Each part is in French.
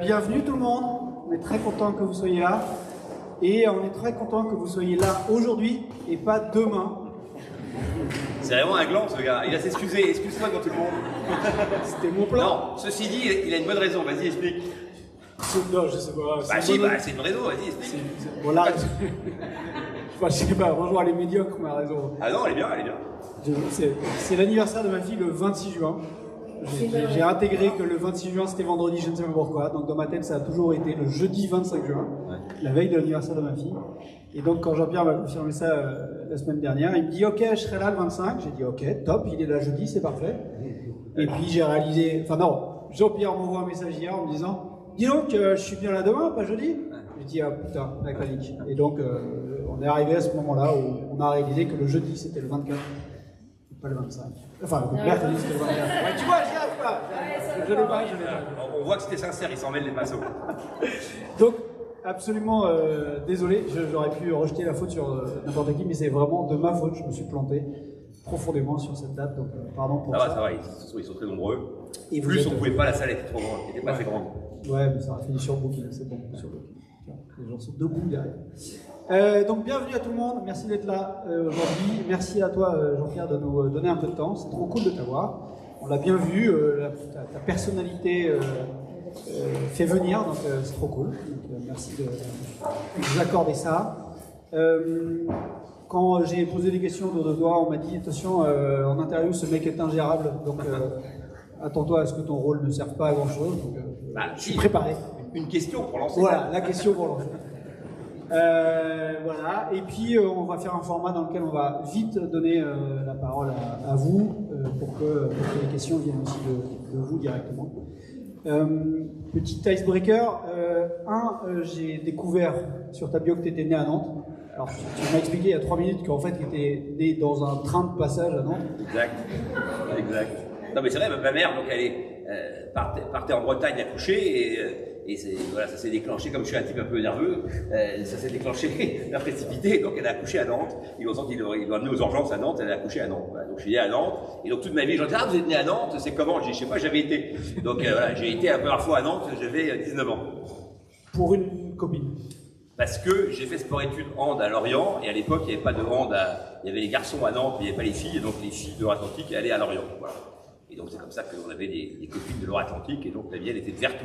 Bienvenue tout le monde, on est très content que vous soyez là et on est très content que vous soyez là aujourd'hui et pas demain. C'est vraiment un gland ce gars, il va s'excuser, excuse-toi devant tout le monde. C'était mon plan. Non, ceci dit, il a une bonne raison, vas-y explique. Non, je sais pas. Bah si, c'est une raison, vas-y explique. Bon là, je sais pas, rejoins les médiocres, mais raison. Ah non, elle est bien, elle est bien. C'est l'anniversaire de ma fille le 26 juin. J'ai intégré que le 26 juin c'était vendredi, je ne sais pas pourquoi, donc dans ma tête ça a toujours été le jeudi 25 juin, la veille de l'anniversaire de ma fille. Et donc quand Jean-Pierre m'a confirmé ça la semaine dernière, il me dit ok, je serai là le 25, j'ai dit ok, top, il est là jeudi, c'est parfait. Et puis j'ai réalisé, enfin non, Jean-Pierre m'envoie un message hier en me disant dis donc, je suis bien là demain, pas jeudi. J'ai dit ah putain, la panique. Et donc on est arrivé à ce moment-là où on a réalisé que le jeudi c'était le 24. Pas le 25. Enfin, le mercredi, c'était le 24. Ouais, tu vois, j'y arrive pas. Je l'ai pas. On voit que c'était sincère, il s'en mêle les pinceaux. Donc, absolument désolé, j'aurais pu rejeter la faute sur n'importe qui, mais c'est vraiment de ma faute, je me suis planté profondément sur cette date, donc pardon pour ça. Ça va, ils sont très nombreux. Et plus on pouvait pas, la salle était trop grande, elle était pas assez grande. Ouais, mais ça a fini sur Booking, c'est bon, sur Booking. Les gens sont debout derrière. Donc bienvenue à tout le monde, merci d'être là aujourd'hui. Merci à toi Jean-Pierre de nous donner un peu de temps, c'est trop cool de t'avoir. On l'a bien vu, ta personnalité fait venir, donc c'est trop cool. Donc, merci de nous accorder ça. Quand j'ai posé des questions autour de toi, on m'a dit attention, en interview ce mec est ingérable, donc attends-toi à ce que ton rôle ne serve pas à grand chose. Donc, je suis préparé. Une question pour lancer. Voilà, la question pour lancer. Voilà, et puis on va faire un format dans lequel on va vite donner la parole à vous pour que les questions viennent aussi de vous directement. Petit icebreaker, j'ai découvert sur ta bio que tu étais né à Nantes. Alors tu m'as expliqué il y a 3 minutes qu'en fait tu étais né dans un train de passage à Nantes. Exact. Non mais c'est vrai, ma mère, donc elle partait en Bretagne accoucher et voilà, ça s'est déclenché, comme je suis un type un peu nerveux, ça s'est déclenché la précipité, donc elle a accouché à Nantes, ils l'ont amené aux urgences à Nantes, elle a accouché à Nantes, voilà. Donc je suis né à Nantes, et donc toute ma vie, j'en dis ah vous êtes né à Nantes, c'est comment? Je dis je sais pas, j'avais été, donc voilà, j'ai été la première fois à Nantes, j'avais 19 ans. Pour une copine? Parce que j'ai fait sport-études hand à Lorient, et à l'époque il n'y avait pas de hand, il y avait les garçons à Nantes, mais il n'y avait pas les filles, et donc les filles de Loire-Atlantique allaient à Lorient, voilà. Et donc c'est comme ça qu'on avait des copines de Loire-Atlantique, et donc la mienne était de Vertou.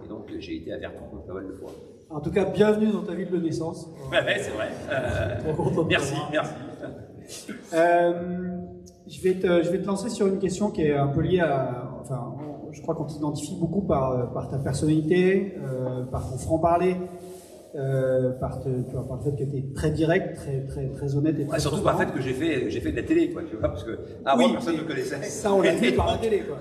Et donc j'ai été à Vertou pas mal de fois. En tout cas, bienvenue dans ta ville de naissance. Ouais, c'est vrai. Merci. Je vais te lancer sur une question qui est un peu liée à... Enfin, je crois qu'on t'identifie beaucoup par ta personnalité, par ton franc-parler. Par le fait que tu es très direct, très honnête et très surtout par le fait que j'ai fait de la télé, quoi, tu vois, parce que avant personne ne me connaissait. Ça on l'a vu par la télé, quoi.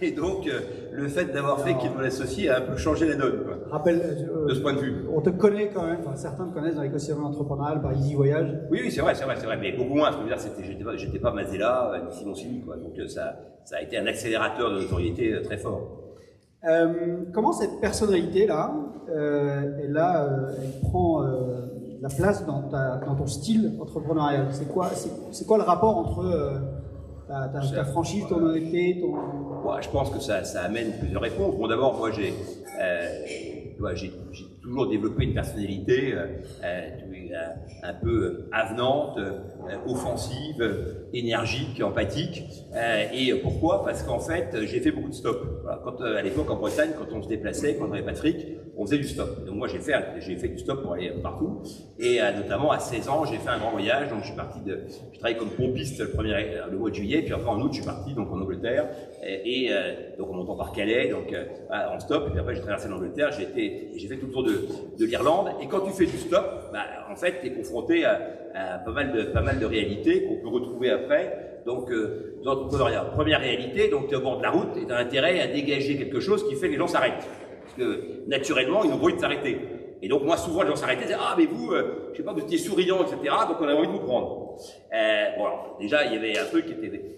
Et donc le fait d'avoir fait qu'il me l'associe a un peu changé la donne, quoi. Rappelle, de ce point de vue. On te connaît quand même, enfin, certains te connaissent dans l'écosystème entrepreneurial par Easy Voyage. Oui, c'est vrai, mais beaucoup moins. Ce que je veux dire, j'étais pas Mazella ni Simon Sini, quoi. Donc ça a été un accélérateur de notoriété très fort. Comment cette personnalité-là, elle prend la place dans ton style entrepreneurial? C'est quoi le rapport entre ta franchise, ton honnêteté, Ouais, je pense que ça amène plusieurs réponses. Bon, d'abord, moi, j'ai toujours développé une personnalité un peu avenante, offensive, énergique, empathique. Et pourquoi? Parce qu'en fait, j'ai fait beaucoup de stop. Voilà, à l'époque, en Bretagne, quand on se déplaçait, quand on n'avait pas de fric, on faisait du stop. Donc moi, j'ai fait du stop pour aller partout. Et notamment, à 16 ans, j'ai fait un grand voyage. Donc je travaillais comme pompiste le mois de juillet. Puis après, en août, je suis parti donc en Angleterre. Donc en montant par Calais, donc en stop. Et puis après, j'ai traversé l'Angleterre. J'ai fait tout le tour de l'Irlande. Et quand tu fais du stop, en fait, tu es confronté à pas mal de réalités qu'on peut retrouver après. Donc, dans l'entrepreneuriat, première réalité, donc tu es au bord de la route et tu as intérêt à dégager quelque chose qui fait que les gens s'arrêtent. Parce que naturellement, ils ont envie de s'arrêter. Et donc moi, souvent, les gens s'arrêtaient et disaient « Ah, mais vous, je sais pas, vous étiez souriant, etc. Donc on avait envie de vous prendre. » Bon, alors, déjà, il y avait un truc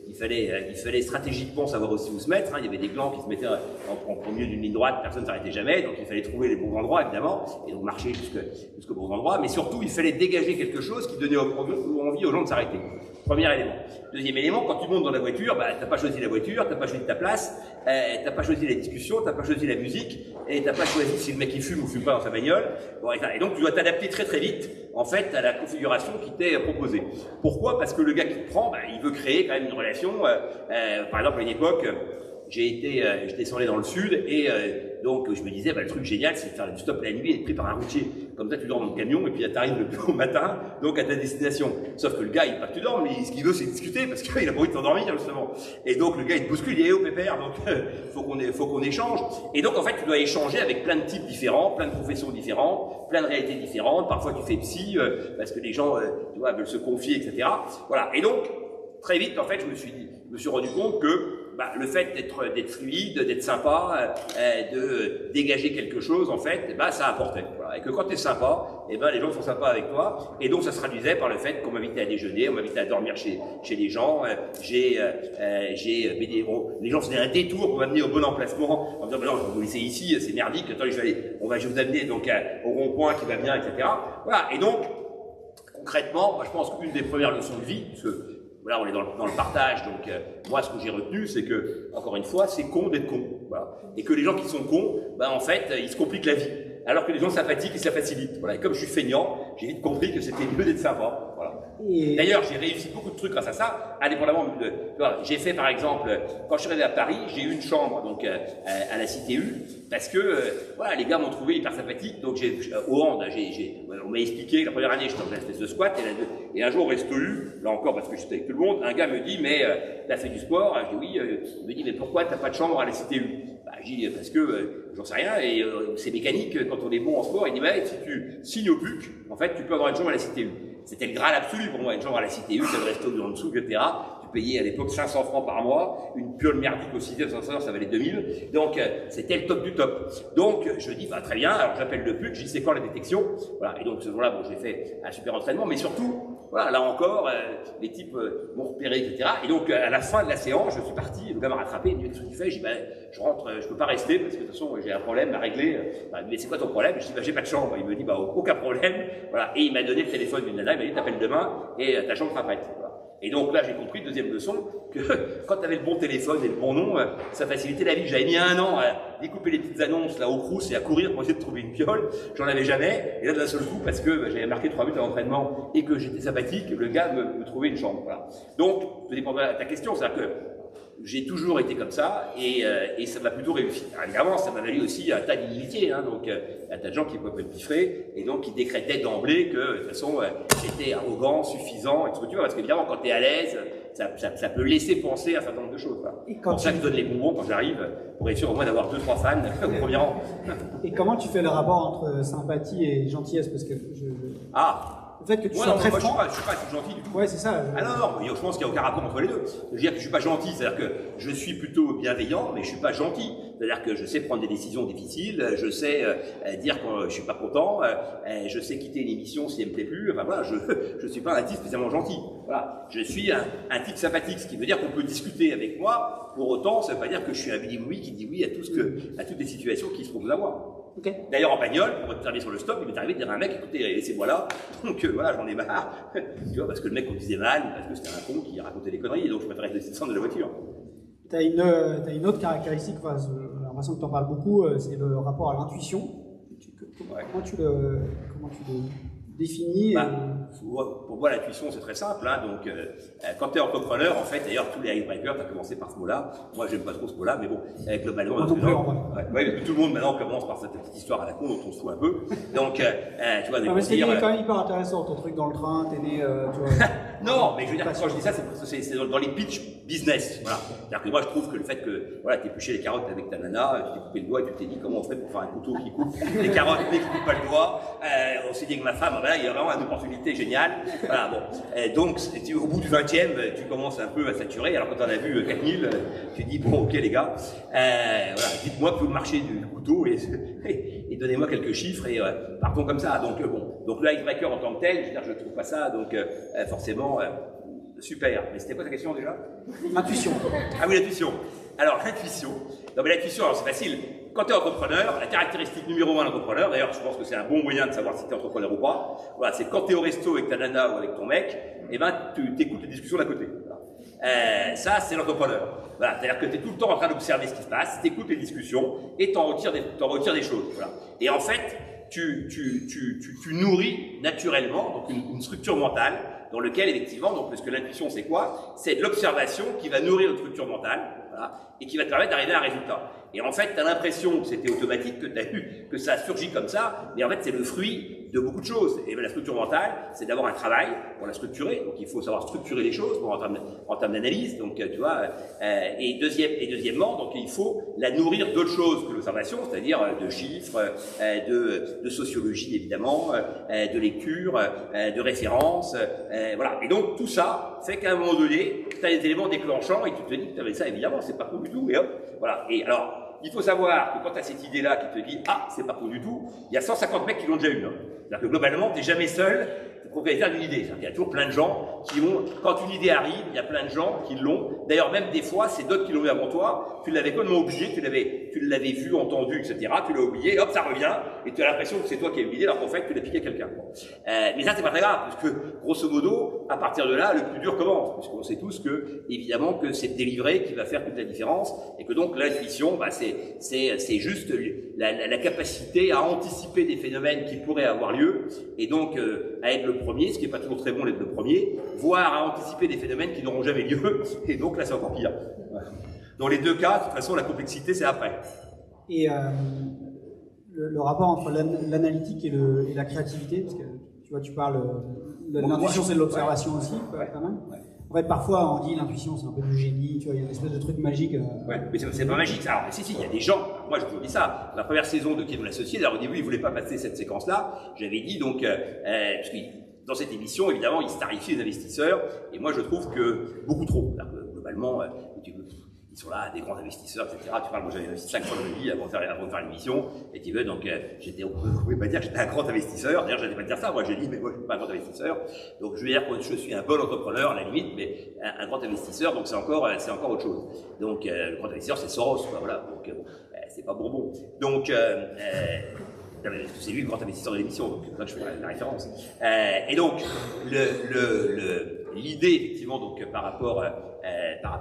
il fallait stratégiquement savoir aussi où se mettre. Hein. Il y avait des glands qui se mettaient en milieu d'une ligne droite, personne ne s'arrêtait jamais, donc il fallait trouver les bons endroits, évidemment, et donc marcher jusqu'aux bons endroits. Mais surtout, il fallait dégager quelque chose qui donnait envie aux gens de s'arrêter. Premier élément. Deuxième élément, quand tu montes dans la voiture, bah, t'as pas choisi la voiture, t'as pas choisi ta place, t'as pas choisi la discussion, t'as pas choisi la musique, et t'as pas choisi si le mec il fume ou fume pas dans sa bagnole. Bon, et donc tu dois t'adapter très très vite, en fait, à la configuration qui t'est proposée. Pourquoi? Parce que le gars qui te prend, bah, il veut créer quand même une relation. Par exemple, à une époque, je descendais dans le sud et donc je me disais, bah, le truc génial, c'est de faire du stop la nuit et être pris par un routier. Comme ça, tu dors dans le camion et puis tu arrives le plus au matin, donc à ta destination. Sauf que le gars, il veut pas que tu dormes, mais ce qu'il veut, c'est discuter parce qu'il a pas envie de t'endormir, justement. Et donc, le gars, il te bouscule, il est au pépère, donc faut qu'on échange. Et donc, en fait, tu dois échanger avec plein de types différents, plein de professions différentes, plein de réalités différentes. Parfois, tu fais psy, parce que les gens, tu vois, veulent se confier, etc. Voilà. Et donc, très vite, en fait, je me suis rendu compte que bah, le fait d'être fluide, d'être sympa, de dégager quelque chose, en fait, bah, ça apportait. Voilà. Et que quand tu es sympa, eh ben, les gens sont sympas avec toi. Et donc, ça se traduisait par le fait qu'on m'invitait à déjeuner, on m'invitait à dormir chez les gens. Les gens faisaient un détour pour m'amener au bon emplacement en me disant, bah, non, vous laissez ici, c'est merdique, attends, je vais vous amener donc, au rond-point qui va bien, etc. Voilà. Et donc, concrètement, moi, je pense qu'une des premières leçons de vie, parce que là, on est dans le partage, donc moi, ce que j'ai retenu, c'est que, encore une fois, c'est con d'être con. Voilà. Et que les gens qui sont cons, ben, en fait, ils se compliquent la vie. Alors que les gens sympathiques, ils se la facilitent. Voilà. Et comme je suis feignant, j'ai vite compris que c'était mieux d'être sympa. Voilà. D'ailleurs, j'ai réussi beaucoup de trucs grâce à ça, indépendamment de... J'ai fait, par exemple, quand je suis arrivé à Paris, j'ai eu une chambre donc à la Cité U, parce que voilà, les gars m'ont trouvé hyper sympathique. Donc, au hand, on m'a expliqué que la première année, j'étais dans une espèce de squat, et un jour, au Resto U, là encore, parce que j'étais avec tout le monde, un gars me dit, mais t'as fait du sport? Je dis oui. Il me dit, mais pourquoi t'as pas de chambre à la Cité U? Bah, je dis, parce que j'en sais rien, et c'est mécanique, quand on est bon en sport. Il dit, bah, si tu signes au PUC, en fait, tu peux avoir une chambre à la Cité U. C'était le Graal absolu pour moi, une chambre à la Cité U, c'est le resto en dessous, etc. Tu payais à l'époque 500 francs par mois, une piole merdique au 6e, ça valait 2000. Donc, c'était le top du top. Donc, je dis, bah, très bien, alors j'appelle le PUC, je dis, c'est quand la détection? Voilà, et donc, ce jour-là, bon, j'ai fait un super entraînement, mais surtout, voilà, là encore, les types m'ont repéré, etc. Et donc, à la fin de la séance, je suis parti, le gars m'a rattrapé, il me dit, qu'est-ce que tu fais? Je dis, ben, je rentre, je peux pas rester, parce que de toute façon, j'ai un problème à régler. Bah, mais c'est quoi ton problème? Je dis, bah, j'ai pas de chambre. Il me dit, bah, aucun problème. Voilà. Et il m'a donné le téléphone d'une nana, il m'a dit, t'appelles demain, et ta chambre sera prête. Voilà. Et donc là, j'ai compris, deuxième leçon, que quand tu avais le bon téléphone et le bon nom, ça facilitait la vie. J'avais mis 1 an à découper les petites annonces là au Crous et à courir pour essayer de trouver une piole. J'en avais jamais. Et là, d'un seul coup, parce que j'avais marqué 3 buts à l'entraînement et que j'étais sympathique, le gars me trouvait une chambre. Voilà. Donc, je vais répondre à ta question, c'est-à-dire que j'ai toujours été comme ça et ça m'a plutôt réussi. Alors, évidemment, ça m'a valu aussi un tas d'inimitiés, hein, donc un tas de gens qui pouvaient me piffrer et donc qui décrétaient d'emblée que de toute façon j'étais arrogant, suffisant, et tout ce que tu vois, parce qu'évidemment quand tu es à l'aise, ça peut laisser penser à un certain nombre de choses. C'est pour ça que je donne les bonbons quand j'arrive, pour être sûr au moins d'avoir 2-3 fans au premier rang. Et comment tu fais le rapport entre sympathie et gentillesse? Parce que le fait que tu sois très franc... Moi, je suis pas gentil du tout. Ouais, c'est ça. Non, je pense qu'il n'y a aucun rapport entre les deux. Je veux dire que je suis pas gentil, c'est-à-dire que je suis plutôt bienveillant, mais je suis pas gentil. C'est-à-dire que je sais prendre des décisions difficiles, je sais dire quand je suis pas content, je sais quitter une émission si elle me plaît plus. Enfin voilà, je suis pas un type spécialement gentil. Voilà, je suis un type sympathique, ce qui veut dire qu'on peut discuter avec moi. Pour autant, ça veut pas dire que je suis un bidibouille qui dit oui à toutes les situations qui se proposent à moi. Okay. D'ailleurs, en bagnole, pour terminer sur le stop, il m'est arrivé de dire à un mec, écoutez, laissez-moi là. Donc voilà, j'en ai marre. Tu vois, parce que le mec conduisait mal, parce que c'était un con qui racontait des conneries, et donc je préférais descendre de la voiture. T'as une autre caractéristique, enfin, j'ai l'impression que tu en parles beaucoup, c'est le rapport à l'intuition. Comment tu le définis? Pour moi, l'intuition, c'est très simple. Hein, donc, quand tu es entrepreneur, en fait, d'ailleurs, tous les icebreakers, tu as commencé par ce mot-là. Moi, j'aime pas trop ce mot-là, mais bon, globalement, tout le monde maintenant commence par cette petite histoire à la con dont on se fout un peu. Donc, tu vois, mais c'est quand même hyper intéressant, ton truc dans le train, t'es né, tu vois. Non, mais je veux dire, quand je dis ça, c'est dans les pitchs business. Voilà. C'est-à-dire que moi, je trouve que le fait que voilà, tu épluché les carottes avec ta nana, tu t'es coupé le doigt et tu t'es dit comment on ferait pour faire un couteau qui coupe les carottes mais qui coupe pas le doigt. On s'est dit avec ma femme, voilà, il y a vraiment une opportunité géniale. Voilà, bon. Donc, au bout du 20e, tu commences un peu à saturer. Alors, quand on a vu 4000, tu dis, bon, ok, les gars, voilà, dites-moi plus le marché du couteau et donnez-moi quelques chiffres et partons comme ça. Donc, bon. Donc, le icebreaker en tant que tel, je ne trouve pas ça, donc, forcément, super. Mais c'était quoi ta question déjà? L'intuition. Ah oui, l'intuition. Alors, l'intuition. Non, mais l'intuition, alors c'est facile. Quand tu es entrepreneur, la caractéristique numéro 1 de l'entrepreneur, d'ailleurs, je pense que c'est un bon moyen de savoir si tu es entrepreneur ou pas, voilà, c'est quand tu es au resto avec ta nana ou avec ton mec, eh ben, tu écoutes les discussions d'à côté. Voilà. Ça, c'est l'entrepreneur. Voilà, c'est-à-dire que tu es tout le temps en train d'observer ce qui se passe, tu écoutes les discussions et tu en retires des choses. Voilà. Et en fait, tu nourris naturellement donc une structure mentale dans lequel, effectivement, donc, parce que l'intuition, c'est quoi? C'est de l'observation qui va nourrir une structure mentale, voilà, et qui va te permettre d'arriver à un résultat. Et en fait, tu as l'impression que c'était automatique, que tu as eu, que ça a surgi comme ça, mais en fait, c'est le fruit de beaucoup de choses. Et bien, la structure mentale, c'est d'avoir un travail pour la structurer. Donc, il faut savoir structurer les choses en termes d'analyse. Donc, tu vois, et deuxièmement, donc, il faut la nourrir d'autres choses que l'observation, c'est-à-dire de chiffres, de sociologie, évidemment, de lecture, de références, voilà. Et donc, tout ça fait qu'à un moment donné, tu as des éléments déclenchants et tu te dis, mais ça, évidemment, c'est pas cool du tout. Et hop, voilà. Et alors, il faut savoir que quand tu as cette idée-là qui te dit « Ah, c'est pas cool du tout », il y a 150 mecs qui l'ont déjà eu. Hein. C'est-à-dire que globalement, tu n'es jamais seul propriétaire d'une idée. Il y a toujours plein de gens qui ont, quand une idée arrive, il y a plein de gens qui l'ont. D'ailleurs, même des fois, c'est d'autres qui l'ont eu avant toi. Tu l'avais complètement oublié, tu l'avais vu, entendu, etc. Tu l'as oublié, hop, ça revient, et tu as l'impression que c'est toi qui as eu l'idée, alors qu'en fait, tu l'as piqué à quelqu'un. Mais ça, c'est pas très grave, parce que, grosso modo, à partir de là, le plus dur commence, puisqu'on sait tous que, évidemment, que c'est le délivré qui va faire toute la différence, et que donc, l'intuition, bah, c'est juste la capacité à anticiper des phénomènes qui pourraient avoir lieu, et donc, à être le premier, ce qui n'est pas toujours très bon d'être le premier, voire à anticiper des phénomènes qui n'auront jamais lieu, et donc là c'est encore pire. Dans les deux cas, de toute façon, la complexité c'est après. Et le rapport entre l'analytique et la créativité, parce que tu vois, tu parles, l'intuition c'est de l'observation aussi, quand même. Ouais. En fait, parfois on dit l'intuition c'est un peu du génie, tu vois, il y a une espèce de truc magique. Ouais, mais c'est pas magique. Alors, si, il y a des gens, moi je vous dis ça, la première saison de Qui est mon associé, alors au début il voulait pas passer cette séquence-là, j'avais dit donc, parce que dans cette émission, évidemment, ils starifient les investisseurs, et moi je trouve que beaucoup trop. Globalement, ils sont là, des grands investisseurs, etc. Tu parles, moi j'avais investi 5 fois dans ma vie avant de faire l'émission, et tu veux, donc on ne pouvait pas dire que j'étais un grand investisseur, d'ailleurs je n'allais pas dire ça, moi j'ai dit, mais moi je ne suis pas un grand investisseur, donc je veux dire que je suis un bon entrepreneur à la limite, mais un grand investisseur, donc c'est encore autre chose. Donc le grand investisseur c'est Soros, quoi, voilà, donc c'est pas Bourbon. Donc, c'est lui le grand investisseur de l'émission, donc là je fais la référence. Et donc, l'idée effectivement, donc par rapport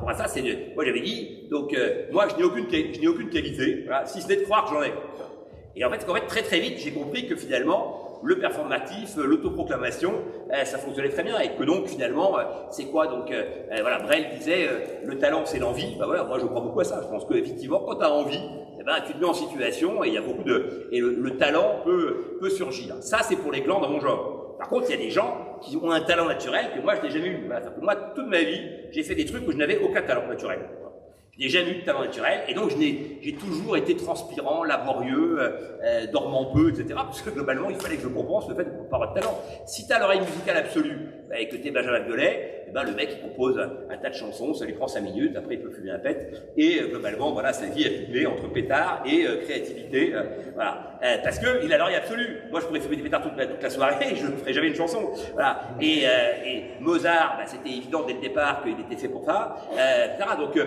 à ça, c'est moi j'avais dit, donc moi je n'ai aucune qualité, voilà, si ce n'est de croire que j'en ai. Et en fait, très vite, j'ai compris que finalement, le performatif, l'autoproclamation, ça fonctionnait très bien, et que donc finalement, c'est quoi donc voilà, Brel disait, le talent c'est l'envie. Bah voilà, moi je crois beaucoup à ça. Je pense qu'effectivement, quand tu as envie, ben, tu te mets en situation et il y a beaucoup et le talent peut surgir. Ça, c'est pour les glands dans mon genre. Par contre, il y a des gens qui ont un talent naturel que moi, je n'ai jamais eu. Voilà, moi, toute ma vie, j'ai fait des trucs où je n'avais aucun talent naturel. Je n'ai jamais eu de talent naturel, et donc j'ai toujours été transpirant, laborieux, dormant peu, etc. Parce que globalement, il fallait que je compense le fait de ne pas avoir de talent. Si tu as l'oreille musicale absolue, et que tu es Benjamin Biolay, eh ben, le mec il compose un tas de chansons, ça lui prend 5 minutes, après il peut fumer un pet, et globalement, voilà, sa vie est filmée entre pétard et créativité, voilà. Parce qu'il a l'oreille absolue. Moi, je pourrais fumer des pétards toute la soirée, et je ne ferais jamais une chanson. Voilà. Et Mozart, bah, c'était évident dès le départ qu'il était fait pour ça, etc. Donc,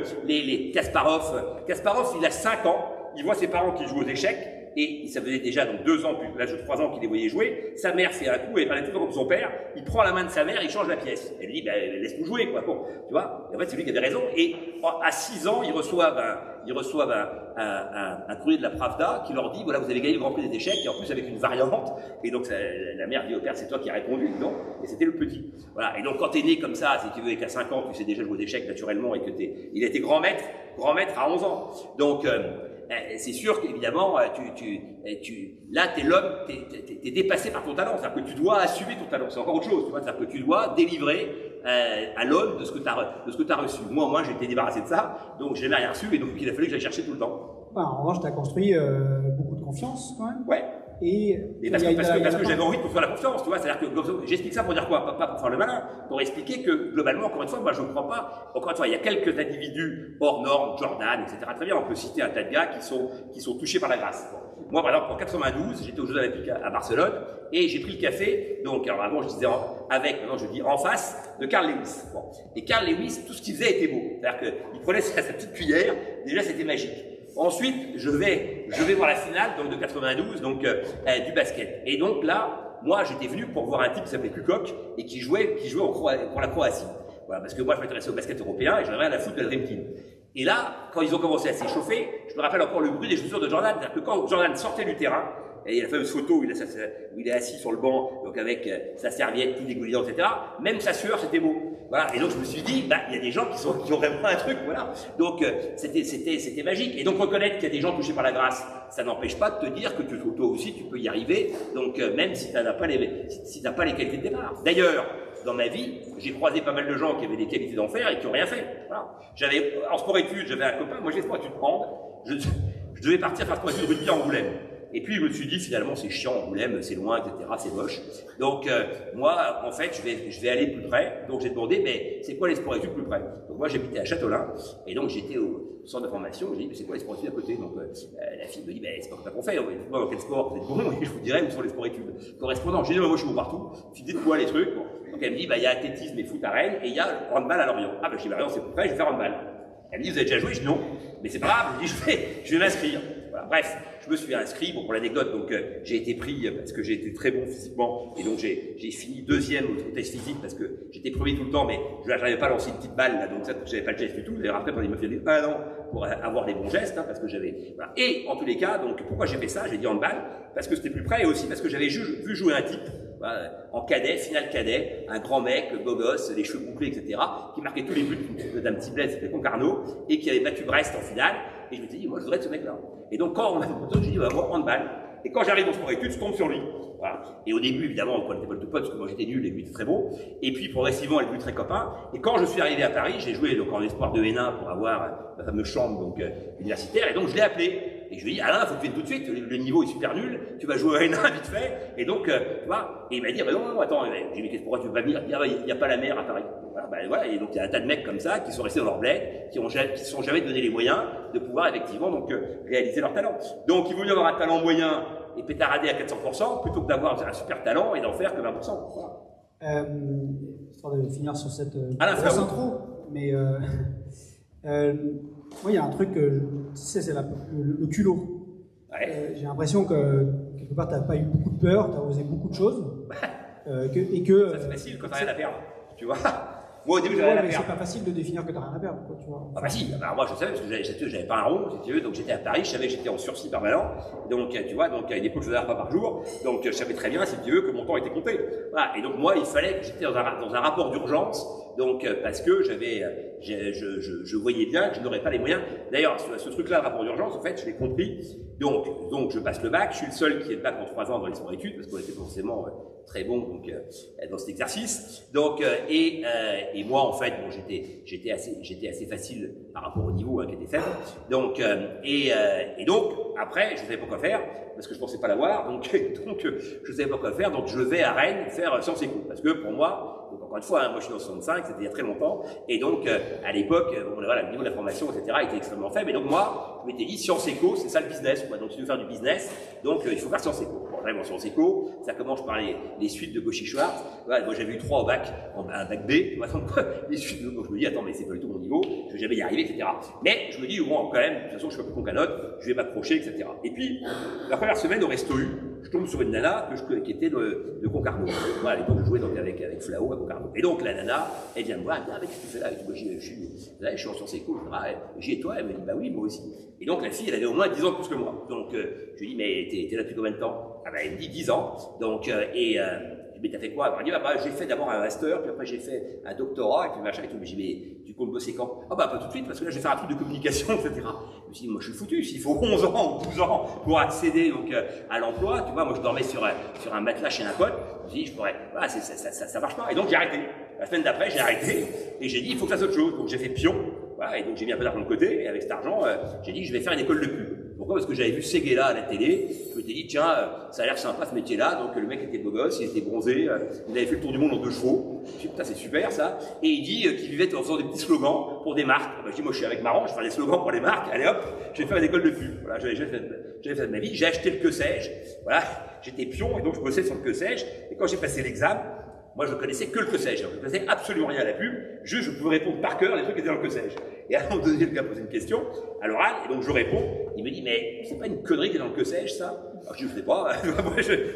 Kasparov, il a 5 ans, il voit ses parents qui jouent aux échecs, et ça faisait déjà donc 2 ans, puis l'âge de 3 ans qu'il les voyait jouer. Sa mère fait un coup, elle parlait tout le temps comme son père, il prend la main de sa mère, il change la pièce. Elle lui dit, bah, laisse-nous jouer, quoi. Bon, tu vois. Et en fait, c'est lui qui avait raison. Et à 6 ans, ils reçoivent un courrier de la Pravda qui leur dit, voilà, vous avez gagné le Grand Prix des échecs, et en plus avec une variante. Et donc, la mère dit au père, c'est toi qui as répondu, non? Et c'était le petit. Voilà. Et donc, quand t'es né comme ça, si tu veux, et qu'à 5 ans, tu sais déjà jouer aux échecs naturellement, et que il a été grand maître à 11 ans. Donc, c'est sûr qu'évidemment, là, t'es l'homme, t'es dépassé par ton talent. C'est-à-dire que tu dois assumer ton talent. C'est encore autre chose, tu vois. C'est-à-dire que tu dois délivrer à l'aune de ce que tu as reçu. Moi, j'ai été débarrassé de ça, donc je n'ai rien reçu, et donc il a fallu que j'aille chercher tout le temps. En revanche, tu as construit beaucoup de confiance quand même. Ouais. Et parce que j'avais envie de construire la confiance, tu vois, c'est-à-dire que j'explique ça pour dire quoi, pas pour faire le malin, pour expliquer que globalement, encore une fois, moi je ne crois pas, encore une fois, il y a quelques individus hors normes, Jordan, etc. Très bien, on peut citer un tas de gars qui sont touchés par la grâce. Moi, par exemple, en 92, j'étais aux Jeux Olympiques à Barcelone et j'ai pris le café, donc alors avant je disais maintenant je dis en face de Carl Lewis. Bon. Et Carl Lewis, tout ce qu'il faisait était beau, c'est-à-dire qu'il prenait sa petite cuillère, déjà c'était magique. Ensuite, je vais voir la finale donc, de 92, donc du basket. Et donc là, moi, j'étais venu pour voir un type qui s'appelait Kukoc et qui jouait pour la Croatie. Voilà, parce que moi, je m'intéressais au basket européen et j'avais rien à foutre de la Dream Team. Et là, quand ils ont commencé à s'échauffer, je me rappelle encore le bruit des chaussures de Jordan. C'est-à-dire que quand Jordan sortait du terrain, et il y a la fameuse photo où il est assis sur le banc, donc avec sa serviette, tout dégoulinant, etc. Même sa sueur, c'était beau. Voilà. Et donc je me suis dit, il y a des gens qui ont vraiment un truc, voilà. Donc c'était magique. Et donc reconnaître qu'il y a des gens touchés par la grâce, ça n'empêche pas de te dire que toi aussi tu peux y arriver. Donc même si tu n'as pas les qualités de départ. D'ailleurs, dans ma vie, j'ai croisé pas mal de gens qui avaient des qualités d'enfer et qui n'ont rien fait. Voilà. En sport-études, j'avais un copain, moi j'ai sport-études prendre, je devais partir faire sport-études rugby à Angoulême. Et puis je me suis dit finalement c'est chiant Angoulême, c'est loin, etc., c'est moche. Donc moi en fait je vais aller plus près. Donc j'ai demandé mais c'est quoi les sports-études plus près? Donc moi j'habitais à Châtelain et donc j'étais au centre de formation. J'ai dit mais c'est quoi les sports-études à côté? Donc la fille me dit c'est pas comme ça qu'on fait. Dans quel sport vous êtes bon? Et je vous dirai où sont les sports-études correspondants. J'ai dit moi je suis bon partout. Puis dites quoi les trucs? Bon. Donc elle me dit il y a athlétisme et foot à Rennes et il y a handball à Lorient. Ah je dis Lorient c'est plus près, je vais faire handball. Elle me dit vous avez déjà joué? Je dis non, mais c'est pas grave. Je dis je vais m'inscrire. Voilà. Bref, je me suis inscrit. Bon, pour l'anecdote, donc j'ai été pris parce que j'ai été très bon physiquement et donc j'ai fini deuxième au test physique parce que j'étais premier tout le temps, mais je n'arrivais pas à lancer une petite balle là, donc ça, j'avais pas le geste du tout. D'ailleurs après, il m'a fallu un an pour avoir les bons gestes, parce que j'avais. Voilà. Et en tous les cas, donc pourquoi j'ai fait ça? J'ai dit handball parce que c'était plus près et aussi parce que j'avais vu jouer un type. En cadet, finale cadet, un grand mec, beau gosse, les cheveux bouclés, etc., qui marquait tous les buts d'un petit bled, c'était Concarneau, et qui avait battu Brest en finale. Et je me suis dit, moi, je voudrais être ce mec-là. Et donc, quand on m'a proposé, j'ai dit, moi, handball. Et quand j'arrive en sport-études, je tombe sur lui. Voilà. Et au début, évidemment, on n'était pas le tout pote, parce que moi, j'étais nul et lui était très bon. Et puis, progressivement, elle est plus très copain. Et quand je suis arrivé à Paris, j'ai joué donc, en espoir de Hénin pour avoir ma fameuse chambre donc, universitaire. Et donc, je l'ai appelé. Et je lui ai dit, Alain, faut que tu viennes tout de suite, le niveau est super nul, tu vas jouer à Hénin vite fait. Et donc, tu vois, et il m'a dit, non, attends, j'ai dit, mais pourquoi tu veux pas venir? Il n'y a pas la mer à Paris. Voilà, et donc il y a un tas de mecs comme ça qui sont restés dans leur bled, qui ne sont jamais donné les moyens de pouvoir effectivement donc, réaliser leur talent. Donc il vaut mieux avoir un talent moyen et pétarader à 400% plutôt que d'avoir un super talent et d'en faire que 20%. Voilà. Histoire de finir sur cette grosse intro, mais moi il y a un truc, tu sais, c'est le culot. Ouais. J'ai l'impression que quelque part tu n'as pas eu beaucoup de peur, tu as osé beaucoup de choses. Ça c'est facile quand tu n'as rien à perdre, tu vois. Moi, au début, j'avais rien à perdre. C'est pas facile de définir que t'as rien à perdre, quoi, tu vois. Ah bah si, moi je savais, parce que j'avais pas un rond, si tu veux, donc j'étais à Paris, je savais que j'étais en sursis permanent, donc tu vois, donc avec des poules, je faisais un repas par jour, donc je savais très bien, si tu veux, que mon temps était compté. Voilà, et donc moi, il fallait que j'étais dans un rapport d'urgence, donc parce que je voyais bien que je n'aurais pas les moyens. D'ailleurs, ce truc-là, rapport d'urgence, en fait, je l'ai compris, donc je passe le bac, je suis le seul qui est le bac en 3 ans dans les sport-études, parce qu'on était forcément très bon donc dans cet exercice. Donc et moi en fait bon j'étais assez facile par rapport au niveau qui était faible. Donc et donc après je savais pas quoi faire parce que je pensais pas l'avoir. Donc je savais pas quoi faire. Donc je vais à Rennes faire Sciences Éco parce que pour moi donc encore une fois moi je suis dans 65, c'était il y a très longtemps et donc à l'époque voilà, le niveau de la formation etc était extrêmement faible et donc moi je m'étais dit Sciences Éco c'est ça le business quoi. Donc si tu veux faire du business donc il faut faire Sciences Éco. Vraiment Sciences Éco, ça commence par les suites de Cauchy-Schwarz. Voilà, moi j'avais eu 3 au bac, un bac B, les suites, donc je me dis attends mais c'est pas du tout mon niveau, je vais jamais y arriver, etc. Mais je me dis bon quand même, de toute façon je suis pas plus con qu'un autre, je vais m'accrocher, etc. Et puis la première semaine au Resto U, je tombe sur une nana qui était de Concarneau. Moi à l'époque je jouais donc avec Flao à Concarneau. Et donc la nana, elle vient me voir, elle me dit ah mais qu'est-ce que tu fais là? Je suis en Sciences Éco, j'ai et toi? Elle me dit bah oui moi aussi. Et donc la fille elle avait au moins 10 ans de plus que moi. Donc je lui dis mais t'es là depuis combien de temps? Ah ben, elle me dit 10 ans, donc, mais t'as fait quoi? Elle me dit, j'ai fait d'abord un master, puis après j'ai fait un doctorat, et puis machin, et tout. Mais j'ai dit, mais tu comptes bosser quand? Ah bah, pas tout de suite, parce que là, je vais faire un truc de communication, etc. Je me suis dit, moi, je suis foutu, s'il faut 11 ans ou 12 ans pour accéder, donc, à l'emploi, tu vois, moi, je dormais sur un matelas chez un pote, je me suis dit, je pourrais, voilà, ça marche pas. Et donc, j'ai arrêté. La semaine d'après, j'ai arrêté et j'ai dit, il faut que je fasse autre chose. Donc j'ai fait pion, voilà, et donc j'ai mis un peu d'argent de côté, et avec cet argent, j'ai dit, je vais faire une école de pub. Pourquoi? Parce que j'avais vu Séguéla à la télé, je m'étais dit, tiens, ça a l'air sympa ce métier-là, donc le mec était beau gosse, il était bronzé, il avait fait le tour du monde en 2 chevaux, je dit, putain, c'est super ça, et il dit qu'il vivait en faisant des petits slogans pour des marques. Je dis, moi je suis avec Marrant, je vais faire des slogans pour les marques, allez hop, je vais faire une école de pub. Voilà, j'avais fait de ma vie, j'ai acheté le que sais-je, voilà, j'étais pion, et donc je bossais sur le que sais-je, et quand j'ai passé l'examen, moi, je ne connaissais que le que sais-je. Je ne connaissais absolument rien à la pub. Juste, je pouvais répondre par cœur les trucs qui étaient dans le que sais-je. Et à un moment donné, le gars posait une question à l'oral, et donc je réponds. Il me dit, mais c'est pas une connerie qui est dans le que sais-je, ça? Alors je ne sais pas.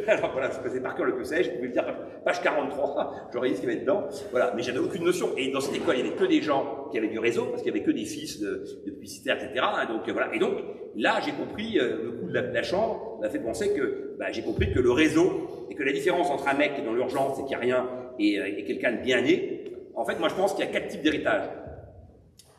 Alors voilà, je connaissais par cœur le que sais-je. Je pouvais me dire page 43, j'aurais dit ce qu'il y avait dedans. Voilà, mais j'avais aucune notion. Et dans cette école, il n'y avait que des gens qui avaient du réseau, parce qu'il n'y avait que des fils de publicitaires, etc. Donc voilà. Et donc là, j'ai compris, le coup de la chambre m'a fait penser que j'ai compris que le réseau, et que la différence entre un mec qui est dans l'urgence et qui a rien, et quelqu'un de bien né, en fait, moi je pense qu'il y a 4 types d'héritage.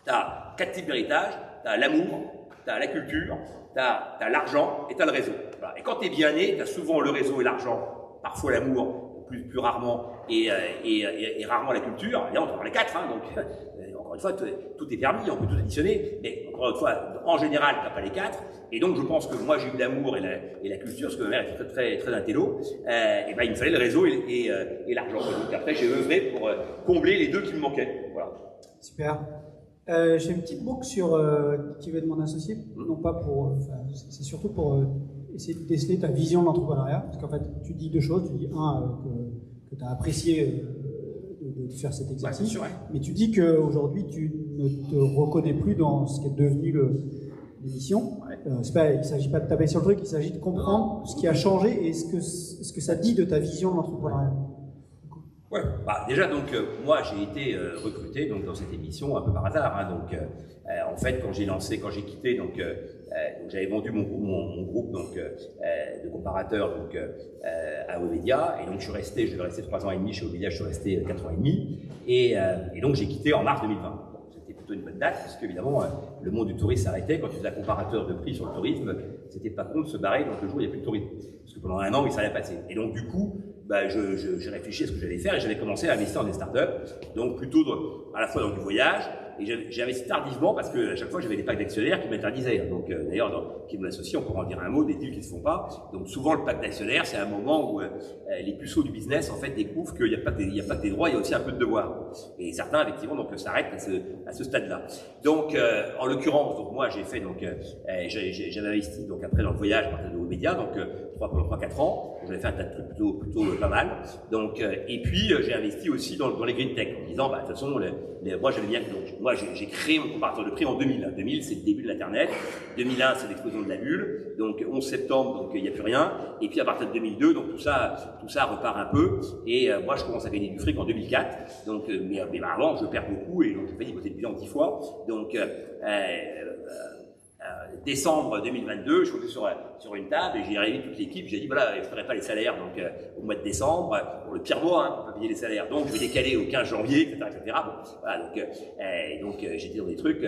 Tu as 4 types d'héritage, tu as l'amour, tu as la culture, tu as l'argent et tu as le réseau. Voilà. Et quand tu es bien né, tu as souvent le réseau et l'argent, parfois l'amour, plus rarement, et rarement la culture. Là, on peut avoir les 4, hein, donc encore une fois, tout est permis, on peut tout additionner, mais encore une fois, en général, tu n'as pas les 4, et donc je pense que moi j'ai eu l'amour et la culture, parce que ma mère était très, très intello, et il me fallait le réseau et l'argent. Donc après, j'ai œuvré pour combler les 2 qui me manquaient. Voilà. Super. J'ai une petite boucle sur qui veut être mon associé, non pas pour, c'est surtout pour essayer de déceler ta vision de l'entrepreneuriat, parce qu'en fait, tu dis 2 choses. Tu dis que tu as apprécié de faire cet exercice, ouais. Mais tu dis qu'aujourd'hui, tu ne te reconnais plus dans ce qui est devenu l'émission. Ouais. Il ne s'agit pas de taper sur le truc, il s'agit de comprendre ce qui a changé et ce que ça dit de ta vision de l'entrepreneuriat. Ouais. Déjà, donc, moi, j'ai été recruté donc, dans cette émission un peu par hasard. Hein, donc, en fait, quand j'ai quitté, donc j'avais vendu mon groupe donc, de comparateurs donc, à Webedia, et donc je devais rester 3 ans et demi chez Webedia, je suis resté 4 ans et demi, et donc j'ai quitté en mars 2020. C'était plutôt une bonne date, parce qu'évidemment, le monde du tourisme s'arrêtait. Quand tu faisais un comparateur de prix sur le tourisme, c'était pas con de se barrer donc le jour où il n'y a plus de tourisme. Parce que pendant 1 an, il s'allait passer. Et donc, du coup, j'ai réfléchi à ce que j'allais faire et j'avais commencé à investir dans des startups, donc plutôt à la fois dans du voyage, et j'ai investi tardivement parce que à chaque fois j'avais des packs d'actionnaires qui m'interdisaient. Donc d'ailleurs, qui me l'associent, on pourra en dire un mot, des deals qui ne se font pas. Donc souvent le pacte d'actionnaires, c'est un moment où les puceaux du business en fait découvrent qu'il n'y a pas que des droits, il y a aussi un peu de devoirs. Et certains effectivement donc s'arrêtent à ce stade-là. Donc en l'occurrence, donc moi j'ai fait donc j'avais investi donc après dans le voyage par de Webedia, donc pendant 3-4 ans, j'avais fait un tas de trucs plutôt pas mal. Donc et puis j'ai investi aussi dans les green tech en disant de toute façon moi j'avais bien moi j'ai créé mon comparateur de prix en 2000. 2000 c'est le début de l'internet, 2001 c'est l'explosion de la bulle, donc 11 septembre donc il n'y a plus rien, et puis à partir de 2002 donc tout ça repart un peu, et moi je commence à gagner du fric en 2004, donc mais avant je perds beaucoup, et donc je fais hypothèse de bilan 10 fois, donc décembre 2022, je suis sur une table et j'ai réuni toute l'équipe, j'ai dit voilà, je ne ferai pas les salaires donc au mois de décembre, pour le pire mois, pour pas payer les salaires, donc je vais décaler au 15 janvier, etc. Bon, voilà, donc j'étais dans des trucs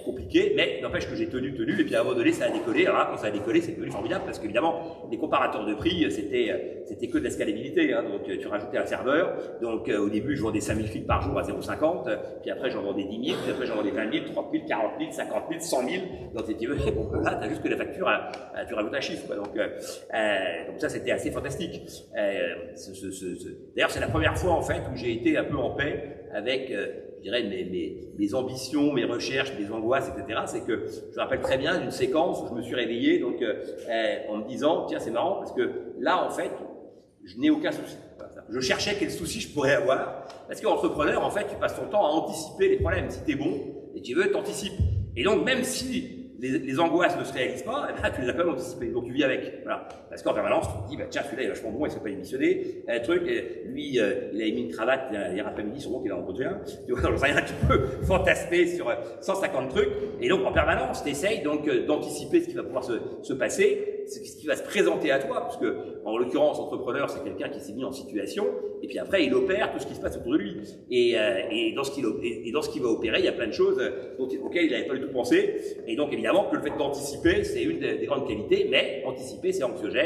compliqués, mais n'empêche que j'ai tenu, et puis à un moment donné ça a décollé. Alors là, quand ça a décollé, c'est devenu formidable, parce qu'évidemment les comparateurs de prix, c'était que de la scalabilité, hein, donc tu rajoutais un serveur, donc au début je vendais 5000 clics par jour à 0,50, puis après j'en vendais 10 000, puis après j'en vendais 20 000, 30 000, 40 000, 50 000, 100 000, donc bon, là t'as juste que la facture, tu rajoutes un chiffre, quoi. Donc ça c'était assez fantastique. D'ailleurs c'est la première fois en fait où j'ai été un peu en paix avec je dirais mes ambitions, mes recherches, mes angoisses, etc. C'est que je me rappelle très bien d'une séquence où je me suis réveillé donc en me disant tiens c'est marrant parce que là en fait je n'ai aucun souci. Je cherchais quel souci je pourrais avoir, parce qu'entrepreneur en fait tu passes ton temps à anticiper les problèmes. Si tu es bon et tu veux, t'anticipes. Et donc même si les angoisses ne se réalisent pas, tu les as quand même anticipées, donc tu vis avec. Voilà. Parce qu'en permanence, tu te dis, tiens, celui-là est vachement bon, il ne s'est pas démissionné. Lui, il a mis une cravate hier après-midi, sûrement qu'il a rencontré un. Tu vois, j'en sais rien, tu peux fantasmer sur 150 trucs. Et donc, en permanence, tu essayes donc d'anticiper ce qui va pouvoir se passer, ce qui va se présenter à toi, parce que, en l'occurrence, entrepreneur, c'est quelqu'un qui s'est mis en situation, et puis après, il opère tout ce qui se passe autour de lui. Et dans ce qu'il va opérer, il y a plein de choses auxquelles il n'avait pas du tout pensé. Et donc, évidemment, que le fait d'anticiper, c'est une des grandes qualités, mais anticiper, c'est anxiogène.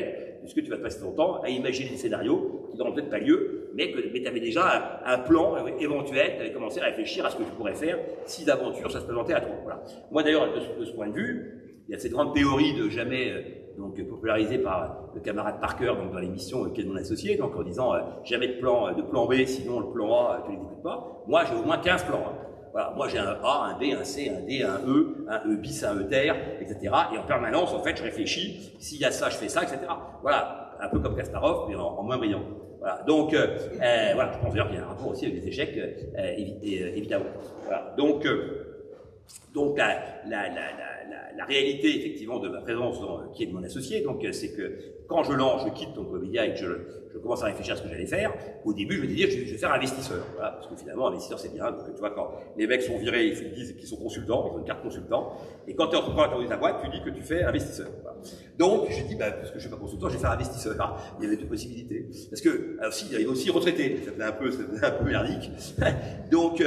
puisque tu vas passer ton temps à imaginer des scénarios qui n'auront peut-être pas lieu, mais tu avais déjà un plan éventuel, tu avais commencé à réfléchir à ce que tu pourrais faire si d'aventure ça se présentait à toi. Voilà. Moi d'ailleurs, de ce point de vue, il y a cette grande théorie de jamais, donc popularisée par le camarade Parker donc dans l'émission Quel est mon associé, donc en disant jamais de plan B, sinon le plan A, tu ne l'exécutes pas. Moi j'ai au moins 15 plans. Hein. Voilà, moi j'ai un A, un B, un C, un D, un E bis, un E terre, etc. Et en permanence, en fait, je réfléchis, s'il y a ça, je fais ça, etc. Voilà, un peu comme Kasparov, mais en moins brillant. Voilà, donc, voilà, je pense d'ailleurs qu'il y a un rapport aussi avec des échecs, évidemment. Voilà, donc la réalité, effectivement, de ma présence qui est de mon associé, donc, c'est que quand je quitte donc Obedia et que je commence à réfléchir à ce que j'allais faire, au début, je me disais, je vais faire investisseur. Voilà, parce que finalement, investisseur, c'est bien. Donc, tu vois, quand les mecs sont virés, ils disent qu'ils sont consultants, ils ont une carte consultant. Et quand tu es entrepreneur dans ta boîte, tu dis que tu fais investisseur. Voilà. Donc, j'ai dit, parce que je ne suis pas consultant, je vais faire investisseur. Alors, il y avait deux possibilités. Parce que, il y avait aussi retraité. Ça faisait un peu merdique. Donc,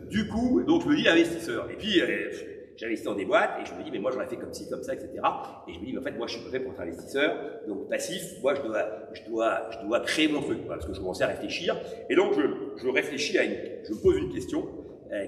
du coup, je me dis investisseur. Et puis, j'investis dans des boîtes et je me dis, mais moi j'aurais fait comme ci, comme ça, etc. Et je me dis, mais en fait, moi je suis pas fait pour être investisseur, donc passif, moi je dois créer mon truc, voilà, parce que je commençais à réfléchir. Et donc je réfléchis je me pose une question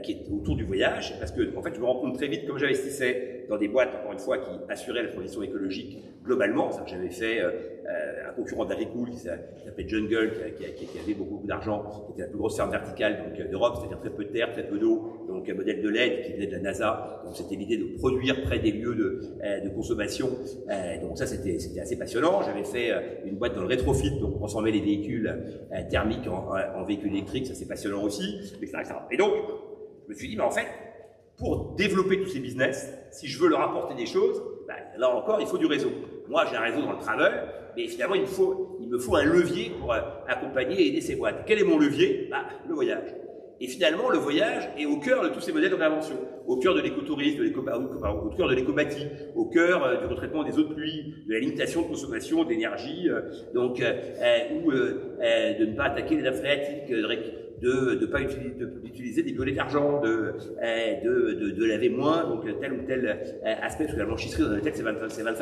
qui est autour du voyage, parce que en fait je me rends compte très vite, comme j'investissais dans des boîtes, encore une fois, qui assuraient la transition écologique globalement, c'est-à-dire que j'avais fait un concurrent d'Agricool qui s'appelait Jungle, qui avait beaucoup d'argent, qui était la plus grosse ferme verticale d'Europe, c'est-à-dire très peu de terre, très peu d'eau, donc un modèle de LED qui venait de la NASA, donc c'était l'idée de produire près des lieux de consommation, donc ça c'était assez passionnant. J'avais fait une boîte dans le rétrofit, donc transformer les véhicules thermiques en véhicules électriques, ça c'est passionnant aussi, etc. Et donc, je me suis dit, mais en fait, pour développer tous ces business, si je veux leur apporter des choses, là encore, il faut du réseau. Moi, j'ai un réseau dans le travel, mais finalement, il me faut un levier pour accompagner et aider ces boîtes. Quel est mon levier? Le voyage. Et finalement, le voyage est au cœur de tous ces modèles d'intervention, au cœur de l'écotourisme, au cœur de l'écobâti, au cœur du retraitement des eaux de pluie, de la limitation de consommation d'énergie, ou de ne pas attaquer les nappes phréatiques, de pas utiliser des biodétergents, de laver moins, donc tel ou tel aspect, parce que la blanchisserie dans la tête c'est 25%, etc.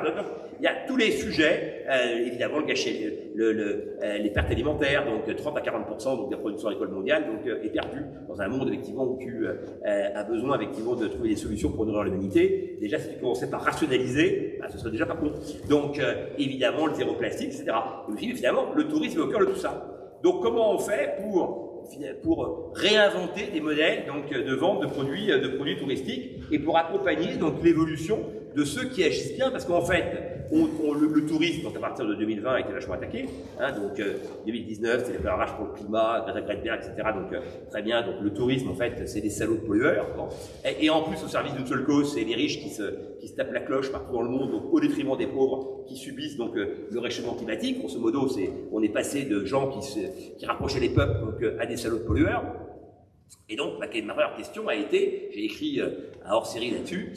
Donc, il y a tous les sujets, évidemment le gâchis, les pertes alimentaires, donc 30 à 40% donc de la production agricole mondiale, donc est perdue dans un monde effectivement où tu as besoin effectivement de trouver des solutions pour nourrir l'humanité. Déjà si tu commençais par rationaliser, ce serait déjà pas con. Donc évidemment le zéro plastique, etc. Et puis finalement le tourisme est au cœur de tout ça. Donc, comment on fait pour réinventer des modèles donc, de vente de produits touristiques et pour accompagner donc l'évolution de ceux qui agissent bien, parce qu'en fait, le tourisme, donc à partir de 2020, a été vachement attaqué. Hein, donc 2019, c'est les marches pour le climat, Greta Thunberg, etc. Donc très bien. Donc le tourisme, en fait, c'est des salauds de pollueurs. Bon. Et en plus, au service d'une seule cause, c'est les riches qui se tapent la cloche partout dans le monde, donc au détriment des pauvres qui subissent donc le réchauffement climatique. Grosso modo, on est passé de gens qui rapprochaient les peuples donc à des salauds de pollueurs. Et donc, ma première question a été, j'ai écrit un hors-série là-dessus,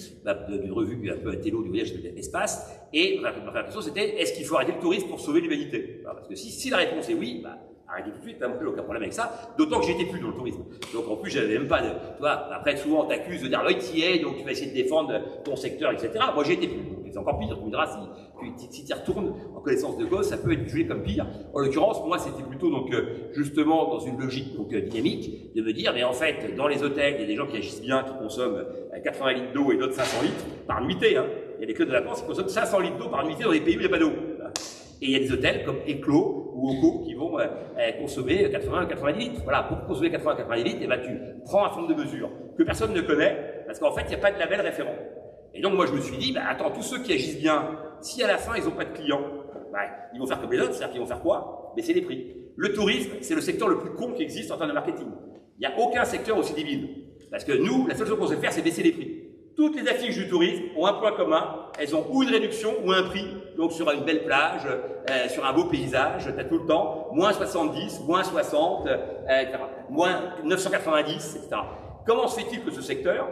d'une revue un peu intello du voyage de l'espace, et ma première question c'était, est-ce qu'il faut arrêter le tourisme pour sauver l'humanité? Parce que si la réponse est oui, arrêtez tout de suite, non plus aucun problème avec ça, d'autant que j'étais plus dans le tourisme. Donc en plus, j'avais même pas de, tu vois, après souvent on t'accuse de dire, tu y es, donc tu vas essayer de défendre ton secteur, etc. Moi j'y étais plus, donc c'est encore pire, tu me diras, si tu y retournes en connaissance de cause, ça peut être jugé comme pire. En l'occurrence, moi c'était plutôt donc justement dans une logique donc dynamique, de me dire, mais en fait, dans les hôtels, il y a des gens qui agissent bien, qui consomment 80 litres d'eau et d'autres 500 litres par nuitée, hein. Il y a des clubs de vacances qui consomment 500 litres d'eau par nuitée dans des pays où il n'y a pas d'eau. Et il y a des hôtels comme Eclos ou Oco qui vont consommer 80 ou 90 litres. Voilà, pour consommer 80 ou 90 litres, tu prends un certain nombre de mesures que personne ne connaît, parce qu'en fait, il n'y a pas de label référent. Et donc, moi, je me suis dit, attends, tous ceux qui agissent bien, si à la fin, ils n'ont pas de clients, ils vont faire comme les autres, c'est-à-dire qu'ils vont faire quoi? Baisser les prix. Le tourisme, c'est le secteur le plus con qui existe en termes de marketing. Il n'y a aucun secteur aussi débile. Parce que nous, la seule chose qu'on sait faire, c'est baisser les prix. Toutes les affiches du tourisme ont un point commun, elles ont ou une réduction ou un prix. Donc sur une belle plage, sur un beau paysage, tu as tout le temps, moins 70, moins 60, etc. Moins 990, etc. Comment se fait-il que ce secteur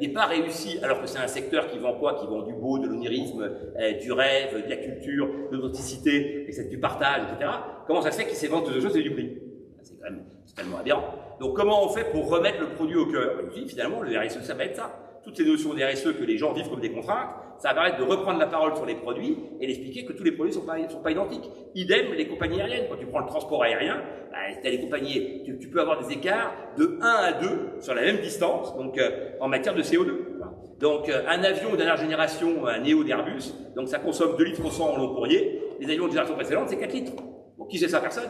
n'ait pas réussi, alors que c'est un secteur qui vend quoi? Qui vend du beau, de l'onirisme, du rêve, de la culture, de l'authenticité, du partage, etc. Comment ça se fait qu'il s'est vendu deux choses et du prix? C'est quand même totalement aberrant. Donc comment on fait pour remettre le produit au cœur? Finalement, le RSE, ça va être ça. Toutes ces notions de RSE que les gens vivent comme des contraintes, ça va permettre de reprendre la parole sur les produits et d'expliquer que tous les produits sont pas identiques. Idem, les compagnies aériennes. Quand tu prends le transport aérien, bah, t'as les compagnies, tu peux avoir des écarts de 1 à 2 sur la même distance, donc en matière de CO2. Donc un avion dernière génération, un Neo d'Airbus, donc ça consomme 2 litres au 100 en long courrier. Les avions de génération précédente, c'est 4 litres. Bon, qui sait ça? Personne.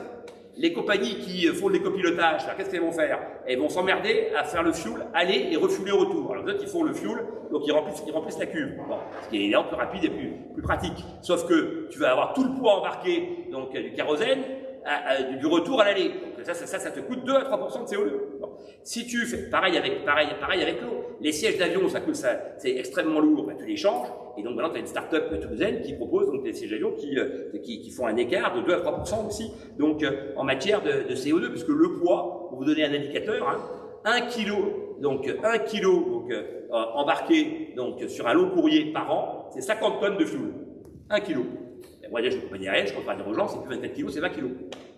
Les compagnies qui font le copilotage, qu'est-ce qu'elles vont faire? Elles vont s'emmerder à faire le fuel aller et refueler au retour. Alors les autres, ils font le fuel, donc ils remplissent la cuve. Bon, ce qui est évidemment plus rapide et plus pratique. Sauf que tu vas avoir tout le poids embarqué, donc du kérosène, du retour à l'aller. Donc ça te coûte 2 à 3% de CO2. Bon. Si tu fais pareil avec l'eau, les sièges d'avion, c'est extrêmement lourd, bah, tu les changes. Et donc maintenant, tu as une start-up toulousaine qui propose donc des sièges d'avion qui font un écart de 2 à 3% aussi. Donc en matière de CO2, puisque le poids, pour vous donner un indicateur, hein, 1 kg embarqué donc sur un long courrier par an, c'est 50 tonnes de fuel. 1 kg. Moi, déjà, je suis compagnie aérienne, je compte pas dire aux gens, c'est plus 24 kg, c'est 20 kg.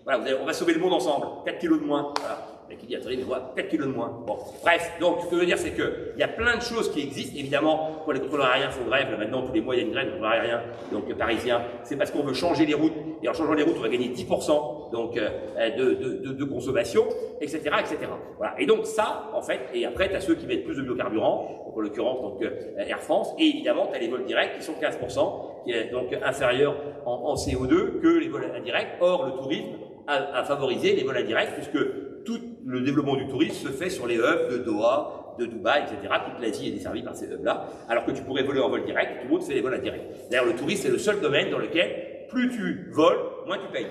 Voilà, on va sauver le monde ensemble. 4 kg de moins. Voilà. Et qui dit, attendez, mais voilà, 4 kg de moins. Bon. Bref, donc, ce que je veux dire, c'est qu'il y a plein de choses qui existent. Évidemment, quand les contrôleurs aériens font grève, là, maintenant, tous les mois, il y a une grève de contrôleurs aériens, donc parisiens, c'est parce qu'on veut changer les routes. Et en changeant les routes, on va gagner 10% donc, de consommation, etc., etc. Voilà. Et donc, ça, en fait, et après, tu as ceux qui mettent plus de biocarburant, donc, en l'occurrence, donc, Air France, et évidemment, tu as les vols directs qui sont 15%, qui est donc inférieur en CO2 que les vols indirects. Or, le tourisme a favorisé les vols indirects, puisque tout le développement du tourisme se fait sur les hubs de Doha, de Dubaï, etc. Toute l'Asie est desservie par ces hubs-là, alors que tu pourrais voler en vol direct, tout le monde fait les vols indirects. D'ailleurs, le tourisme, c'est le seul domaine dans lequel, plus tu voles, moins tu payes.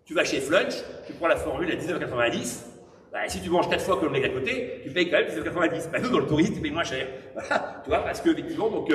Tu vas chez Flunch, tu prends la formule à 19,90 €, bah, si tu manges 4 fois que le mec à côté, tu payes quand même 19,90 €. Bah, nous, dans le tourisme, tu payes moins cher. Voilà, tu vois, parce que, effectivement, donc,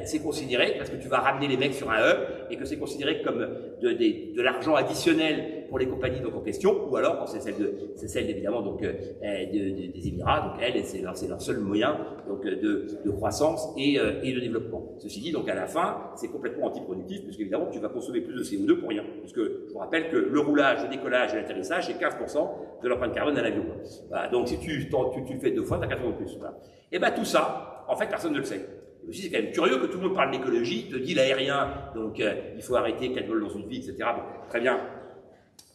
c'est considéré, parce que tu vas ramener les mecs sur un hub, et que c'est considéré comme de l'argent additionnel pour les compagnies donc, en question, ou alors, c'est celle évidemment, donc, des Émirats, donc, elles, c'est leur seul moyen, donc, de croissance et de développement. Ceci dit, donc, à la fin, c'est complètement antiproductif, puisque, évidemment, tu vas consommer plus de CO2 pour rien. Parce que, je vous rappelle que le roulage, le décollage et l'atterrissage, c'est 15% de l'empreinte carbone à l'avion. Voilà, donc si tu le fais 2 fois, tu as 4 fois de plus. Voilà. Et bien tout ça, en fait, personne ne le sait. Et aussi, c'est quand même curieux que tout le monde parle d'écologie, te dit l'aérien, donc il faut arrêter 4 vols dans une vie, etc. Bon, très bien.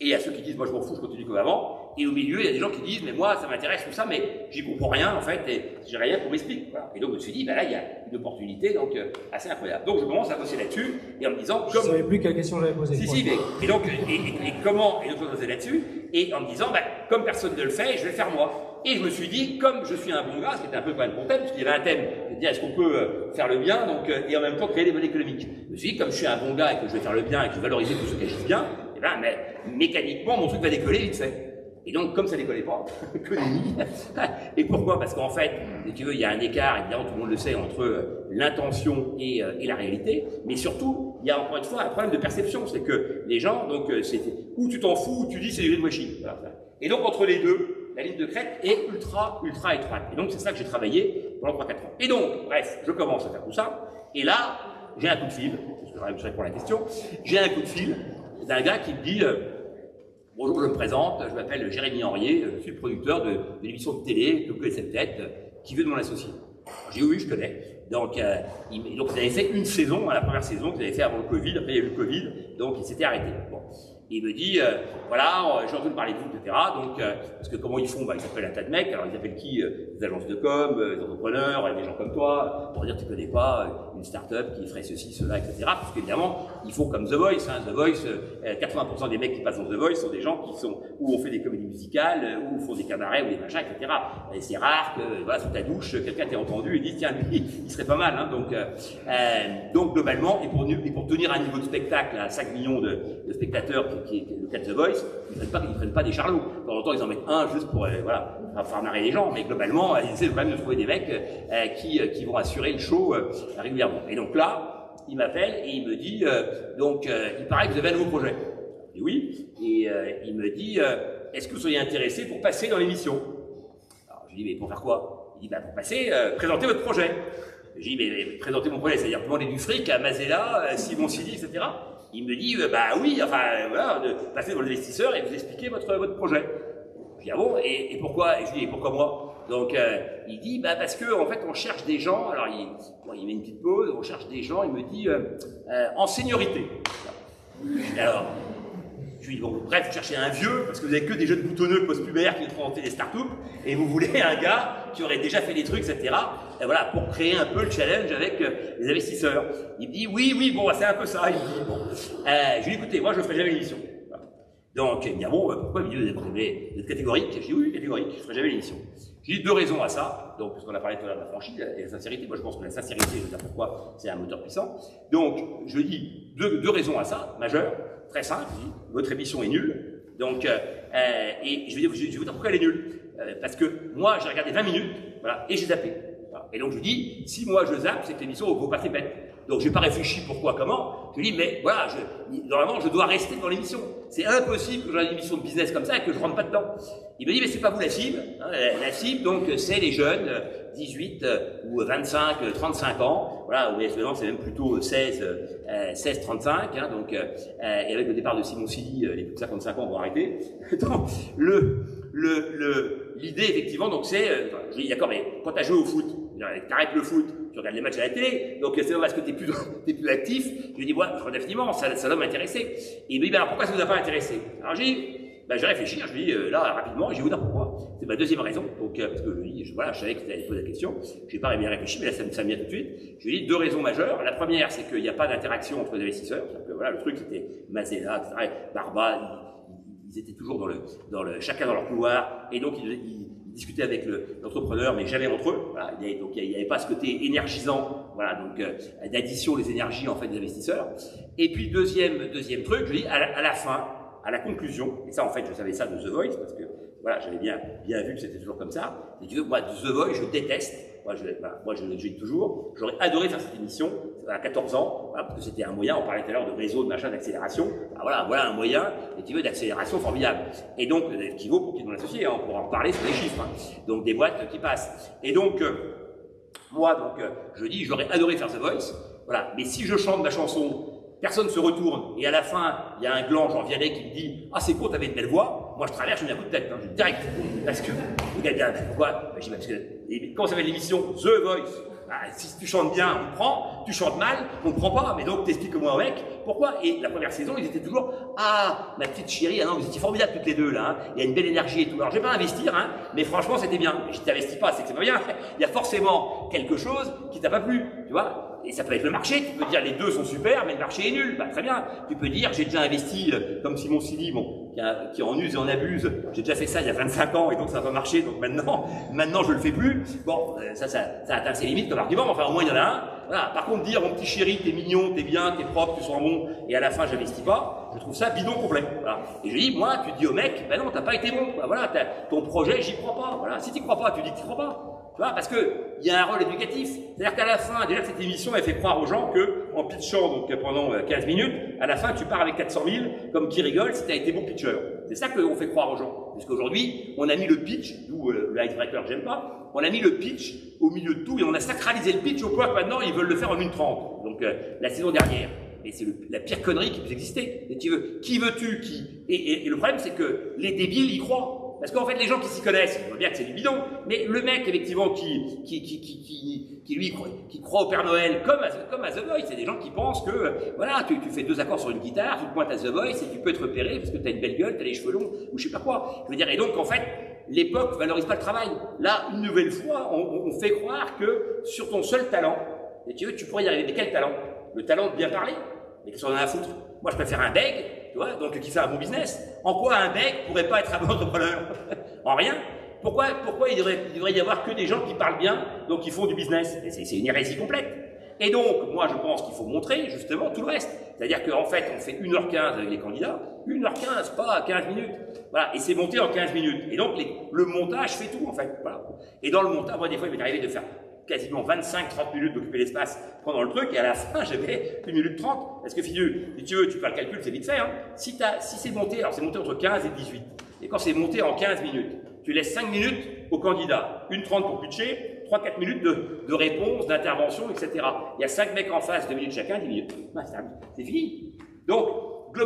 Et il y a ceux qui disent, moi je m'en fous, je continue comme avant. Et au milieu, il y a des gens qui disent, mais moi ça m'intéresse tout ça, mais j'y comprends rien en fait, et j'ai rien qu'on m'explique. Voilà. Et donc je me suis dit, ben là il y a une opportunité donc assez incroyable. Donc je commence à bosser là-dessus, et en me disant, je ne savais plus quelle question j'avais posée. Si, mais et donc comment et donc je bosser là-dessus, et en me disant, ben, comme personne ne le fait, je vais le faire moi. Et je me suis dit, comme je suis un bon gars, ce qui était un peu quand même mon thème, parce qu'il y avait un thème, de dire est-ce qu'on peut faire le bien, donc et en même temps créer des modèles économiques. Je me suis dit, comme je suis un bon gars et que je vais faire le bien et que je vais valoriser tous ceux qui agissent bien, et ben, mais mécaniquement mon truc va décoller vite fait. Et donc, comme ça décollait pas, que nenni. Et pourquoi? Parce qu'en fait, si tu veux, il y a un écart, évidemment, tout le monde le sait, entre l'intention et la réalité. Mais surtout, il y a encore une fois un problème de perception. C'est que les gens, donc, ou tu t'en fous, ou tu dis c'est du greenwashing. Voilà. Et donc, entre les deux, la ligne de crête est ultra étroite. Et donc, c'est ça que j'ai travaillé pendant 3-4 ans. Et donc, bref, je commence à faire tout ça. Et là, j'ai un coup de fil, parce que je réponds à la question, j'ai un coup de fil d'un gars qui me dit bonjour, je me présente, je m'appelle Jérémy Henriet, je suis le producteur de l'émission de télé que vous connaissez peut-être, qui veut de mon associé. J'ai dit oui, je connais. Donc ils avaient fait une saison, la première saison qu'ils avaient fait avant le Covid, après il y a eu le Covid, donc il s'était arrêté. Bon. Il me dit, voilà, j'ai entendu parler de vous, etc. Donc, parce que comment ils font? Bah, ils appellent un tas de mecs. Alors, ils appellent qui? Des agences de com, des entrepreneurs, des gens comme toi, pour dire tu connais pas une start-up qui ferait ceci, cela, etc. Parce qu'évidemment, ils font comme The Voice. Hein. The Voice, 80% des mecs qui passent dans The Voice sont des gens qui sont, où on fait des comédies musicales, où on font des cabarets, ou des machins, etc. Et c'est rare que, voilà, sous ta douche, quelqu'un t'ait entendu et dit, tiens, lui, il serait pas mal, hein. Donc, globalement, et pour tenir un niveau de spectacle à 5 millions de spectateurs, qui est le cas de The Voice, ils ne prennent pas des charlots. De temps en temps, ils en mettent un juste pour voilà, faire marrer les gens, mais globalement, ils essaient quand même de trouver des mecs qui vont assurer le show régulièrement. Et donc là, il m'appelle et il me dit, il paraît que vous avez un nouveau projet. Je dis oui, et il me dit, est-ce que vous seriez intéressé pour passer dans l'émission? Alors je lui dis, mais pour faire quoi? Il dit, pour passer, présenter votre projet. Je lui dis, mais présenter mon projet, c'est-à-dire demander du fric à Mazella, Simon Sidi, etc. Il me dit, oui, voilà, de passer dans l'investisseur et vous expliquer votre projet. Je dis, ah bon, et pourquoi? Et je dis, et pourquoi moi? Donc, il dit, bah, parce que, en fait, on cherche des gens, alors il met une petite pause, on cherche des gens, il me dit, en seniorité. Alors, je lui dis, bon, bref, vous cherchez un vieux, parce que vous avez que des jeunes boutonneux post-pubères qui vont monter des startups, et vous voulez un gars qui aurait déjà fait des trucs, etc. Et voilà, pour créer un peu le challenge avec les investisseurs. Il me dit, oui, bon, c'est un peu ça. Il me dit, bon. Je lui dis, écoutez, moi, je ne ferai jamais l'émission. Donc, il me dit, ah bon, pourquoi il me dit, vous êtes catégorique? Je dis, oui, catégorique, je ne ferai jamais l'émission. J'ai dit 2 raisons à ça. Donc, parce qu'on a parlé tout à l'heure de la franchise et la sincérité. Moi, je pense que la sincérité, je vais dire pourquoi, c'est un moteur puissant. Donc, je dis 2 raisons à ça, majeures, très simples. Je dis, votre émission est nulle. Donc, et je vais vous dire pourquoi elle est nulle. Parce que moi, j'ai regardé 20 minutes, voilà, et j'ai zappé. Voilà. Et donc, je dis, si moi je zappe, c'est que l'émission vaut pas ses peines. Donc, j'ai pas réfléchi pourquoi, comment. Je dis, mais voilà, normalement, je dois rester dans l'émission. C'est impossible que j'ai une émission de business comme ça et que je rentre pas dedans. Il me dit, mais c'est pas vous la cible. Hein, la cible, donc, c'est les jeunes, 18 ou 25, 35 ans. Voilà, vous voyez, c'est même plutôt 16, 35. Hein, donc, et avec le départ de Simon Sili, les plus de 55 ans vont arrêter. Donc, l'idée, effectivement, donc, c'est, je dis, d'accord, mais quand tu as joué au foot, t'arrêtes le foot, tu regardes les matchs à la télé, donc c'est parce que t'es plus actif. Je lui dis, ouais, définitivement, ça doit m'intéresser. Et il me dit, ben, pourquoi ça vous a pas intéressé? Alors j'ai dit, ben, je vais réfléchir, je lui dis, là, rapidement, je vais vous dire pourquoi. C'est ma deuxième raison, donc, parce que je savais que tu allais poser la question, je n'ai pas bien réfléchi, mais là, ça me vient tout de suite. Je lui dis 2 raisons majeures. La première, c'est qu'il n'y a pas d'interaction entre les investisseurs. Que, voilà, le truc, c'était Mazella, etc., Barba, ils étaient toujours chacun dans leur couloir, et donc ils discutaient avec l'entrepreneur, mais jamais entre eux. Voilà, donc il n'y avait pas ce côté énergisant, voilà, donc d'addition des énergies en fait des investisseurs. Et puis deuxième truc, je dis à la fin, à la conclusion, et ça en fait je savais ça de The Voice parce que voilà, j'avais bien vu que c'était toujours comme ça. Et tu veux, moi The Voice je déteste. Moi, je le dis toujours, j'aurais adoré faire cette émission à 14 ans, voilà, parce que c'était un moyen, on parlait tout à l'heure de réseau, de machin, d'accélération. Voilà un moyen, et tu veux, d'accélération formidable. Et donc, qui vaut pour qui est mon associé, hein, on pourra en parler sur les chiffres. Hein. Donc, des boîtes qui passent. Et donc, moi, je dis, j'aurais adoré faire The Voice, voilà. Mais si je chante ma chanson, personne ne se retourne, et à la fin, il y a un gland, Jean Vianney, qui me dit, ah, c'est con, t'avais une belle voix. Moi, je traverse, je mets un coup de tête, hein, je dis direct. Parce que, pourquoi? Je dis, parce que, comment s'appelle l'émission? The Voice. Bah, si tu chantes bien, on te prend. Tu chantes mal, on te prend pas. Mais donc, t'expliques-moi au mec pourquoi. Et la première saison, ils étaient toujours, ah, ma petite chérie, ah non, vous étiez formidables toutes les deux, là. Hein. Il y a une belle énergie et tout. Alors, je vais pas investir, hein, mais franchement, c'était bien. Mais je t'investis pas, c'est que c'est pas bien. Il y a forcément quelque chose qui t'a pas plu, tu vois. Et ça peut être le marché, tu peux dire les deux sont super, mais le marché est nul, bah très bien. Tu peux dire j'ai déjà investi, comme Simon Sili, bon, qui en use et en abuse, j'ai déjà fait ça il y a 25 ans et donc ça n'a pas marché, donc maintenant je le fais plus. Bon, ça atteint ses limites comme argument, mais enfin au moins il y en a un. Voilà. Par contre dire mon petit chéri, t'es mignon, t'es bien, t'es propre, tu sens bon, et à la fin j'investis pas, je trouve ça bidon complet. Voilà. Et je dis, moi, tu dis au mec, ben non, t'as pas été bon, bah, voilà, ton projet, j'y crois pas. Voilà. Si t'y crois pas, tu dis que t'y crois pas. Tu vois, parce que il y a un rôle éducatif. C'est-à-dire qu'à la fin, déjà cette émission, elle fait croire aux gens que, en pitchant donc pendant 15 minutes, à la fin, tu pars avec 400 000, comme qui rigole si tu as été bon pitcher. C'est ça qu'on fait croire aux gens. Parce qu'aujourd'hui, on a mis le pitch, d'où le icebreaker que j'aime pas, on a mis le pitch au milieu de tout et on a sacralisé le pitch au point que maintenant, ils veulent le faire en 1:30. Donc, la saison dernière. Et c'est la pire connerie qui puisse exister. Et qui veux-tu et le problème, c'est que les débiles y croient. Parce qu'en fait, les gens qui s'y connaissent, on voit bien que c'est du bidon, mais le mec, effectivement, qui croit au Père Noël, comme à The Voice, c'est des gens qui pensent que, voilà, tu fais 2 accords sur une guitare, tu te pointes à The Voice et tu peux être repéré parce que t'as une belle gueule, t'as les cheveux longs, ou je sais pas quoi. Je veux dire, et donc, en fait, l'époque valorise pas le travail. Là, une nouvelle fois, on fait croire que sur ton seul talent, et tu pourrais y arriver. Mais quel talent? Le talent de bien parler? Mais qu'est-ce qu'on en a à foutre? Moi, je préfère un bègue, tu vois, donc qui fait un bon business. En quoi un bègue pourrait pas être un bon entrepreneur? En rien. Pourquoi il devrait y avoir que des gens qui parlent bien, donc qui font du business? C'est une hérésie complète. Et donc, moi, je pense qu'il faut montrer, justement, tout le reste. C'est-à-dire qu'en fait, on fait 1h15 avec les candidats. 1h15, pas 15 minutes. Voilà. Et c'est monté en 15 minutes. Et donc, le montage fait tout, en fait. Voilà. Et dans le montage, moi, des fois, il m'est arrivé de faire quasiment 25-30 minutes d'occuper l'espace pendant le truc, et à la fin, j'avais 1 minute 30. Parce que, si tu veux, tu fais le calcul, c'est vite fait, hein. Si c'est monté, alors c'est monté entre 15 et 18. Et quand c'est monté en 15 minutes, tu laisses 5 minutes au candidat, 1:30 pour pitcher, 3-4 minutes de réponse, d'intervention, etc. Il y a 5 mecs en face, 2 minutes chacun, 10 minutes. C'est fini. Donc,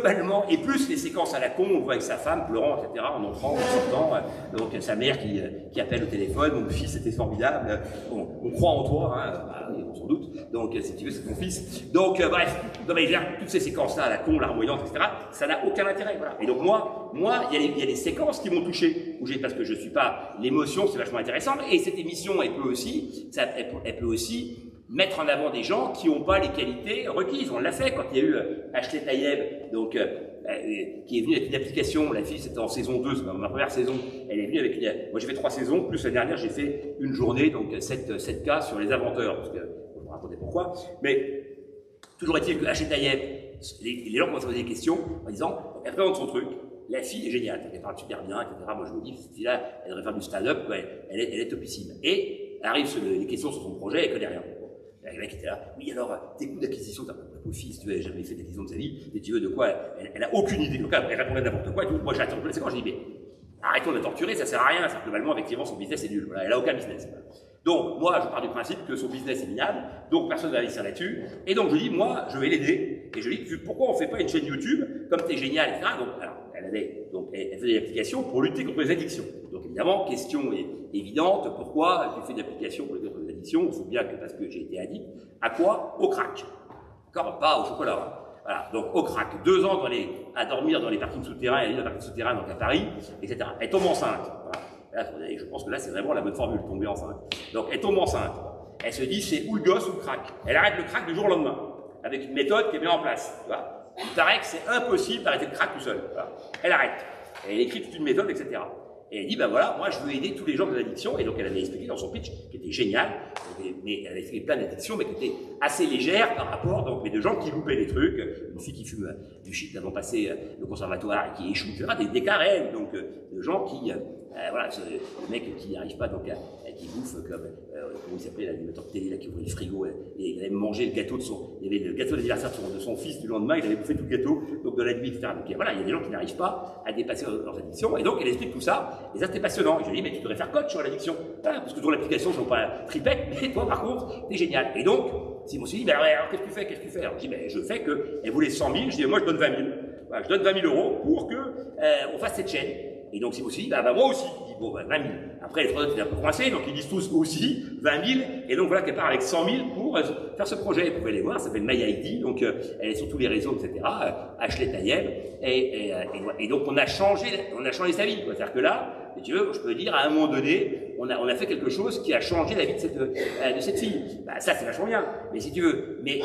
globalement, et plus les séquences à la con, on voit avec sa femme pleurant, etc., en entrant, en sortant, donc sa mère qui appelle au téléphone, mon fils c'était formidable, on croit en toi, hein, bah, oui, sans doute, donc si tu veux c'est ton fils. Donc bref, non, mais, toutes ces séquences-là, à la con, larmoyante, etc., ça n'a aucun intérêt, voilà. Et donc moi, il y a des séquences qui m'ont touché, parce que je suis pas, l'émotion c'est vachement intéressant, et cette émission, elle peut aussi mettre en avant des gens qui n'ont pas les qualités requises. On l'a fait quand il y a eu Ashley Tayeb, donc, qui est venue avec une application. La fille, c'était en saison 2, c'est ma première saison. Elle est venue avec moi j'ai fait 3 saisons, plus la dernière, j'ai fait une journée, donc 7 cas sur les inventeurs, parce que je vais vous raconter pourquoi. Mais toujours est-il que Ashley Tayeb, les gens commencent à poser des questions en disant, elle présente son truc. La fille est géniale, elle parle super bien, etc. Moi je me dis, cette fille-là, elle devrait faire du stand-up, elle est topissime. Et arrivent les questions sur son projet, elle connaît rien. Le mec était là, oui alors, tes coûts d'acquisition, t'as pas de fils, tu n'as jamais fait d'acquisition de sa vie, et tu veux de quoi, elle a aucune idée, donc elle répondait n'importe quoi, et tout. Moi j'attends la séquence, je dis, mais arrêtons de la torturer, ça sert à rien, globalement, effectivement, son business est nul, voilà, elle a aucun business. Voilà. Donc, moi, je pars du principe que son business est minable, donc personne ne va investir là-dessus, et donc je dis, moi, je vais l'aider, et je lui dis, pourquoi on fait pas une chaîne YouTube, comme t'es génial, etc. Donc, alors, elle faisait des applications pour lutter contre les addictions. Donc évidemment, question évidente, pourquoi tu fais des applications pour lutter contre les addictions? Il faut bien que, parce que j'ai été addict, à quoi? Au crack. D'accord? Pas au chocolat. Voilà, donc au crack. 2 ans à dormir dans les parkings souterrains, elle vit dans les parkings souterrains, donc à Paris, etc. Elle tombe enceinte. Voilà. Là, je pense que là, c'est vraiment la bonne formule, tomber enceinte. Donc elle tombe enceinte. Elle se dit, c'est ou le gosse ou le crack. Elle arrête le crack du jour au lendemain, avec une méthode qu'elle met en place. Tu vois. Il paraît que c'est impossible d'arrêter le crack tout seul. Voilà. Elle arrête. Elle écrit toute une méthode, etc. Et elle dit, ben voilà, moi je veux aider tous les gens de l'addiction. Et donc elle avait expliqué dans son pitch, qui était génial, mais elle avait expliqué plein d'addictions, mais qui étaient assez légères par rapport, donc, mais de gens qui loupaient des trucs, une fille qui fume du shit avant passé le conservatoire et qui échoue, etc. Des cas réels, donc de gens qui, voilà, le mec qui n'arrive pas, donc qui bouffe comme, comment il s'appelait, l'animateur de télé, là, qui ouvrait le frigo, et il avait mangé le gâteau il y avait le gâteau d'anniversaire de son fils du lendemain, il avait bouffé tout le gâteau, donc de la nuit, etc. Donc voilà, il y a des gens qui n'arrivent pas à dépasser leurs addictions, et donc elle explique tout ça, et ça c'était passionnant. Et je lui dis, mais tu devrais faire coach sur l'addiction, voilà, parce que ton application ne sont pas tripette, mais toi par contre, t'es génial. Et donc, si on s'est dit, ben alors qu'est-ce que tu fais? Alors je dis, ben je fais que, elle voulait 100 000, je dis, moi je donne 20 000. Voilà, je donne 20 000 € pour que on fasse cette chaîne. Et donc, si vous dit, bah, moi aussi. Il dit, bon, 20 000. Après, les 3 autres, ils étaient un peu coincés, donc ils disent tous aussi 20 000. Et donc, voilà qu'elle part avec 100 000 pour faire ce projet. Vous pouvez les voir, ça s'appelle MyID, donc elle est sur tous les réseaux, etc. Ashley Tayeb. Et donc, on a changé sa vie. C'est-à-dire que là, si tu veux, je peux dire, à un moment donné, on a fait quelque chose qui a changé la vie de cette fille. Bah, ça, c'est vachement bien. Mais si tu veux, mais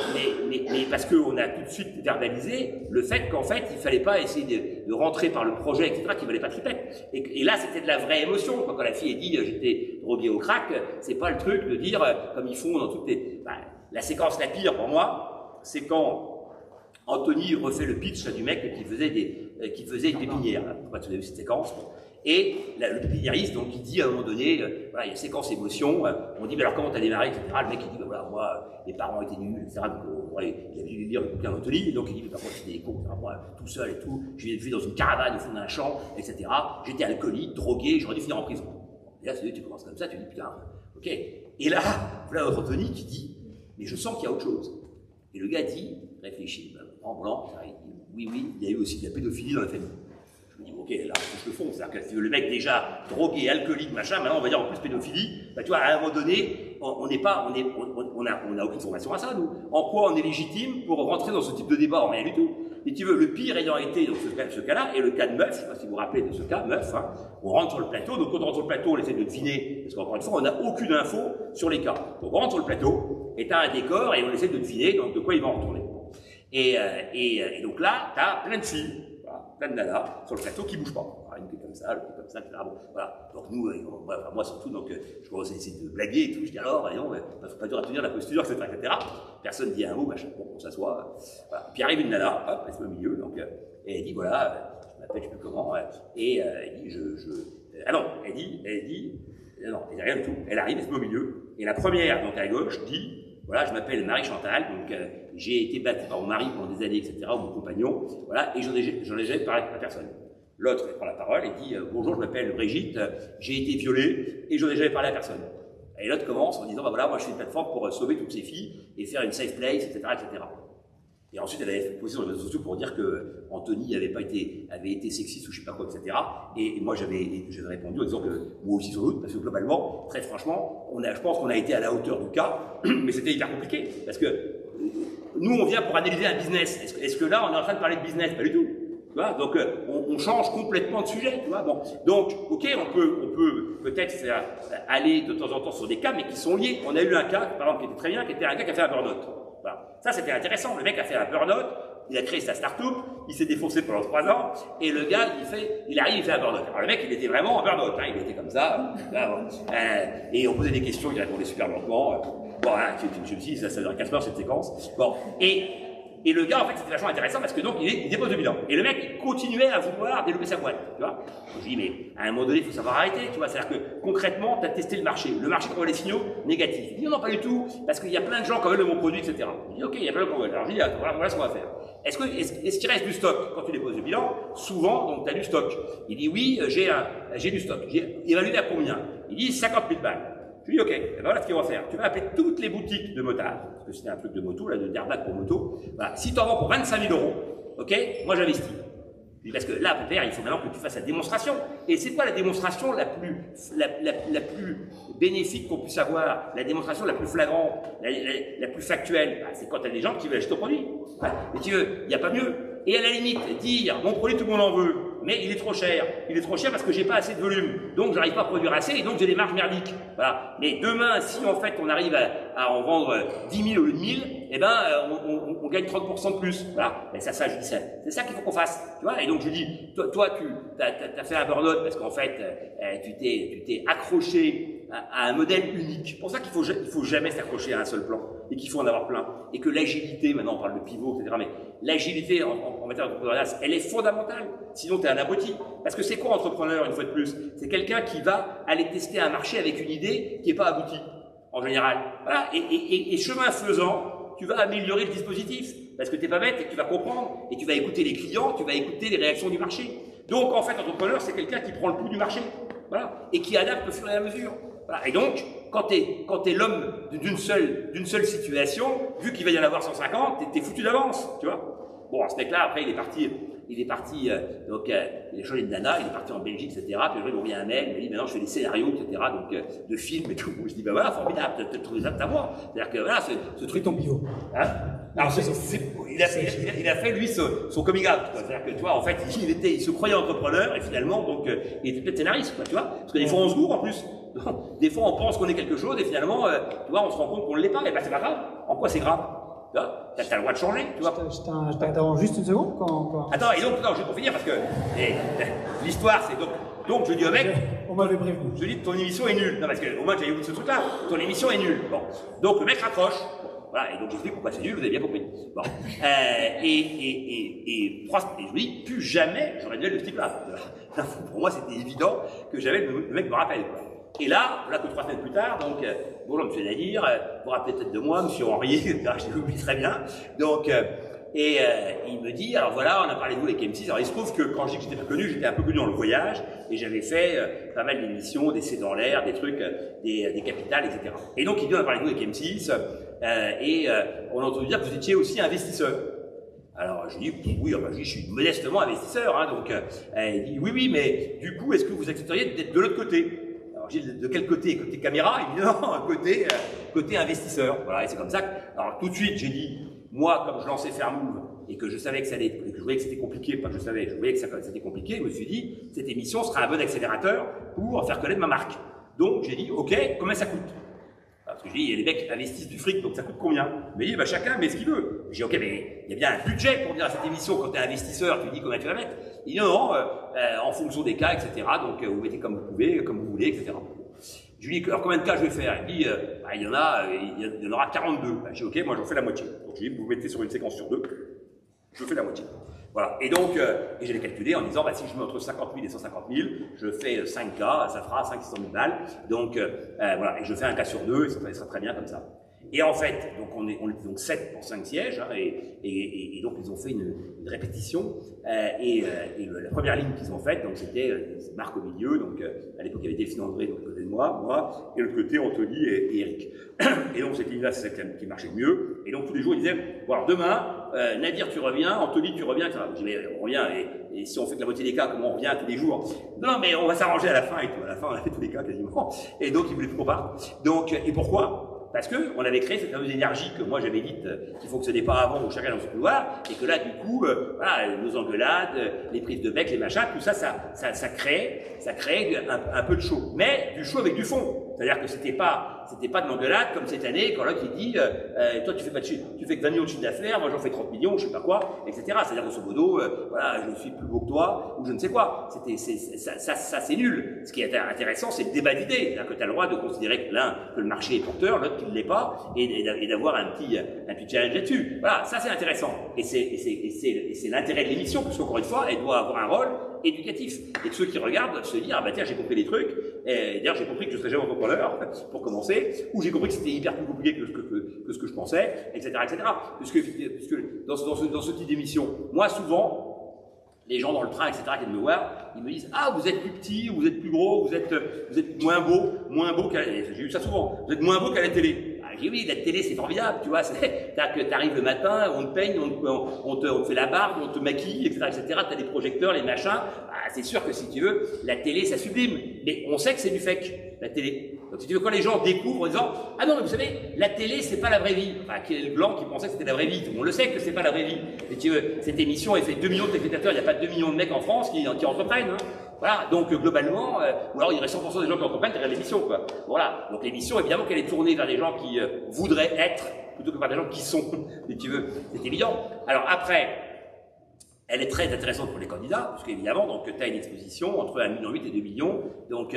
parce qu'on a tout de suite verbalisé le fait qu'en fait, il fallait pas essayer de rentrer par le projet, etc., qui valait pas tripette. Et là, c'était de la vraie émotion. Quand la fille a dit, j'étais drogué au crack, c'est pas le truc de dire, comme ils font dans toutes les, la séquence la pire pour moi, c'est quand Anthony refait le pitch du mec qui faisait une pépinière. Pourquoi tu as vu cette séquence? Et le pépiniériste, donc, il dit à un moment donné, voilà, il y a une séquence émotion, on dit, mais alors comment t'as démarré, etc. Le mec, il dit, ben voilà, moi, mes parents étaient nuls, etc. Donc, ouais, il avait dû lire le bouquin d'Anthony, donc il dit, mais par contre, c'était des cons, moi, tout seul et tout, je vivais dans une caravane au fond d'un champ, etc. J'étais alcoolique, drogué, j'aurais dû finir en prison. Et là, tu commences comme ça, tu dis, putain, ok. Et là, voilà Anthony qui dit, mais je sens qu'il y a autre chose. Et le gars dit, réfléchit, en blanc, il dit, oui, il y a eu aussi de la pédophilie dans la famille. Je me dis, ok, là, je le fond. C'est-à-dire que le mec déjà drogué, alcoolique, machin, maintenant on va dire en plus pédophilie, bah, tu vois, à un moment donné, on n'a aucune formation à ça, nous. En quoi on est légitime pour rentrer dans ce type de débat? En rien du tout. Et tu veux, le pire ayant été dans ce cas-là, et le cas de Meuf, je ne sais pas si vous vous rappelez de ce cas, Meuf, hein, on rentre sur le plateau, donc quand on rentre sur le plateau, on essaie de deviner, parce qu'encore une fois, on n'a aucune info sur les cas. Donc on rentre sur le plateau, et tu as un décor, et on essaie de deviner donc, de quoi il va en retourner. Et donc là, tu as plein de filles, plein de nanas sur le plateau qui ne bougent pas. Une qui est comme ça, l'autre qui est comme ça, etc. Bon, voilà. Donc nous, moi surtout, donc, je commence à essayer de blaguer et tout. Je dis alors, non, faut pas dur à tenir la posture, etc., etc. Personne ne dit un mot, machin. Bon, on s'assoit. Voilà. Puis arrive une nana, hop, elle se met au milieu, donc, et elle dit voilà, je m'appelle, je sais plus comment, et elle dit ah non, elle dit, non, elle dit rien du tout. Elle arrive, elle se met au milieu, et la première, donc à gauche, dit voilà, je m'appelle Marie-Chantal, donc j'ai été battue par mon mari pendant des années, etc., ou mon compagnon, voilà, et j'en ai jamais parlé à personne. L'autre, elle prend la parole et dit bonjour, je m'appelle Brigitte, j'ai été violée et j'en ai jamais parlé à personne. Et l'autre commence en disant bah voilà, moi je fais une plateforme pour sauver toutes ces filles et faire une safe place, etc., etc. Et ensuite, elle avait posé sur les réseaux sociaux pour dire que Anthony avait été sexiste ou je sais pas quoi, etc. Et moi, j'avais répondu en disant que moi aussi sans doute, parce que globalement, très franchement, je pense qu'on a été à la hauteur du cas, mais c'était hyper compliqué. Parce que nous, on vient pour analyser un business. Est-ce que là, on est en train de parler de business? Pas du tout. Tu vois, donc, on change complètement de sujet. Tu vois, bon. Donc, ok, on peut peut-être aller de temps en temps sur des cas, mais qui sont liés. On a eu un cas, par exemple, qui était très bien, qui était un gars qui a fait un burn-out. Voilà. Ça, c'était intéressant. Le mec a fait un burn-out, il a créé sa start-up, il s'est défoncé pendant 3 ans, et le gars, il arrive, il fait un burn-out. Alors, le mec, il était vraiment en burn-out, hein, il était comme ça, et on posait des questions, il répondait super lentement. Bon, hein, je me suis dit, ça durait 4 heures cette séquence. Bon, et le gars, en fait, c'était vachement intéressant parce que donc, il dépose le bilan. Et le mec, il continuait à vouloir développer sa boîte, tu vois. Je lui dis, mais à un moment donné, il faut savoir arrêter, tu vois. C'est-à-dire que, concrètement, tu as testé le marché t'envoie les signaux négatifs. Il dit, non, pas du tout, parce qu'il y a plein de gens qui veulent mon produit, etc. Je dis, ok, il y a plein de gens qui veulent. Alors, je dis, voilà ce qu'on va faire. Est-ce qu'il reste du stock quand tu déposes le bilan? Souvent, donc, tu as du stock. Il dit, oui, j'ai du stock. J'ai évalué à combien? Il dit, 50 000 balles. Je lui dis, ok, et ben voilà ce qu'on va faire. Tu vas appeler toutes les boutiques de motard, parce que c'était un truc de moto, là, de derbac pour moto. Voilà. Si tu en vends pour 25 000 €, ok, moi j'investis. Parce que là, Pépère, il faut maintenant que tu fasses la démonstration. Et c'est quoi la démonstration la plus bénéfique qu'on puisse avoir? La démonstration la plus flagrante, la plus factuelle, c'est quand tu as des gens qui veulent acheter ton produit. Ouais. Mais tu veux, il n'y a pas mieux. Et à la limite, dire, mon produit, tout le monde en veut, mais il est trop cher. Il est trop cher parce que j'ai pas assez de volume. Donc, j'arrive pas à produire assez et donc j'ai des marges merdiques. Voilà. Mais demain, si en fait on arrive à en vendre 10 000 au lieu de 1000, eh ben, on gagne 30% de plus. Voilà. Et ça, je dis, c'est ça qu'il faut qu'on fasse. Tu vois? Et donc, je dis, toi, tu as fait un burn-out parce qu'en fait, tu t'es accroché à un modèle unique. C'est pour ça qu'il faut jamais s'accrocher à un seul plan et qu'il faut en avoir plein. Et que l'agilité, maintenant on parle de pivot, etc. Mais l'agilité en matière d'entrepreneuriat, elle est fondamentale. Sinon, tu es un abruti. Parce que c'est quoi entrepreneur, une fois de plus? C'est quelqu'un qui va aller tester un marché avec une idée qui n'est pas aboutie, en général. Voilà. Et chemin faisant, tu vas améliorer le dispositif. Parce que tu n'es pas bête et que tu vas comprendre. Et tu vas écouter les clients, tu vas écouter les réactions du marché. Donc, en fait, entrepreneur, c'est quelqu'un qui prend le pouls du marché. Voilà. Et qui adapte au fur et à mesure. Voilà. Et donc, quand t'es l'homme d'une seule situation, vu qu'il va y en avoir 150, t'es foutu d'avance, tu vois. Bon, ce mec-là, après, il est parti, donc, il a changé de nana, il est parti en Belgique, etc. Puis, il m'a envoyé un mail, il m'a dit, maintenant, je fais des scénarios, etc., donc, de films et tout. Je dis, bah voilà, formidable, t'as trouvé ça de ta voix. C'est-à-dire que, voilà, ce truc. ton bio. Hein? Alors, il a fait, lui, son coming out, quoi. C'est-à-dire que, tu vois, en fait, il se croyait entrepreneur, et finalement, donc, il était peut-être scénariste, quoi, tu vois. Parce que des fois, on se gourre, en plus. Des fois, on pense qu'on est quelque chose, et finalement, tu vois, on se rend compte qu'on ne l'est pas, et ben, c'est pas grave. En quoi c'est grave? Tu vois, t'as le droit de changer, tu vois. Je t'interromps juste une seconde quand... Attends, et donc, non, juste pour finir, parce que l'histoire, c'est donc, je dis au mec... On m'avait prévenu. Je dis, ton émission est nulle. Non, parce que au moins, j'avais oublié ce truc-là. Ton émission est nulle. Bon. Donc, le mec raccroche. Voilà, et donc, j'explique pourquoi c'est nul, vous avez bien compris. Bon. Et je me dis, plus jamais, j'aurais dû être le type-là. Pour moi, c'était évident que jamais le mec me rappelle, quoi. Et là, voilà que 3 semaines plus tard, donc, bonjour monsieur Nadir, vous vous rappelez peut-être de moi, monsieur Henri, je l'oublie très bien. Donc, il me dit, alors voilà, on a parlé de vous avec M6. Alors il se trouve que quand je dis que j'étais pas connu, j'étais un peu connu dans le voyage, et j'avais fait pas mal d'émissions, des C'est dans l'air, des trucs, des capitales, etc. Et donc il dit, on a parlé de vous avec M6, on a entendu dire que vous étiez aussi investisseur. Alors, je dis, oui, enfin, je suis modestement investisseur, hein, donc, il dit, oui, mais du coup, est-ce que vous accepteriez d'être de l'autre côté? Alors, je dis, de quel côté? Côté caméra? Il dit, non, côté investisseur. Voilà, et c'est comme ça que, alors, tout de suite, j'ai dit, moi, comme je lançais Fairmove, et que je savais que ça allait, et que je voyais que c'était compliqué, pas que je savais, je voyais que c'était compliqué, je me suis dit, cette émission sera un bon accélérateur pour faire connaître ma marque. Donc, j'ai dit, ok, combien ça coûte? Parce que je dis, les mecs investissent du fric, donc ça coûte combien? Mais il dit, bah, chacun met ce qu'il veut. Je dis, ok, mais il y a bien un budget pour dire à cette émission, quand tu es investisseur, tu dis combien tu vas mettre. Il dit, non, en fonction des cas, etc. Donc, vous mettez comme vous pouvez, comme vous voulez, etc. Je lui dis, alors combien de cas je vais faire? Il dit, bah, il y en aura 42. Bah, je dis, ok, moi j'en fais la moitié. Donc, je lui dis, vous mettez sur une séquence sur 2, je fais la moitié. Voilà. Et donc, et j'ai calculé en disant, bah, si je mets entre 50 000 et 150 000, je fais 5 cas, ça fera 500 000 balles. Donc, voilà. Et je fais un cas sur 2, et ça sera très bien comme ça. Et en fait, donc on était donc 7 pour 5 sièges, hein, et donc ils ont fait une répétition, la première ligne qu'ils ont faite, donc c'était Marc au milieu, donc à l'époque il y avait Delphine André, donc côté de moi, et de l'autre côté Anthony et Eric. Et donc cette ligne-là, c'est celle qui marchait le mieux, et donc tous les jours ils disaient, bon alors demain, Nadir tu reviens, Anthony tu reviens, etc. Je dis mais on revient, et si on fait que la moitié des cas, comment on revient tous les jours? Non mais on va s'arranger à la fin, et tout. À la fin on a fait tous les cas quasiment, et donc ils voulaient qu'on parte. Donc, et pourquoi? Parce qu'on avait créé cette fameuse énergie que moi j'avais dite qui ne fonctionnait pas avant, où chacun dans son couloir, et que là du coup, voilà, nos engueulades, les prises de bec, les machins, tout ça, ça crée un peu de chaud. Mais du chaud avec du fond. C'est-à-dire que c'était pas de l'engueulade comme cette année, quand l'autre il dit, toi tu fais que 20 millions de chiffre d'affaires, moi j'en fais 30 millions, je sais pas quoi, etc. C'est-à-dire grosso modo, voilà, je suis plus beau que toi, ou je ne sais quoi. Ça c'est nul. Ce qui est intéressant, c'est le débat d'idées. C'est-à-dire que tu as le droit de considérer que le marché est porteur, l'autre qui ne l'est pas, et d'avoir un petit challenge là-dessus. Voilà, ça c'est intéressant. Et c'est l'intérêt de l'émission, parce qu'encore une fois, elle doit avoir un rôle éducatif. Et ceux qui regardent doivent se dire, ah bah tiens, j'ai compris les trucs, et d'ailleurs j'ai compris que je serais jamais entrepreneur, pour commencer, ou j'ai compris que c'était hyper plus compliqué que ce que je pensais, etc., etc. Puisque dans ce type d'émission, moi souvent, les gens dans le train, etc., qui viennent me voir, ils me disent, ah, vous êtes plus petit, vous êtes plus gros, vous êtes moins beau qu'à la télé. J'ai eu ça souvent. Vous êtes moins beau qu'à la télé. Ah, j'ai dit, oui, la télé, c'est formidable, tu vois. T'arrives le matin, on te peigne, on te fait la barbe, on te maquille, etc., etc. T'as des projecteurs, les machins. Ah, c'est sûr que si tu veux, la télé, ça sublime. Mais on sait que c'est du fake, la télé. Donc si tu veux, quand les gens découvrent en disant, ah non, mais vous savez, la télé, c'est pas la vraie vie. Enfin, quel est le blanc qui pensait que c'était la vraie vie? On le sait que c'est pas la vraie vie. Et tu veux, cette émission, elle fait 2 millions de téléspectateurs, il n'y a pas 2 millions de mecs en France qui entreprennent, hein. Voilà, donc globalement, ou alors il y aurait 100% des gens qui entreprennent derrière l'émission, quoi. Voilà, donc l'émission, évidemment qu'elle est tournée vers des gens qui voudraient être, plutôt que vers des gens qui sont, si tu veux, c'est évident. Alors après, elle est très intéressante pour les candidats, parce qu'évidemment, donc tu as une exposition entre 1,8 million et 2 millions donc,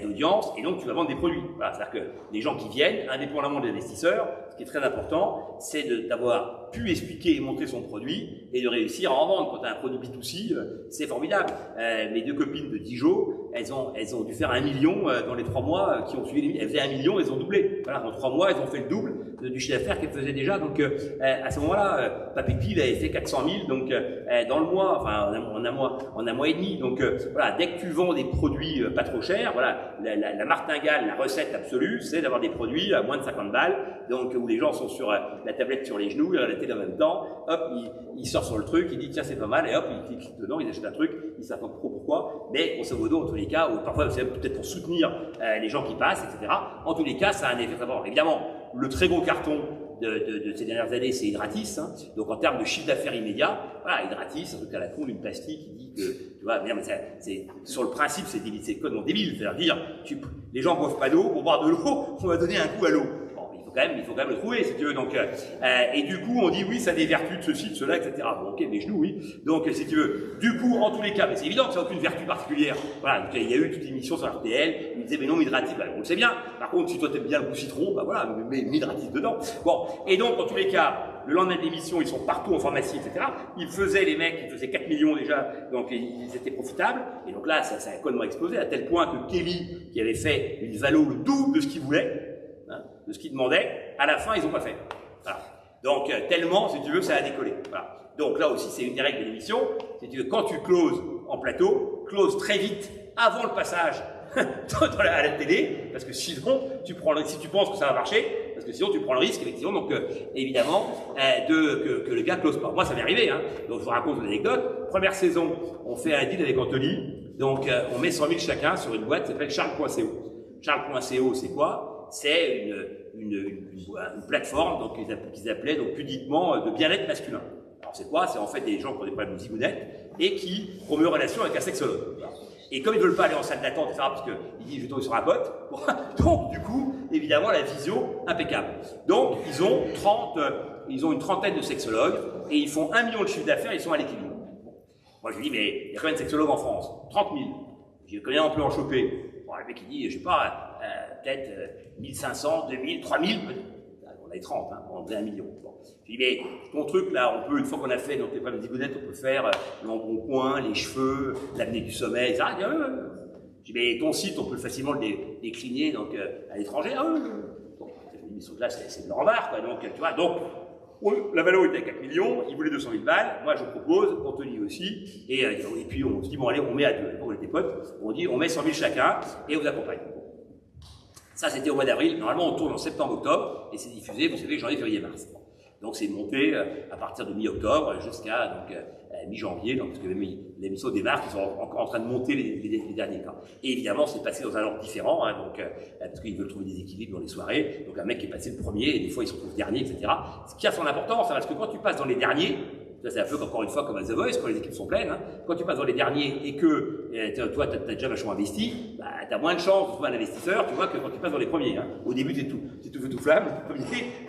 d'audience, et donc tu vas vendre des produits. Voilà, c'est-à-dire que les gens qui viennent, indépendamment des investisseurs, ce qui est très important, c'est d'avoir pu expliquer et montrer son produit et de réussir à en vendre. Quand tu as un produit B2C, c'est formidable. Mes 2 copines de Dijon, elles ont dû faire 1 million dans les 3 mois qui ont suivi. Elles faisaient 1 million, elles ont doublé. Voilà, en 3 mois, elles ont fait le double du chiffre d'affaires qu'elles faisaient déjà. Donc à ce moment-là, Papétil avait fait 400 000 donc, dans le mois, enfin en un mois et demi. Donc voilà, dès que tu vends des produits pas trop chers, voilà, la martingale, la recette absolue, c'est d'avoir des produits à moins de 50 balles, donc où les gens sont sur la tablette sur les genoux, la télé en même temps, hop, il sort sur le truc, il dit tiens c'est pas mal, et hop, il clique dedans, il achète un truc, il savent pas trop pourquoi, mais grosso modo, en tous les cas, ou parfois c'est peut-être pour soutenir les gens qui passent, etc. En tous les cas, ça a un effet très fort. Évidemment, le très gros carton de ces dernières années, c'est Hydratis, hein. Donc en termes de chiffre d'affaires immédiat, voilà, Hydratis, un truc à la con, une plastique qui dit que, tu vois, mais c'est sur le principe, c'est débile, c'est complètement débile, c'est-à-dire les gens boivent pas d'eau, pour boire de l'eau, on va donner un coup à l'eau. Il faut quand même le trouver, si tu veux. Donc, et du coup, on dit oui, ça a des vertus de ceci, de cela, etc. Bon, ok, mes genoux, oui. Donc, si tu veux, du coup, en tous les cas, mais c'est évident que ça n'a aucune vertu particulière. Voilà, donc, il y a eu toute l'émission sur RTL, ils disaient, mais non, Hydratis, bah, on le sait bien. Par contre, si toi t'aimes bien le goût citron, bah voilà, mets Hydratis dedans. Bon, et donc, en tous les cas, le lendemain de l'émission, ils sont partout en pharmacie, etc. Ils faisaient, les mecs, ils faisaient 4 millions déjà, donc ils étaient profitables. Et donc là, ça a complètement explosé, à tel point que Kelly, qui avait fait une valo le double de ce qu'il voulait, de ce qu'ils demandaient, à la fin, ils n'ont pas fait. Voilà. Donc, tellement, si tu veux, ça a décollé. Voilà. Donc là aussi, c'est une des règles de l'émission. Si tu veux, quand tu closes en plateau, close très vite avant le passage à la télé, parce que sinon, si tu penses que ça va marcher, parce que sinon tu prends le risque, effectivement, donc évidemment, que le gars close pas. Moi, ça m'est arrivé, hein. Donc je vous raconte une anecdote. Première saison, on fait un deal avec Anthony, donc on met 100 000 chacun sur une boîte qui s'appelle Charles.co. Charles.co, c'est quoi? C'est une plateforme donc, qu'ils appelaient donc, pudiquement de bien-être masculin. Alors c'est quoi? C'est en fait des gens qui ont des problèmes de zigounettes et qui ont une relation avec un sexologue. Et comme ils ne veulent pas aller en salle d'attente, etc., parce qu'ils disent je vais tomber sur un bot, donc du coup, évidemment, la visio, impeccable. Donc ils ont une trentaine de sexologues et ils font 1 million de chiffre d'affaires, ils sont à l'équilibre. Moi je lui dis mais il y a combien de sexologues en France? 30 000. Je connais un peu en choper. Bon, le mec il dit je sais pas, peut-être 1500, 2000, 3000, on a 30, hein, on faisait 1 million. Bon. Je dis, mais ton truc là, on peut, une fois qu'on a fait donc les problèmes de zigounettes, on peut faire l'embonpoint, les cheveux, l'apnée du sommeil, etc. Je dis, mais ton site, on peut facilement le décliner donc, à l'étranger. Bon, ce truc-là, c'est de l'embarras, quoi. Donc, tu vois, donc, la valo était à 4 millions, il voulait 200 000 balles, moi je propose, Anthony aussi, et puis on se dit, bon allez, on met à deux, on était potes, on dit, on met 100 000 chacun, et on vous accompagne. Ça c'était au mois d'avril, normalement on tourne en septembre-octobre, et c'est diffusé, vous savez, janvier, février, mars. Donc c'est monté à partir de mi-octobre jusqu'à mi-janvier, parce que l'émission démarre, ils sont encore en train de monter les derniers cas. Et évidemment, c'est passé dans un ordre différent, hein, parce qu'ils veulent trouver des équilibres dans les soirées. Donc un mec qui est passé le premier, et des fois il se retrouve dernier, etc. Ce qui a son importance, hein, parce que quand tu passes dans les derniers, ça c'est un peu encore une fois comme à The Voice, quand les équipes sont pleines, hein, quand tu passes dans les derniers et que toi tu as déjà vachement investi, bah, tu as moins de chances de trouver un investisseur, tu vois, que quand tu passes dans les premiers. Hein. Au début, c'est tout feu tout flamme,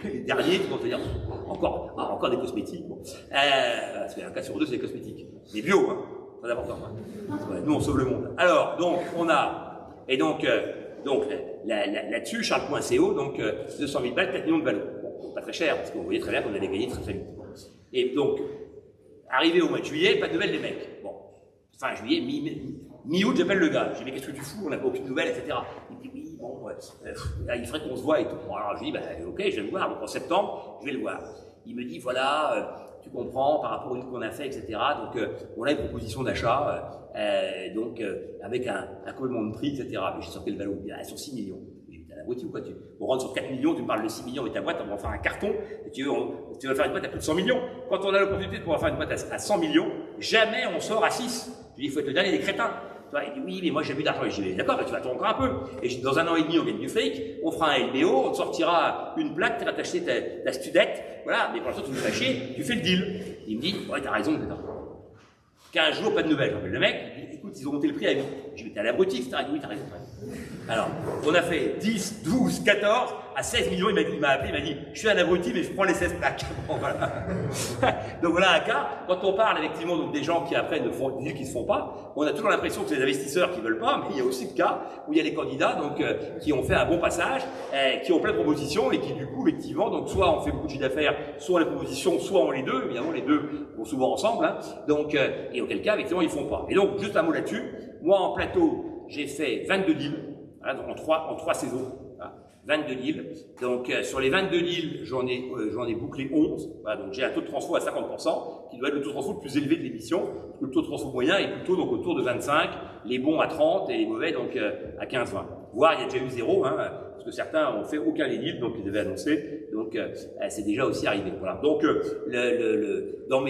les derniers, tu vas te dire encore des cosmétiques. Bon. Parce qu'il y a un cas sur deux, c'est les cosmétiques. Les bio, hein, très important. Hein. Ouais, nous, on sauve le monde. Alors, donc, on a, et donc là-dessus, Charles.co, donc 200 000 balles, 4 millions de ballots. Bon, pas très cher, parce qu'on voyait très bien qu'on allait gagner très très vite. Et donc, arrivé au mois de juillet, pas de nouvelles des mecs. Bon, fin juillet, mi-août, j'appelle le gars. Je dis, mais qu'est-ce que tu fous? On n'a pas aucune nouvelle, etc. Il me dit, oui, bon, il faudrait qu'on se voit et tout. Bon, alors je dis, bah, ok, je vais le voir. Donc en septembre, je vais le voir. Il me dit, voilà, tu comprends, par rapport au livre qu'on a fait, etc. Donc, on a une proposition d'achat, avec un complément de prix, etc. Mais j'ai sorti le ballon, il dit, sur 6 millions. T'as la boîte ou quoi? On rentre sur 4 millions, tu me parles de 6 millions, mais ta boîte, on va faire un carton, et tu vas faire une boîte à plus de 100 millions. Quand on a l'opportunité de pouvoir faire une boîte à 100 millions, jamais on sort à 6. Je dis, il faut être le dernier des crétins. Il dit, oui, mais moi j'ai plus d'argent. Je dis, d'accord, mais tu vas attendre encore un peu. Et je dis, dans un an et demi, on gagne du fric, on fera un LBO, on te sortira une plaque, tu vas t'acheter ta studette, voilà, mais pour l'instant, tu nous fais chier, tu fais le deal. Il me dit, ouais, t'as raison, peut-être. 15 jours, pas de nouvelles. J'appelle le mec, il dit, écoute, ils ont monté le prix à 8. Je lui dis, t'es à l'abruti, etc. Il dit, oui, t'as raison. Alors, on a fait 10, 12, 14, à 16 millions, il m'a appelé, il m'a dit, je suis un abruti, mais je prends les 16 plaques. Bon, voilà. Donc voilà un cas, quand on parle effectivement donc, des gens qui après ne font, des deals qui ne se font pas, on a toujours l'impression que c'est des investisseurs qui ne veulent pas, mais il y a aussi le cas où il y a des candidats donc, qui ont fait un bon passage, qui ont plein de propositions et qui du coup, effectivement, donc soit on fait beaucoup de chiffre d'affaires, soit les propositions, soit on les deux, évidemment les deux vont souvent ensemble, hein, donc, et auquel cas, effectivement, ils ne font pas. Et donc, juste un mot là-dessus, moi en plateau, j'ai fait 22 deals, hein, en trois saisons. 22 deals. Donc, sur les 22 deals, j'en ai bouclé 11. Voilà, donc, j'ai un taux de transfo à 50%, qui doit être le taux de transfo le plus élevé de l'émission. Le taux de transfo moyen est plutôt donc, autour de 25, les bons à 30 et les mauvais donc à 15-20. Voire, il y a déjà eu 0, hein, parce que certains ont fait aucun des deals, donc ils devaient annoncer. Donc, c'est déjà aussi arrivé. Voilà. Donc, dans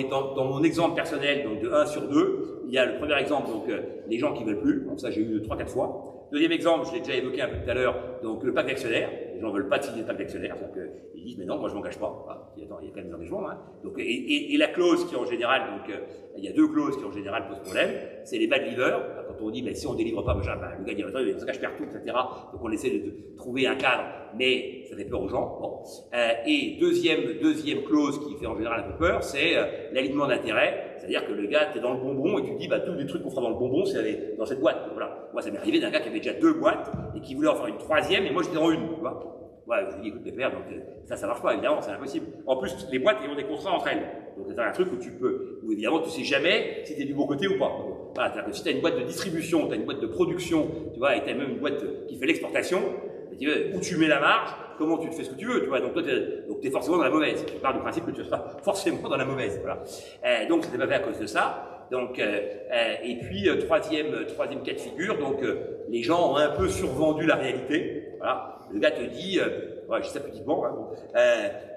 mon exemple personnel, donc de 1 sur 2, il y a le premier exemple, donc les gens qui veulent plus. Donc, ça, j'ai eu 3-4 fois. Deuxième exemple, je l'ai déjà évoqué un peu tout à l'heure, donc le pacte d'actionnaires. Les gens ne veulent pas de signer le pacte d'actionnaires, c'est-à-dire qu'ils disent mais non, moi je m'engage pas. Ah, attends, il y a quand même des engagements. Hein. Donc, et la clause qui en général, donc il y a deux clauses qui en général posent problème, c'est les bad leavers. Quand on dit mais si on délivre pas, le gars dit attends, il s'engage partout, etc. Donc on essaie de trouver un cadre, mais ça fait peur aux gens. Bon. Et deuxième clause qui fait en général un peu peur, c'est l'alignement d'intérêts. C'est-à-dire que le gars, t'es dans le bonbon et tu te dis, bah, tous les trucs qu'on fera dans le bonbon, c'est dans cette boîte. Donc, voilà. Moi, ça m'est arrivé d'un gars qui avait déjà 2 boîtes et qui voulait en faire une 3e et moi, j'étais dans une, tu vois. Ouais, je lui dis, écoute, les pères, donc, ça marche pas, évidemment, c'est impossible. En plus, les boîtes, elles ont des contrats entre elles. Donc, c'est un truc où évidemment, tu sais jamais si t'es du bon côté ou pas. Donc, voilà, c'est-à-dire que si t'as une boîte de distribution, t'as une boîte de production, tu vois, et t'as même une boîte qui fait l'exportation, où tu mets la marge, comment tu te fais ce que tu veux, tu vois. Donc toi, t'es forcément dans la mauvaise. Tu pars du principe que tu seras forcément dans la mauvaise, voilà. Donc c'était pas fait à cause de ça. Donc et puis troisième cas de figure, donc les gens ont un peu survendu la réalité. Voilà. Le gars te dit, ouais, je dis ça petitement, hein,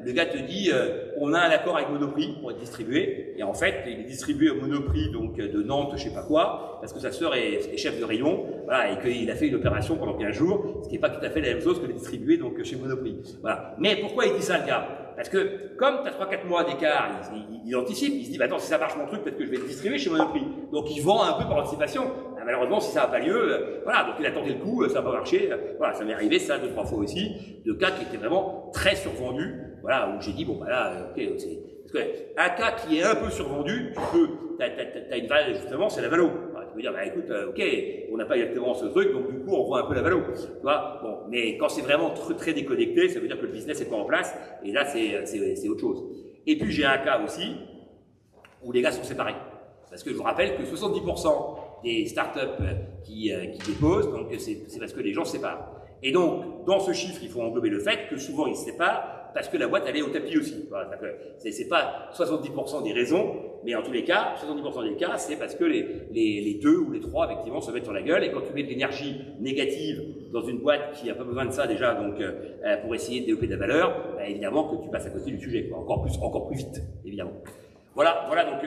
le gars te dit, on a un accord avec Monoprix pour être distribué, et en fait, il est distribué au Monoprix donc de Nantes, je sais pas quoi, parce que sa sœur est chef de rayon, voilà, et qu'il a fait une opération pendant 15 jours, ce qui n'est pas tout à fait la même chose que de distribuer donc chez Monoprix. Voilà. Mais pourquoi il dit ça, le gars? Parce que, comme tu as 3-4 mois d'écart, il anticipe, il se dit, bah attends, si ça marche mon truc, peut-être que je vais le distribuer chez Monoprix. Donc il vend un peu par anticipation. Ah, malheureusement, si ça n'a pas lieu, voilà, donc il a tenté le coup, ça n'a pas marché. Voilà, ça m'est arrivé, ça, 2-3 fois aussi, de cas qui étaient vraiment très survendus. Voilà, où j'ai dit, bon, bah là, ok, c'est. Parce qu'un cas qui est un peu survendu, t'as une valeur, justement, c'est la valo. Tu peux dire, bah écoute, ok, on n'a pas exactement ce truc, donc du coup, on voit un peu la valo. Tu vois, bon, mais quand c'est vraiment très déconnecté, ça veut dire que le business n'est pas en place, et là, c'est autre chose. Et puis, j'ai un cas aussi, où les gars sont séparés. Parce que je vous rappelle que 70% des startups qui déposent, donc c'est parce que les gens se séparent. Et donc, dans ce chiffre, il faut englober le fait que souvent, ils se séparent parce que la boîte, elle est au tapis aussi. Voilà, c'est pas 70% des raisons, mais en tous les cas, 70% des cas, c'est parce que les 2 ou les 3, effectivement, se mettent sur la gueule. Et quand tu mets de l'énergie négative dans une boîte qui n'a pas besoin de ça déjà, donc pour essayer de développer de la valeur, bah, évidemment que tu passes à côté du sujet, quoi. Encore plus vite, évidemment. Voilà donc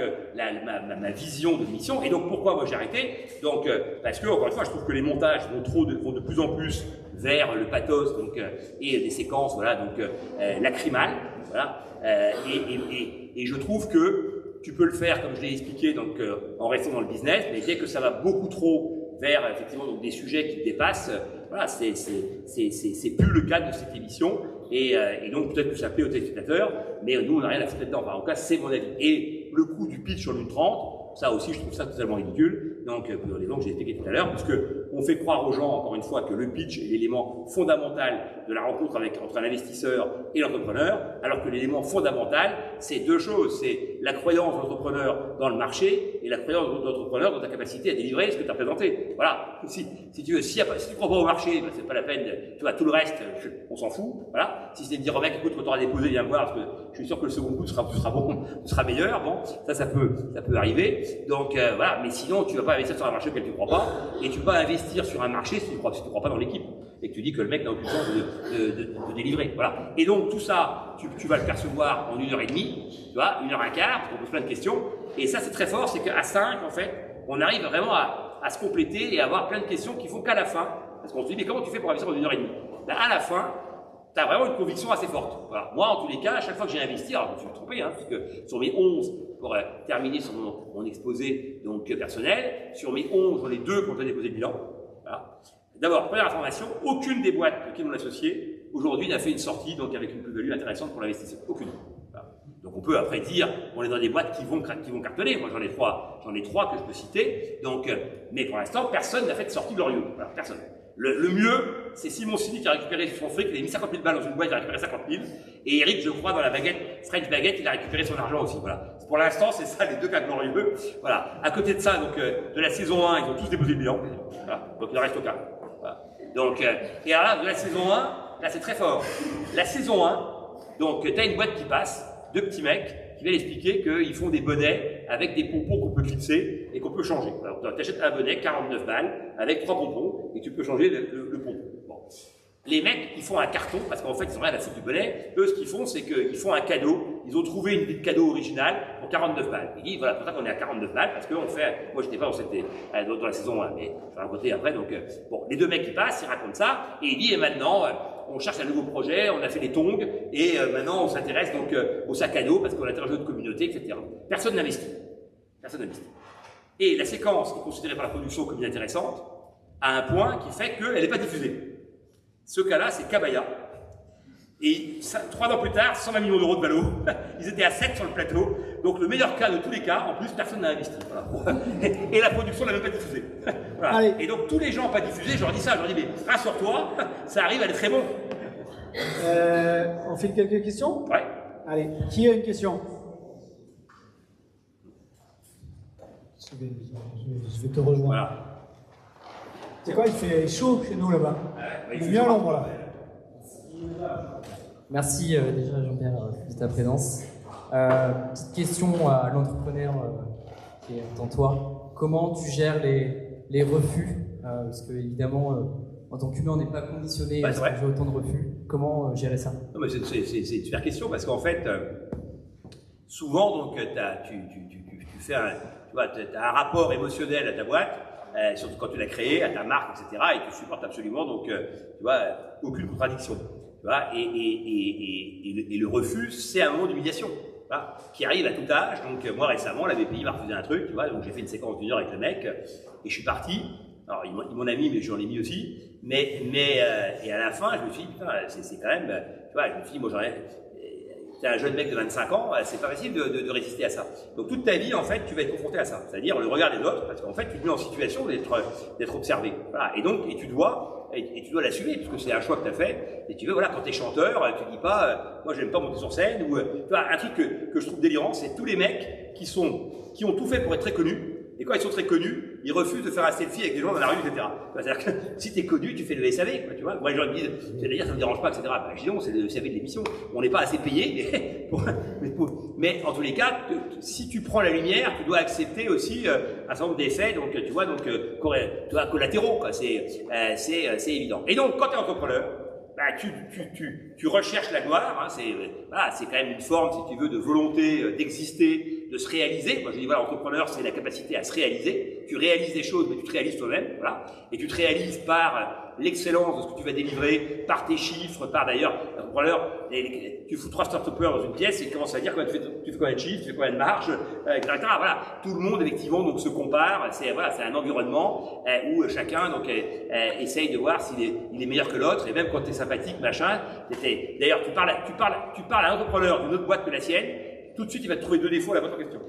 ma vision de mission. Et donc pourquoi moi j'ai arrêté? Donc parce que encore une fois, je trouve que les montages vont de plus en plus vers le pathos, donc et des séquences, voilà, donc lacrymales, voilà. Et je trouve que tu peux le faire comme je l'ai expliqué, donc en restant dans le business, mais dès que ça va beaucoup trop vers effectivement donc des sujets qui te dépassent, voilà, c'est plus le cas de cette émission. Et donc peut-être que ça plaît aux téléspectateurs, mais nous on n'a rien à foutre là-dedans. Enfin, en tout cas, c'est mon avis. Et le coût du pitch sur l'1,30, ça aussi je trouve ça totalement ridicule. Donc pour les raisons que j'ai expliquées tout à l'heure, parce que on fait croire aux gens, encore une fois, que le pitch est l'élément fondamental de la rencontre entre un investisseur et l'entrepreneur, alors que l'élément fondamental, c'est deux choses. C'est la croyance de l'entrepreneur dans le marché et la croyance de l'entrepreneur dans ta capacité à délivrer ce que tu as présenté. Voilà. Si tu crois pas au marché, ben, c'est pas la peine, tu vois, tout le reste, on s'en fout. Voilà. Si c'est de dire au mec, écoute, quand tu auras déposé, viens me voir, parce que je suis sûr que le second coup sera bon, sera meilleur. Bon, ça peut arriver. Donc, voilà. Mais sinon, tu vas pas investir sur un marché auquel tu crois pas, et tu vas investir sur un marché si tu crois pas dans l'équipe, et que tu dis que le mec n'a aucune chance de délivrer. Voilà. Et donc, tout ça, tu vas le percevoir en 1h30, tu vois, 1h15, parce qu'on pose plein de questions. Et ça, c'est très fort, c'est qu'à 5, en fait, on arrive vraiment à se compléter et à avoir plein de questions qui font qu'à la fin, parce qu'on se dit, mais comment tu fais pour investir en 1h30? Ben, à la fin, tu as vraiment une conviction assez forte. Voilà. Moi, en tous les cas, à chaque fois que j'ai investi, alors je me suis trompé, hein, parce que sur mes 11, pour terminer sur mon exposé donc personnel, sur mes 11, j'en ai 2 quand j'ai déposé le bilan. Voilà. D'abord, première information, aucune des boîtes auxquelles on est associé aujourd'hui n'a fait une sortie donc avec une plus-value intéressante pour l'investisseur. Aucune. Voilà. Donc on peut après dire, on est dans des boîtes qui vont cartonner. Moi j'en ai trois que je peux citer. Donc, mais pour l'instant, personne n'a fait de sortie glorieuse. Voilà, personne. Le mieux, c'est Simon Sini qui a récupéré son fric, il a mis 50 000 balles dans une boîte, il a récupéré 50 000. Et Eric, je crois, dans la baguette, French Baguette, il a récupéré son argent aussi. Voilà. Pour l'instant, c'est ça les 2 cas glorieux. Voilà. À côté de ça, donc, de la saison 1, ils ont tous déposé le bilan. Voilà. Donc il ne reste aucun. Voilà. Donc, et alors là, de la saison 1, là c'est très fort. La saison 1, donc tu as une boîte qui passe, 2 petits mecs qui viennent expliquer qu'ils font des bonnets avec des pompons qu'on peut clipser et qu'on peut changer. Alors tu achètes un bonnet, 49 balles, avec 3 pompons, et tu peux changer le pompon. Bon. Les mecs, ils font un carton, parce qu'en fait, ils ont rien à foutre du bonnet. Eux, ce qu'ils font, c'est qu'ils font un cadeau. Ils ont trouvé une idée de cadeau originale pour 49 balles. Ils disent, voilà, pour ça qu'on est à 49 balles, parce qu'on fait, moi, j'étais pas dans la saison 1, mais je vais raconter après. Donc, bon, les 2 mecs qui passent, ils racontent ça, et ils disent, et maintenant, on cherche un nouveau projet, on a fait les tongs, et maintenant, on s'intéresse donc au sac à dos, parce qu'on a interrogé notre communauté, etc. Personne n'investit. Personne n'investit. Et la séquence est considérée par la production comme inintéressante, à un point qui fait qu'elle n'est pas diffusée. Ce cas-là, c'est Kabaya. Et 3 ans plus tard, 120 millions d'euros de valo, ils étaient à 7 sur le plateau. Donc le meilleur cas de tous les cas, en plus, personne n'a investi. Voilà. Et la production n'a même pas diffusé. Voilà. Et donc tous les gens n'ont pas diffusé, je leur dis ça, je leur dis, mais rassure-toi, ça arrive, elle est très bon. On fait quelques questions? Ouais. Allez, qui a une question? Je vais te rejoindre. Voilà. C'est quoi, il fait chaud chez nous là-bas. Il est bien à l'ombre là. Merci déjà Jean-Pierre de ta présence. Petite question à l'entrepreneur qui est en toi. Comment tu gères les refus parce que évidemment, en tant qu'humain, on n'est pas conditionné à ce que j'ai autant de refus. Comment gérer ça? Non, mais c'est une super question parce qu'en fait, souvent, donc, tu fais un rapport émotionnel à ta boîte. Surtout quand tu l'as créé, à ta marque, etc. Et tu supportes absolument donc, tu vois, aucune contradiction. Tu vois, et le refus, c'est un moment d'humiliation, voilà, qui arrive à tout âge. Donc moi récemment, la BPI m'a refusé un truc, tu vois, donc j'ai fait une séquence d'1 heure avec le mec et je suis parti. Alors ils m'ont mis, mais j'en ai mis aussi. Et à la fin, je me suis dit, putain, c'est quand même, tu vois, je me suis dit, moi t'es un jeune mec de 25 ans, c'est pas facile de résister à ça. Donc toute ta vie, en fait, tu vas être confronté à ça. C'est-à-dire le regard des autres, parce qu'en fait, tu te mets en situation d'être observé. Voilà. Et tu dois l'assumer, puisque c'est un choix que tu as fait. Et tu veux, voilà, quand tu es chanteur, tu dis pas, moi j'aime pas monter sur scène, ou, tu vois, un truc que je trouve délirant, c'est tous les mecs qui ont tout fait pour être très connus, Et quand ils sont très connus, ils refusent de faire un selfie avec des gens dans la rue, etc. C'est-à-dire que si tu es connu, tu fais le SAV, quoi, tu vois. Moi, les gens me disent, c'est-à-dire, ça me dérange pas, etc. Ben, je dis non, c'est le SAV de l'émission. On n'est pas assez payé, mais en tous les cas, si tu prends la lumière, tu dois accepter aussi un certain nombre d'effets, donc tu vois, collatéraux, quoi. C'est évident. Et donc, quand tu es entrepreneur, bah, tu recherches la gloire, hein, c'est quand même une forme, si tu veux, de volonté d'exister, de se réaliser. Moi je dis voilà, entrepreneur, c'est la capacité à se réaliser. Tu réalises des choses, mais tu te réalises toi-même, voilà. Et tu te réalises par l'excellence de ce que tu vas délivrer, par tes chiffres, par d'ailleurs, entrepreneur, tu fous 3 start-upers dans une pièce et ils commencent à dire tu fais combien de chiffres, tu fais combien de marge, etc. Voilà, tout le monde effectivement donc se compare. C'est un environnement où chacun donc essaye de voir s'il est meilleur que l'autre. Et même quand tu es sympathique, machin, d'ailleurs tu parles à un entrepreneur d'une autre boîte que la sienne. Tout de suite, il va te trouver 2 défauts à la bonne question.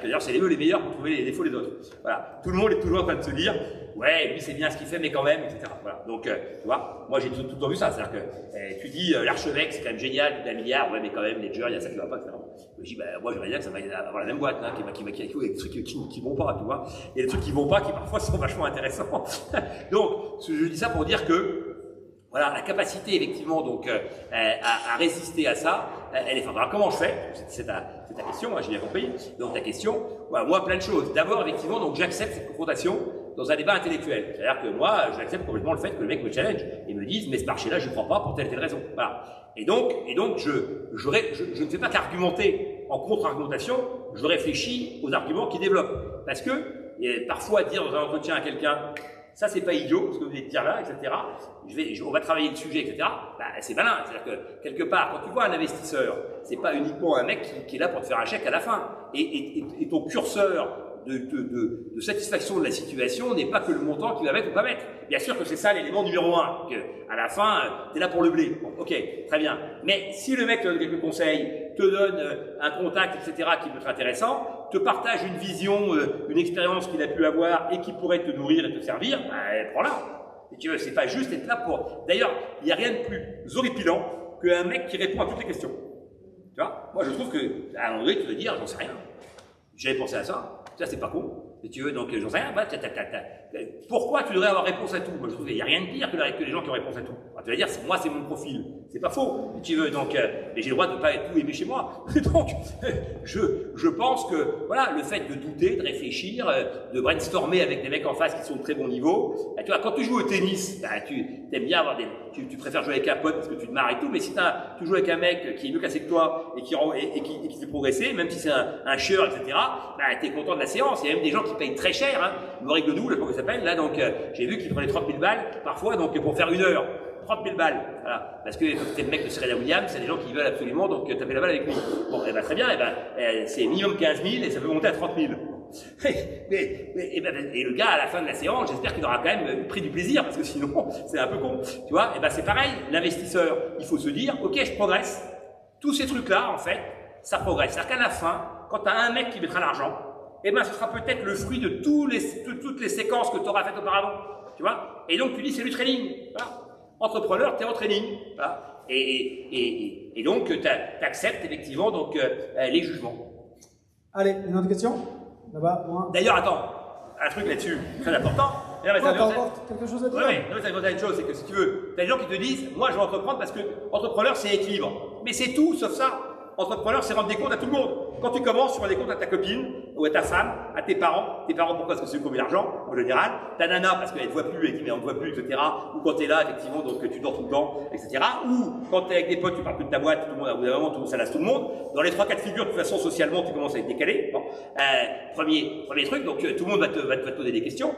D'ailleurs, c'est les meilleurs pour trouver les défauts des autres. Voilà. Tout le monde est toujours en train de se dire, ouais, lui c'est bien ce qu'il fait, mais quand même, etc. Voilà. Donc, tu vois, moi j'ai tout le temps vu ça. C'est-à-dire que tu dis, l'archevêque, c'est quand même génial, tout un milliard, ouais, mais quand même, Ledger, il y a ça qui va pas, etc. Je dis, bah, moi j'aimerais bien que ça va avoir la même boîte, hein, qui a des trucs qui vont pas, tu vois. Il y a des trucs qui vont pas, qui parfois sont vachement intéressants. Donc, je dis ça pour dire que, voilà, la capacité effectivement donc à résister à ça, elle est forte. Alors comment je fais? C'est ta question, moi j'ai bien compris. Donc ta question, voilà, moi plein de choses. D'abord effectivement donc j'accepte cette confrontation dans un débat intellectuel. C'est-à-dire que moi j'accepte complètement le fait que le mec me challenge et me dise mais ce marché-là je ne crois pas pour telle raison. Voilà. Et donc je ne fais pas qu'argumenter en contre-argumentation, je réfléchis aux arguments qui développent. Parce que parfois dire dans un entretien à quelqu'un ça c'est pas idiot, ce que vous venez de dire là, etc. On va travailler le sujet, etc. Bah, c'est malin. C'est-à-dire que quelque part, quand tu vois un investisseur, c'est pas uniquement un mec qui est là pour te faire un chèque à la fin. Et ton curseur de satisfaction de la situation n'est pas que le montant qu'il va mettre ou pas mettre. Bien sûr que c'est ça l'élément numéro 1. Que à la fin, tu es là pour le blé. Bon, ok, très bien. Mais si le mec te donne quelques conseils, te donne un contact, etc., qui peut être intéressant, te partage une vision, une expérience qu'il a pu avoir et qui pourrait te nourrir et te servir, bah, prends-la. Et tu veux, c'est pas juste être là pour... D'ailleurs, il n'y a rien de plus horripilant qu'un mec qui répond à toutes les questions. Tu vois? Moi, je trouve qu'à un moment donné, tu veux dire, j'en sais rien. J'avais pensé à ça. Ça, c'est pas con. Si tu veux, donc j'en sais rien. Bah, pourquoi tu devrais avoir réponse à tout? Moi, je trouve qu'il n'y a rien de pire que les gens qui ont réponse à tout. Alors, tu vas dire, moi, c'est mon profil. C'est pas faux. Si tu veux, donc, mais j'ai le droit de ne pas tout aimer chez moi. Donc, je pense que, voilà, le fait de douter, de réfléchir, de brainstormer avec des mecs en face qui sont de très bon niveau, bah, tu vois, quand tu joues au tennis, bah, tu aimes bien avoir tu préfères jouer avec un pote parce que tu te marres et tout, mais si tu joues avec un mec qui est mieux classé que toi et qui fait progresser, même si c'est un chieur, etc., bah, t'es content de la séance. Il y a même des gens qui payent très cher, hein. Maurice Ledoux, là, comment il s'appelle, là, donc, j'ai vu qu'il prenait 30 000 balles, parfois, donc, pour faire 1 heure. 30 000 balles, voilà. Parce que quand t'es le mec de Serena Williams, c'est des gens qui veulent absolument, donc, taper la balle avec lui. Bon, eh ben, très bien, c'est minimum 15 000 et ça peut monter à 30 000. Et le gars, à la fin de la séance, j'espère qu'il aura quand même pris du plaisir, parce que sinon, c'est un peu con. Tu vois, et ben, c'est pareil, l'investisseur, il faut se dire, ok, je progresse. Tous ces trucs-là, en fait, ça progresse. C'est-à-dire qu'à la fin, quand t'as un mec qui mettra l'argent, eh ben, ce sera peut-être le fruit de toutes les séquences que tu auras faites auparavant. Tu vois? Et donc, tu dis, c'est du trading. Voilà. Entrepreneur, t'es en trading. Voilà. Et donc, tu acceptes effectivement donc, les jugements. Allez, une autre question? Là-bas, moi. D'ailleurs, attends, un truc là-dessus, très important. T'as encore quelque chose à dire? Oui, ça veut dire une chose, c'est que si tu veux, t'as des gens qui te disent, moi je vais entreprendre parce que entrepreneur c'est équilibre. Mais c'est tout sauf ça. Entrepreneur, c'est rendre des comptes à tout le monde. Quand tu commences, tu rends des comptes à ta copine, ou à ta femme, à tes parents. Tes parents, pourquoi? Parce que c'est eux qui ont mis l'argent, en général. Ta nana, parce qu'elle ne te voit plus, elle dit, mais on ne te voit plus, etc. Ou quand tu es là, effectivement, donc tu dors tout le temps, etc. Ou quand tu es avec des potes, tu parles plus de ta boîte, tout le monde, au bout d'un moment, ça lasse tout le monde. Dans les 3 cas de figure, de toute façon, socialement, tu commences à être décalé. Bon. Premier truc, donc tout le monde va te poser des questions.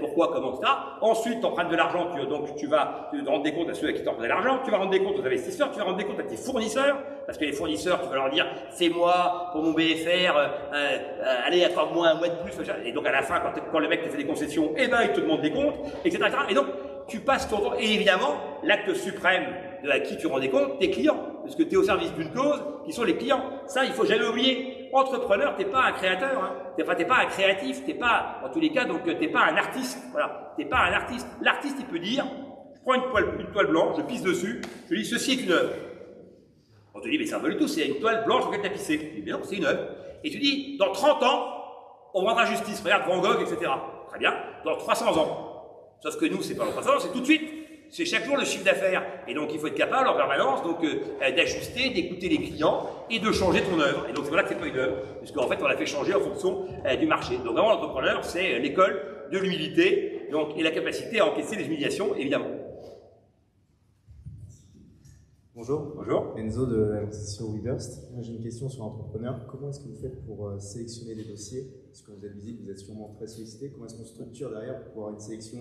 Pourquoi, comment, etc. Ensuite, tu empruntes de l'argent, donc tu vas te rendre des comptes à ceux à qui t'empruntent de l'argent, tu vas rendre des comptes aux investisseurs, tu vas rendre des comptes à tes fournisseurs, parce que les fournisseurs, tu vas leur dire, fais-moi pour mon BFR, allez, accorde-moi un mois de plus, et donc à la fin, quand le mec te fait des concessions, eh ben, il te demande des comptes, etc., etc. Et donc, tu passes ton temps, et évidemment, l'acte suprême de à qui tu rends des comptes, tes clients, parce que tu es au service d'une cause, qui sont les clients. Ça, il faut jamais oublier. Entrepreneur, t'es pas un créateur, hein. T'es pas un créatif, t'es pas, en tous les cas, donc, t'es pas un artiste, voilà. T'es pas un artiste. L'artiste, il peut dire, je prends une toile blanche, je pisse dessus, je dis, ceci est une œuvre. On te dit, mais ça ne veut du tout, c'est une toile blanche sur laquelle tu as pissé. Tu dis, mais non, c'est une œuvre. Et tu dis, dans 30 ans, on rendra justice, regarde Van Gogh, etc. Très bien, dans 300 ans. Sauf que nous, c'est pas dans 300 ans, c'est tout de suite. C'est chaque jour le chiffre d'affaires. Et donc, il faut être capable en permanence d'ajuster, d'écouter les clients et de changer ton œuvre. Et donc, c'est voilà que c'est pas une œuvre, puisqu'en fait, on l'a fait changer en fonction du marché. Donc, vraiment, l'entrepreneur, c'est l'école de l'humilité et la capacité à encaisser les humiliations, évidemment. Bonjour. Bonjour. Enzo de l'association WeBurst. Moi, j'ai une question sur l'entrepreneur. Comment est-ce que vous faites pour sélectionner les dossiers? Parce que vous êtes visible, vous êtes sûrement très sollicité. Comment est-ce qu'on structure derrière pour avoir une sélection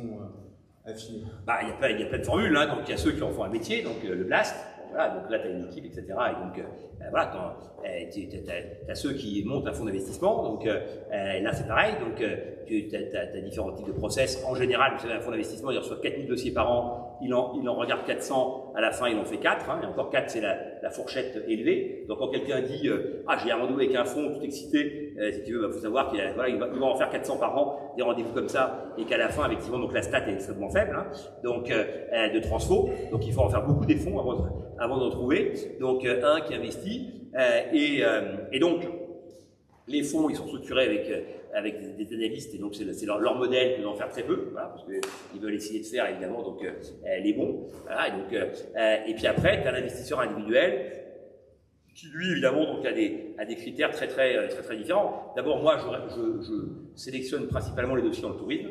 affinée? Il y a plein de formules. Hein. Donc, il y a ceux qui en font un métier, donc le blast. Voilà, donc là, tu as une équipe, etc. Et donc, voilà, tu as ceux qui montent un fonds d'investissement. Donc, là, c'est pareil. Donc, tu as différents types de process. En général, vous savez, un fonds d'investissement, il reçoit 4000 dossiers par an. Il en regarde 400. À la fin, il en fait 4. Hein, et encore 4, c'est la fourchette élevée. Donc, quand quelqu'un dit j'ai un rendez-vous avec un fonds, tout excité, si tu veux, faut savoir qu'il va en faire 400 par an, des rendez-vous comme ça, et qu'à la fin, effectivement, donc la stat est extrêmement faible. Hein, donc, de transfo. Donc, il faut en faire beaucoup des fonds avant d'en trouver. Donc, un qui investit. Et donc, les fonds, ils sont structurés avec des analystes, et donc c'est leur modèle que d'en faire très peu, voilà, parce qu'ils veulent essayer de faire, évidemment, donc les bons. Voilà, et puis après, tu as l'investisseur individuel, qui lui, évidemment, donc, a des critères très différents. D'abord, moi, je sélectionne principalement les dossiers dans le tourisme.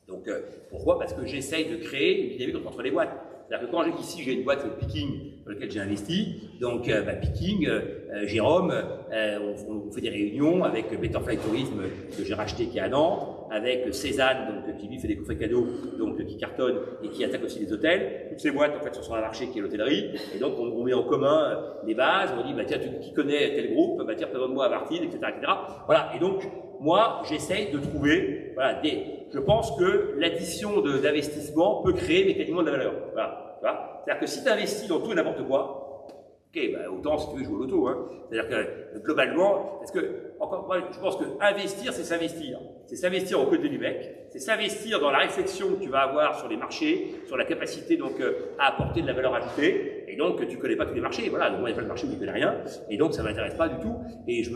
Donc, pourquoi? Parce que j'essaye de créer une dynamique entre les boîtes. C'est-à-dire que quand ici j'ai une boîte Picking dans laquelle j'ai investi, donc Picking, Jérôme, on fait des réunions avec Betterfly Tourisme que j'ai racheté qui est à Nantes, avec Cézanne donc qui lui fait des coffrets cadeaux donc qui cartonnent et qui attaque aussi les hôtels. Toutes ces boîtes en fait sont sur un marché qui est l'hôtellerie et donc on met en commun les bases. On dit tiens, qui connaît tel groupe, tiens, présente-moi à Martine, etc., etc. Voilà, et donc moi j'essaye de trouver je pense que l'addition d'investissement peut créer mécaniquement de la valeur. Voilà. C'est-à-dire que si tu investis dans tout et n'importe quoi, autant si tu veux jouer au loto. Hein. C'est-à-dire que globalement, parce que encore moi, je pense que investir, c'est s'investir. C'est s'investir aux côtés du mec, c'est s'investir dans la réflexion que tu vas avoir sur les marchés, sur la capacité donc à apporter de la valeur ajoutée. Et donc tu connais pas tous les marchés. Voilà, donc moi il n'y a pas de marché où je ne connais rien. Et donc ça m'intéresse pas du tout. Et je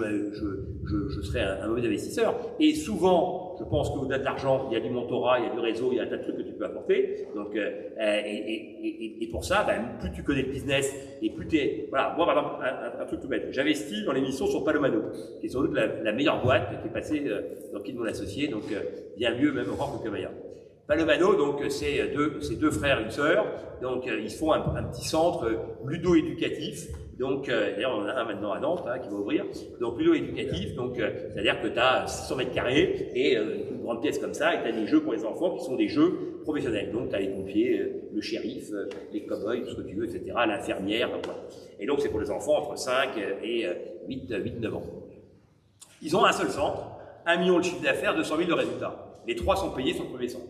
serais un mauvais investisseur. Et souvent, je pense qu'au-delà de l'argent, il y a du mentorat, il y a du réseau, il y a un tas de trucs que tu peux apporter. Donc, et pour ça, plus tu connais le business et plus tu es... Voilà, moi par exemple, un truc tout bête. J'investis dans l'émission sur Palomano, qui est sans doute la meilleure boîte qui est passée dans qui de mon associé, donc bien mieux même encore que Camaya. Palomano, donc c'est deux frères et une sœur, donc ils font un petit centre ludo-éducatif. Donc, d'ailleurs, on en a un maintenant à Nantes qui va ouvrir. Donc, ludo-éducatif, donc c'est-à-dire que tu as 600 mètres carrés et une grande pièce comme ça, et tu as des jeux pour les enfants qui sont des jeux professionnels. Donc, tu as les pompiers, le shérif, les cow-boys, tout ce que tu veux, etc., l'infirmière. Et donc, c'est pour les enfants entre 5 et 8-9 ans. Ils ont un seul centre, 1 million de chiffre d'affaires, 200 000 de résultats. Les 3 sont payés sur le premier centre.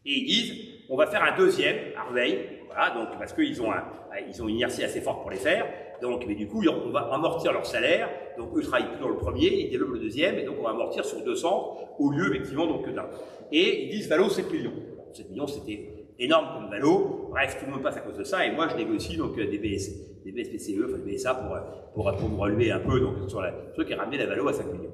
Et ils disent, on va faire un deuxième à Rueil, voilà, donc parce qu'ils ont une inertie assez forte pour les faire. Donc, mais du coup, on va amortir leur salaire. Donc, eux travaillent plus dans le premier, ils développent le deuxième, et donc on va amortir sur 2 centres au lieu, effectivement, donc d'un. Et ils disent Valo 7 millions. 7 millions, c'était énorme comme Valo. Bref, tout le monde passe à cause de ça. Et moi, je négocie donc des BSPCE, enfin des BSA pour me relever un peu donc sur le truc et ramener la Valo à 5 millions.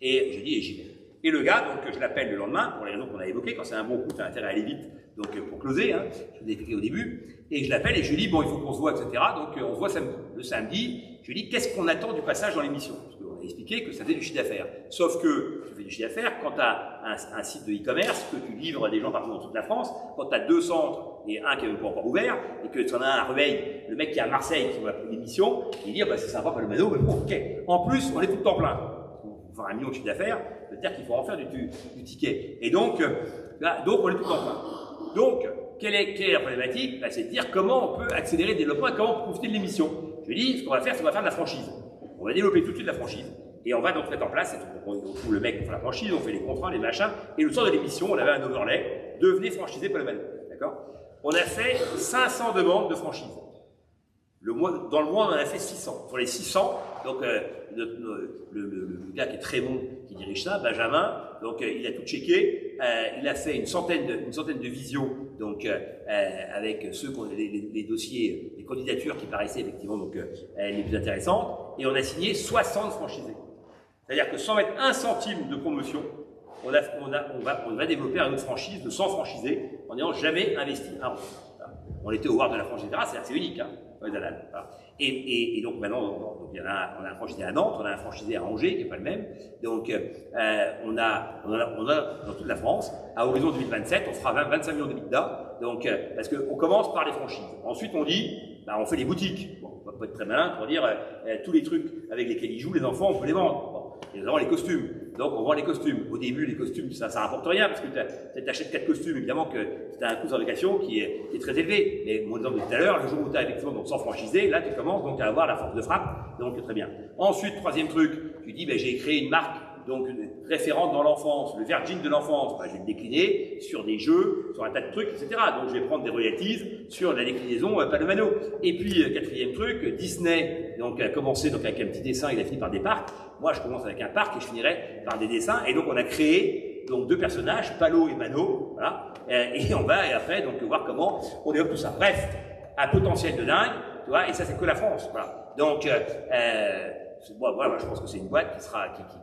Et je dis, et j'y vais. Et le gars, donc, je l'appelle le lendemain, pour les raisons qu'on a évoquées, quand c'est un bon coup, tu as intérêt à aller vite, donc pour closer, hein, je vous ai expliqué au début, et je l'appelle et je lui dis, bon, il faut qu'on se voit, etc. Donc, on se voit le samedi, je lui dis, qu'est-ce qu'on attend du passage dans l'émission? Parce qu'on a expliqué que ça faisait du chiffre d'affaires. Sauf que, tu fais du chiffre d'affaires quand tu as un site de e-commerce, que tu livres à des gens partout dans toute la France, quand tu as 2 centres, et un qui n'est même pas encore ouvert, et que tu en as un à Rueil, le mec qui est à Marseille, qui voit l'émission, il dit, c'est sympa, pas le Mano, mais bon, ok. En plus, on est tout le temps plein. Pour faire 1 million de chiffre d'affaires, c'est-à-dire qu'il faut en faire du ticket. Et donc, on est tout le temps plein. Donc, quelle est la problématique? C'est de dire comment on peut accélérer le développement et comment on peut profiter de l'émission. Je lui dis, ce qu'on va faire, c'est qu'on va faire de la franchise. On va développer tout de suite la franchise. Et on va donc mettre en place, on trouve le mec pour faire la franchise, on fait les contrats, les machins. Et le soir de l'émission, on avait un overlay, devenez franchisé Palomano. D'accord? On a fait 500 demandes de franchise. Dans le mois, on en a fait 600. Sur les 600, donc le gars qui est très bon, qui dirige ça, Benjamin, donc il a tout checké. Il a fait une centaine de visios, donc avec les dossiers, les candidatures qui paraissaient effectivement donc les plus intéressantes, et on a signé 60 franchisés. C'est-à-dire que sans mettre un centime de promotion, on va développer une autre franchise de 100 franchisés en n'ayant jamais investi un euro. On était au World de la franchise, c'est unique, hein, voilà. Et donc maintenant, on a un franchisé à Nantes, on a un franchisé à Angers qui n'est pas le même. Donc on a dans toute la France. À horizon 2027, on fera 25 millions de d'EBITDA. Donc parce qu'on commence par les franchises. Ensuite, on dit, bah, on fait des boutiques. Bon, on va pas être très malin pour dire tous les trucs avec lesquels ils jouent les enfants, on peut les vendre. Bon. Et notamment les costumes. Donc on vend les costumes. Au début, les costumes, ça rapporte rien parce que tu achètes 4 costumes, évidemment que tu as un coût de fabrication qui est très élevé. Mais mon exemple de tout à l'heure, le jour où tu as effectivement donc, sans franchisé, là tu commences donc à avoir la force de frappe. Donc très bien. Ensuite, troisième truc, tu dis ben, j'ai créé une marque donc référente dans l'enfance, le Virgin de l'enfance. Ben, je vais le décliner sur des jeux, sur un tas de trucs, etc. Donc je vais prendre des royalties sur la déclinaison Palomano. Et puis quatrième truc, Disney donc a commencé donc avec un petit dessin, il a fini par des parcs. Moi, je commence avec un parc et je finirai par des dessins. Et donc, on a créé donc 2 personnages, Palo et Mano, voilà. Et on va après donc voir comment on développe tout ça. Bref, un potentiel de dingue, tu vois. Et ça, c'est que la France, voilà. Donc, voilà, je pense que c'est une boîte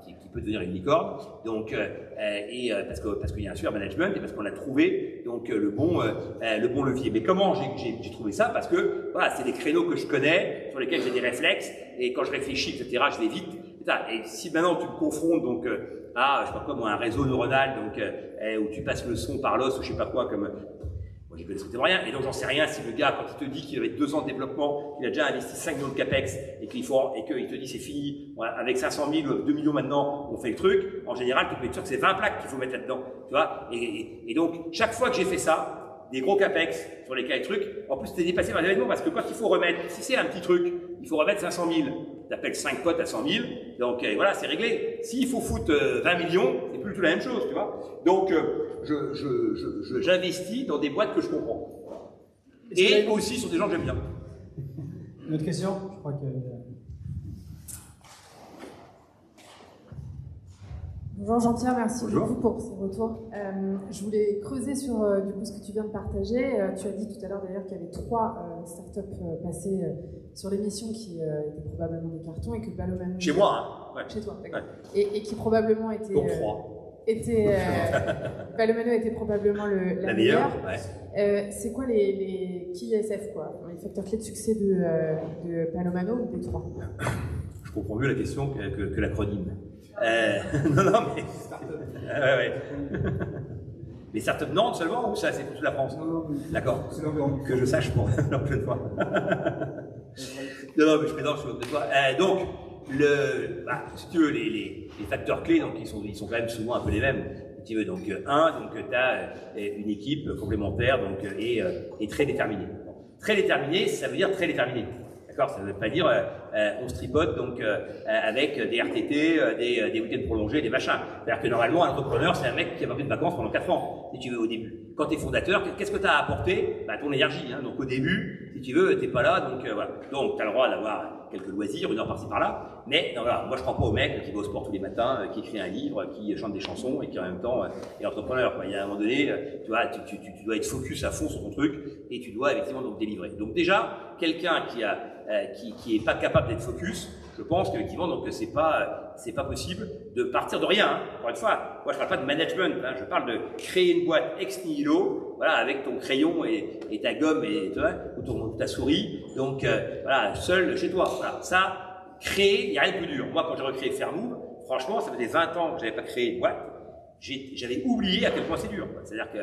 qui peut devenir une licorne. Donc, parce qu'il y a un super management et parce qu'on a trouvé donc le bon levier. Mais comment j'ai trouvé ça? Parce que voilà, c'est des créneaux que je connais, sur lesquels j'ai des réflexes. Et quand je réfléchis, etc., je vais vite. Et si maintenant tu me confrontes donc à, je sais pas quoi, moi, un réseau neuronal donc où tu passes le son par l'os ou je sais pas quoi, comme moi j'y connais strictement rien, et donc j'en sais rien si le gars quand il te dit qu'il avait 2 ans de développement, qu'il a déjà investi 5 millions de capex et qu'il te dit c'est fini, voilà, avec 500 000, 2 millions maintenant, on fait le truc. En général, tu peux être sûr que c'est 20 plaques qu'il faut mettre là-dedans, tu vois. Et donc chaque fois que j'ai fait ça, des gros capex sur lesquels trucs, en plus c'était dépassé par les événements parce que quand il faut remettre, si c'est un petit truc, il faut remettre 500 000. Tu appelles 5 potes à 100 000, donc voilà, c'est réglé. S'il faut foutre 20 millions, c'est plus du tout la même chose, tu vois. Donc j'investis dans des boîtes que je comprends. Et aussi sur des gens que j'aime bien. Une autre question? Je crois que... Bonjour Jean-Pierre, merci Bonjour. beaucoup pour ces retours. Je voulais creuser sur du coup, ce que tu viens de partager. Tu as dit tout à l'heure d'ailleurs qu'il y avait 3 startups passées sur l'émission qui étaient probablement des cartons et que Palomano... Chez moi, hein. Ouais. Chez toi, d'accord. Ouais. Et qui probablement étaient... Donc 3. Palomano était probablement la meilleure. Ouais. C'est quoi les key SF, quoi, les facteurs clés de succès de Palomano ou des 3? Je comprends mieux la question que l'acronyme. Non, mais... ouais. Les startups Nantes seulement ou ça c'est pour toute la France? Non, d'accord. C'est l'environnement. Que je sache pour la prochaine fois. non, mais je plaisante, je de toi. Donc, si tu veux, les facteurs clés, donc ils sont quand même souvent un peu les mêmes. Si tu veux, donc tu as une équipe complémentaire donc et très déterminée. Très déterminée, ça veut dire très déterminée. D'accord, ça ne veut pas dire on se tripote donc avec des RTT, des week-ends prolongés, des machins. C'est-à-dire que normalement un entrepreneur c'est un mec qui a pas pris de vacances pendant 4 ans, si tu veux, au début. Quand tu es fondateur, qu'est-ce que tu as apporté? Ton énergie. Hein. Donc au début, si tu veux, t'es pas là, donc voilà. Donc tu as le droit d'avoir quelques loisirs, 1 heure par-ci par-là. Mais non, voilà, moi je crois pas au mec qui va au sport tous les matins, qui écrit un livre, qui chante des chansons et qui en même temps est entrepreneur. Quoi. Il y a un moment donné, tu vois, tu dois être focus à fond sur ton truc et tu dois effectivement donc délivrer. Donc déjà, quelqu'un qui est pas capable d'être focus, je pense qu'effectivement donc c'est pas possible de partir de rien. Hein. Encore une fois, moi je parle pas de management, hein, je parle de créer une boîte ex nihilo, voilà, avec ton crayon et ta gomme et ou ta souris. Donc voilà, seul chez toi. Voilà, ça créer, il n'y a rien de plus dur. Moi quand j'ai recréé Fairmove, franchement ça faisait 20 ans que j'avais pas créé une boîte. J'avais oublié à quel point c'est dur. C'est-à-dire que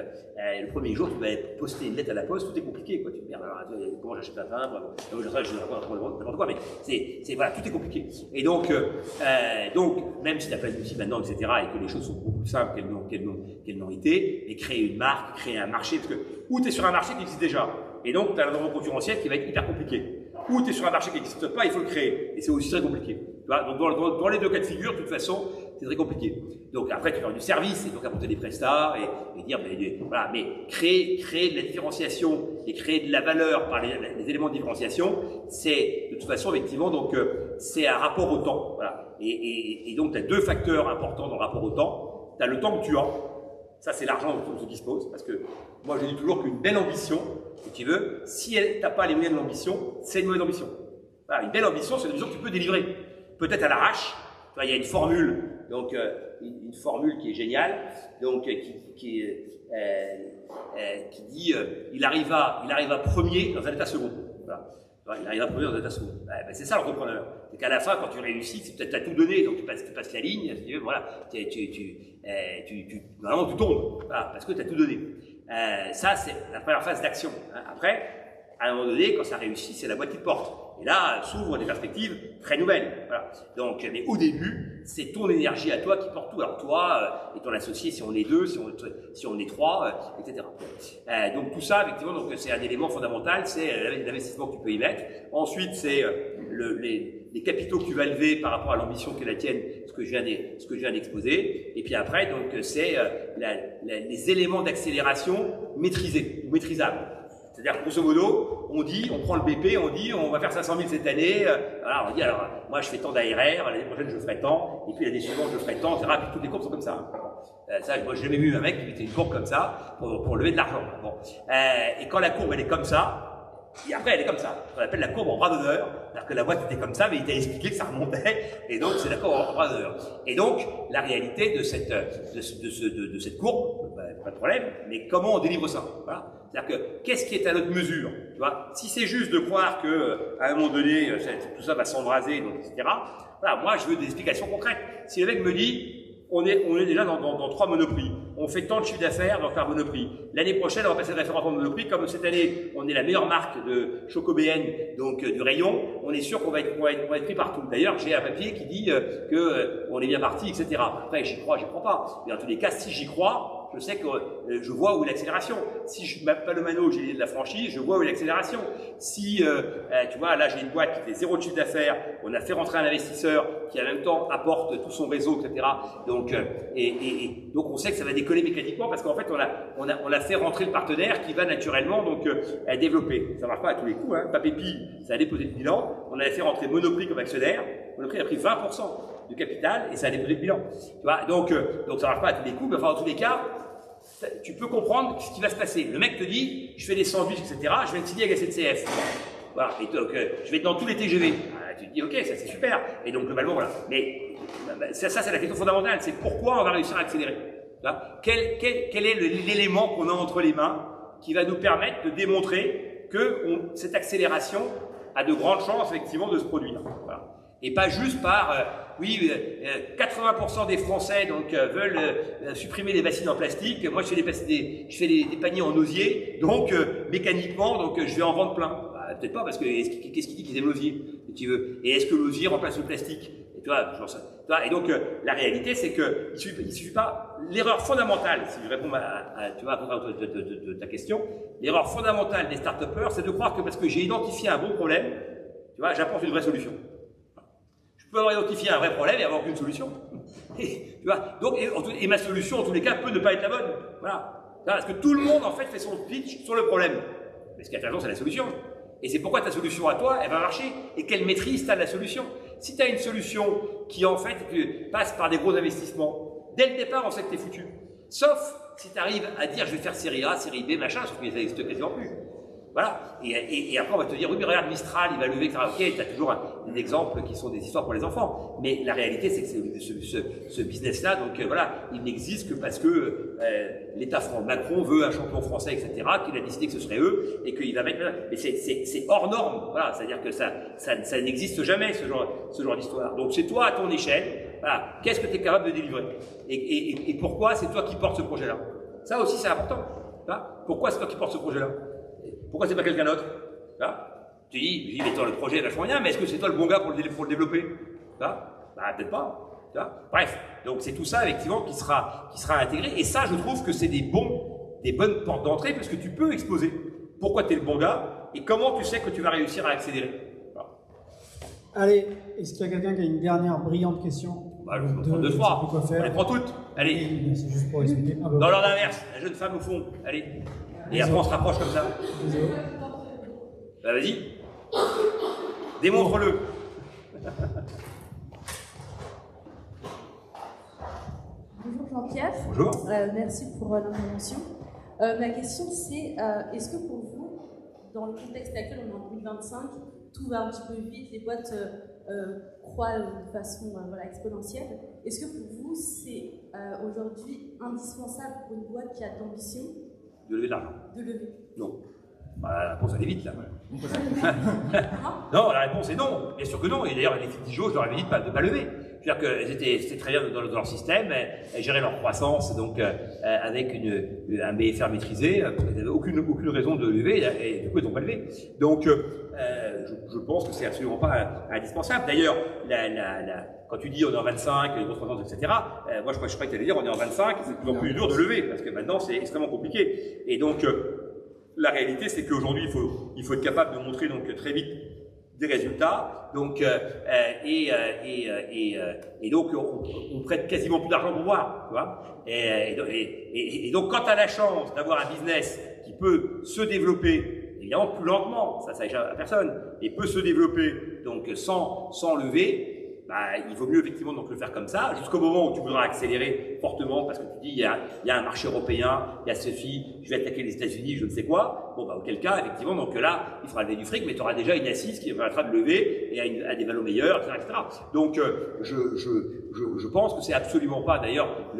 le premier jour, tu vas poster une lettre à la poste, tout est compliqué. Quoi. Tu te dis, comment j'achète un timbre, n'importe quoi, mais voilà, tout est compliqué. Et donc même si tu as plein d'outils maintenant, etc., et que les choses sont beaucoup plus simples qu'elles n'ont été, et créer une marque, créer un marché, parce que ou tu es sur un marché qui existe déjà, et donc tu as un environnement concurrentiel qui va être hyper compliqué. Ou tu es sur un marché qui n'existe pas, il faut le créer, et c'est aussi très compliqué. Tu vois, donc dans les 2 cas de figure, de toute façon, c'est très compliqué. Donc après, tu fais du service et donc apporter des prestats et dire, voilà, mais créer de la différenciation et créer de la valeur par les éléments de différenciation, c'est de toute façon effectivement donc c'est un rapport au temps. Voilà. Et donc tu as 2 facteurs importants dans le rapport au temps. Tu as le temps que tu as, ça c'est l'argent dont on se dispose, parce que moi je dis toujours qu'une belle ambition, si tu veux, si tu n'as pas les moyens de l'ambition, c'est une mauvaise ambition. Voilà, une belle ambition, c'est une ambition que tu peux délivrer. Peut-être à l'arrache, vois, il y a une formule, donc une formule qui est géniale, donc qui dit il arriva premier dans un état second. Voilà. Il arrive à premier dans un état second. Ben, c'est ça l'entrepreneur. C'est qu'à la fin, quand tu réussis, c'est peut-être t'as tout donné, donc tu passes la ligne, voilà, vraiment tu tombes, voilà, parce que tu as tout donné. Ça, c'est la première phase d'action. Hein. Après, à un moment donné, quand ça réussit, c'est la boîte qui te porte. Et là, s'ouvrent des perspectives très nouvelles. Voilà. Donc, mais au début, c'est ton énergie à toi qui porte tout. Alors toi et ton associé, si on est deux, si on est trois, etc. Donc tout ça, effectivement, donc c'est un élément fondamental, c'est l'investissement que tu peux y mettre. Ensuite, c'est les capitaux que tu vas lever par rapport à l'ambition qui est la tienne, ce que je viens d'exposer. Et puis après, donc c'est les éléments d'accélération maîtrisés ou maîtrisables. C'est-à-dire, grosso modo, on prend le BP, on dit, on va faire 500 000 cette année, voilà, on dit, alors, moi, je fais tant d'ARR, l'année prochaine, je ferai tant, et puis l'année suivante, je ferai tant, etc. Puis toutes les courbes sont comme ça. Ça, moi, j'ai jamais vu un mec qui mettait une courbe comme ça pour lever de l'argent. Bon. Et quand la courbe, elle est comme ça, et après, elle est comme ça. On appelle la courbe en bras d'honneur. C'est-à-dire que la boîte était comme ça, mais il t'a expliqué que ça remontait. Et donc, c'est la courbe en bras d'honneur. Et donc, la réalité de cette courbe, pas de problème, mais comment on délivre ça? Voilà. C'est-à-dire que, qu'est-ce qui est à notre mesure? Tu vois, si c'est juste de croire que, à un moment donné, tout ça va s'embraser, donc, etc. Voilà, moi, je veux des explications concrètes. Si le mec me dit, on est déjà dans 3 monoprix. On fait tant de chiffre d'affaires dans un monoprix. L'année prochaine, on va passer de référence en monoprix. Comme cette année, on est la meilleure marque de Chocobéen, donc du rayon, on est sûr qu'on va être pris partout. D'ailleurs, j'ai un papier qui dit on est bien parti, etc. Après, j'y crois pas. Mais en tous les cas, si j'y crois, je sais que je vois où est l'accélération. Si je m'appelle Palomano, j'ai de la franchise, je vois où est l'accélération. Si, tu vois, là, j'ai une boîte qui fait 0 de chiffre d'affaires, on a fait rentrer un investisseur qui, en même temps, apporte tout son réseau, etc. Donc, donc, on sait que ça va décoller mécaniquement parce qu'en fait, on a fait rentrer le partenaire qui va naturellement, donc, développer. Ça marche pas à tous les coups, hein. Papépi, ça a déposé le bilan. On avait fait rentrer Monoprix comme actionnaire. Monoprix a pris 20% du capital et ça a déposé le bilan. Tu vois, donc ça marche pas à tous les coups, mais enfin, dans tous les cas, tu peux comprendre ce qui va se passer. Le mec te dit, je fais des sandwichs, etc., je viens de signer avec SNCF. Voilà, et donc, je vais être dans tous les TGV. Ah, tu te dis, ok, ça c'est super. Et donc, globalement, voilà. Mais ça c'est la question fondamentale, c'est pourquoi on va réussir à accélérer. Quel est l'élément qu'on a entre les mains qui va nous permettre de démontrer que cette accélération a de grandes chances, effectivement, de se produire. Voilà. Et pas juste par, 80% des Français donc veulent supprimer les bassines en plastique. Moi, je fais des paniers en osier, donc mécaniquement, donc je vais en vendre plein. Bah, peut-être pas, parce que qu'est-ce qui dit qu'ils aiment l'osier, si tu veux. Et est-ce que l'osier remplace le plastique? Et tu vois, genre ça. Et donc la réalité, c'est que il suffit pas. L'erreur fondamentale, si je réponds de ta question, l'erreur fondamentale des start-upers, c'est de croire que parce que j'ai identifié un bon problème, tu vois, j'apporte une vraie solution. Je peux avoir identifié un vrai problème et avoir aucune solution. Tu vois, donc, et ma solution, en tous les cas, peut ne pas être la bonne. Voilà. Parce que tout le monde, en fait, fait son pitch sur le problème. Mais ce qui est intéressant, c'est la solution. Et c'est pourquoi ta solution à toi, elle va marcher. Et quelle maîtrise tu as de la solution. Si tu as une solution qui, en fait, passe par des gros investissements, dès le départ, on sait que tu es foutu. Sauf si tu arrives à dire, je vais faire série A, série B, machin, sauf que ça n'existe quasiment plus. Voilà. Et après, on va te dire, oui, mais regarde, Mistral, il va lever, etc. Ok, tu as toujours des exemples qui sont des histoires pour les enfants. Mais la réalité, c'est que ce business-là, donc voilà, il n'existe que parce que l'État Macron veut un champion français, etc., qu'il a décidé que ce serait eux, et qu'il va mettre... Mais c'est hors norme. Voilà. C'est-à-dire que ça n'existe jamais, ce genre d'histoire. Donc, c'est toi, à ton échelle, voilà, qu'est-ce que tu es capable de délivrer? Et pourquoi c'est toi qui portes ce projet-là? Ça aussi, c'est important. Voilà. Pourquoi c'est toi qui portes ce projet-là? Pourquoi c'est pas quelqu'un d'autre? Tu dis, mais toi, le projet est vachement bien, mais est-ce que c'est toi le bon gars pour le développer? Bah, peut-être pas. Bref, donc c'est tout ça, effectivement, qui sera intégré. Et ça, je trouve que c'est des bonnes portes d'entrée, parce que tu peux exposer pourquoi tu es le bon gars et comment tu sais que tu vas réussir à accélérer. Voilà. Allez, est-ce qu'il y a quelqu'un qui a une dernière brillante question? Bah, je vais prendre 2, 3. On les prend toutes. Allez. C'est juste pour expliquer. Dans l'ordre inverse, la jeune femme au fond. Allez. Et après, on se rapproche comme ça. Bah, vas-y. Démontre-le. Bonjour Jean-Pierre. Bonjour. Merci pour l'intervention. Ma question c'est, est-ce que pour vous, dans le contexte actuel, on est en 2025, tout va un petit peu vite, les boîtes croît de façon exponentielle. Est-ce que pour vous, c'est aujourd'hui indispensable pour une boîte qui a de l'ambition de lever de l'argent? De lever? Non. Bah, la réponse elle est vite là. Non, la réponse est non. Bien sûr que non. Et d'ailleurs, les filles Tijo, je leur avais dit de ne pas lever. C'est-à-dire qu'elles étaient très bien dans leur système, elles géraient leur croissance donc avec un BFR maîtrisé, parce qu'elles n'avaient aucune raison de lever, et du coup, ils n'ont pas levé. Donc, je pense que c'est absolument pas indispensable. D'ailleurs, quand tu dis on est en 25, les grosses croissances, etc., moi je crois que tu allais dire on est en 25, c'est de plus en plus dur de lever, parce que maintenant c'est extrêmement compliqué. Et donc, la réalité, c'est qu'aujourd'hui, il faut être capable de montrer donc très vite des résultats. Donc, et donc, on prête quasiment plus d'argent pour voir. Tu vois, et donc, quand tu as la chance d'avoir un business qui peut se développer, évidemment plus lentement, ça échappe à personne, et peut se développer donc sans lever, bah, il vaut mieux effectivement donc le faire comme ça, jusqu'au moment où tu voudras accélérer fortement parce que tu dis il y a un marché européen, il y a ceci, je vais attaquer les États-Unis, je ne sais quoi. Bon, bah, auquel cas, effectivement, donc là, il faudra lever du fric, mais tu auras déjà une assise qui permettra de lever et à des valos meilleurs, etc. Donc, je pense que c'est absolument pas, d'ailleurs,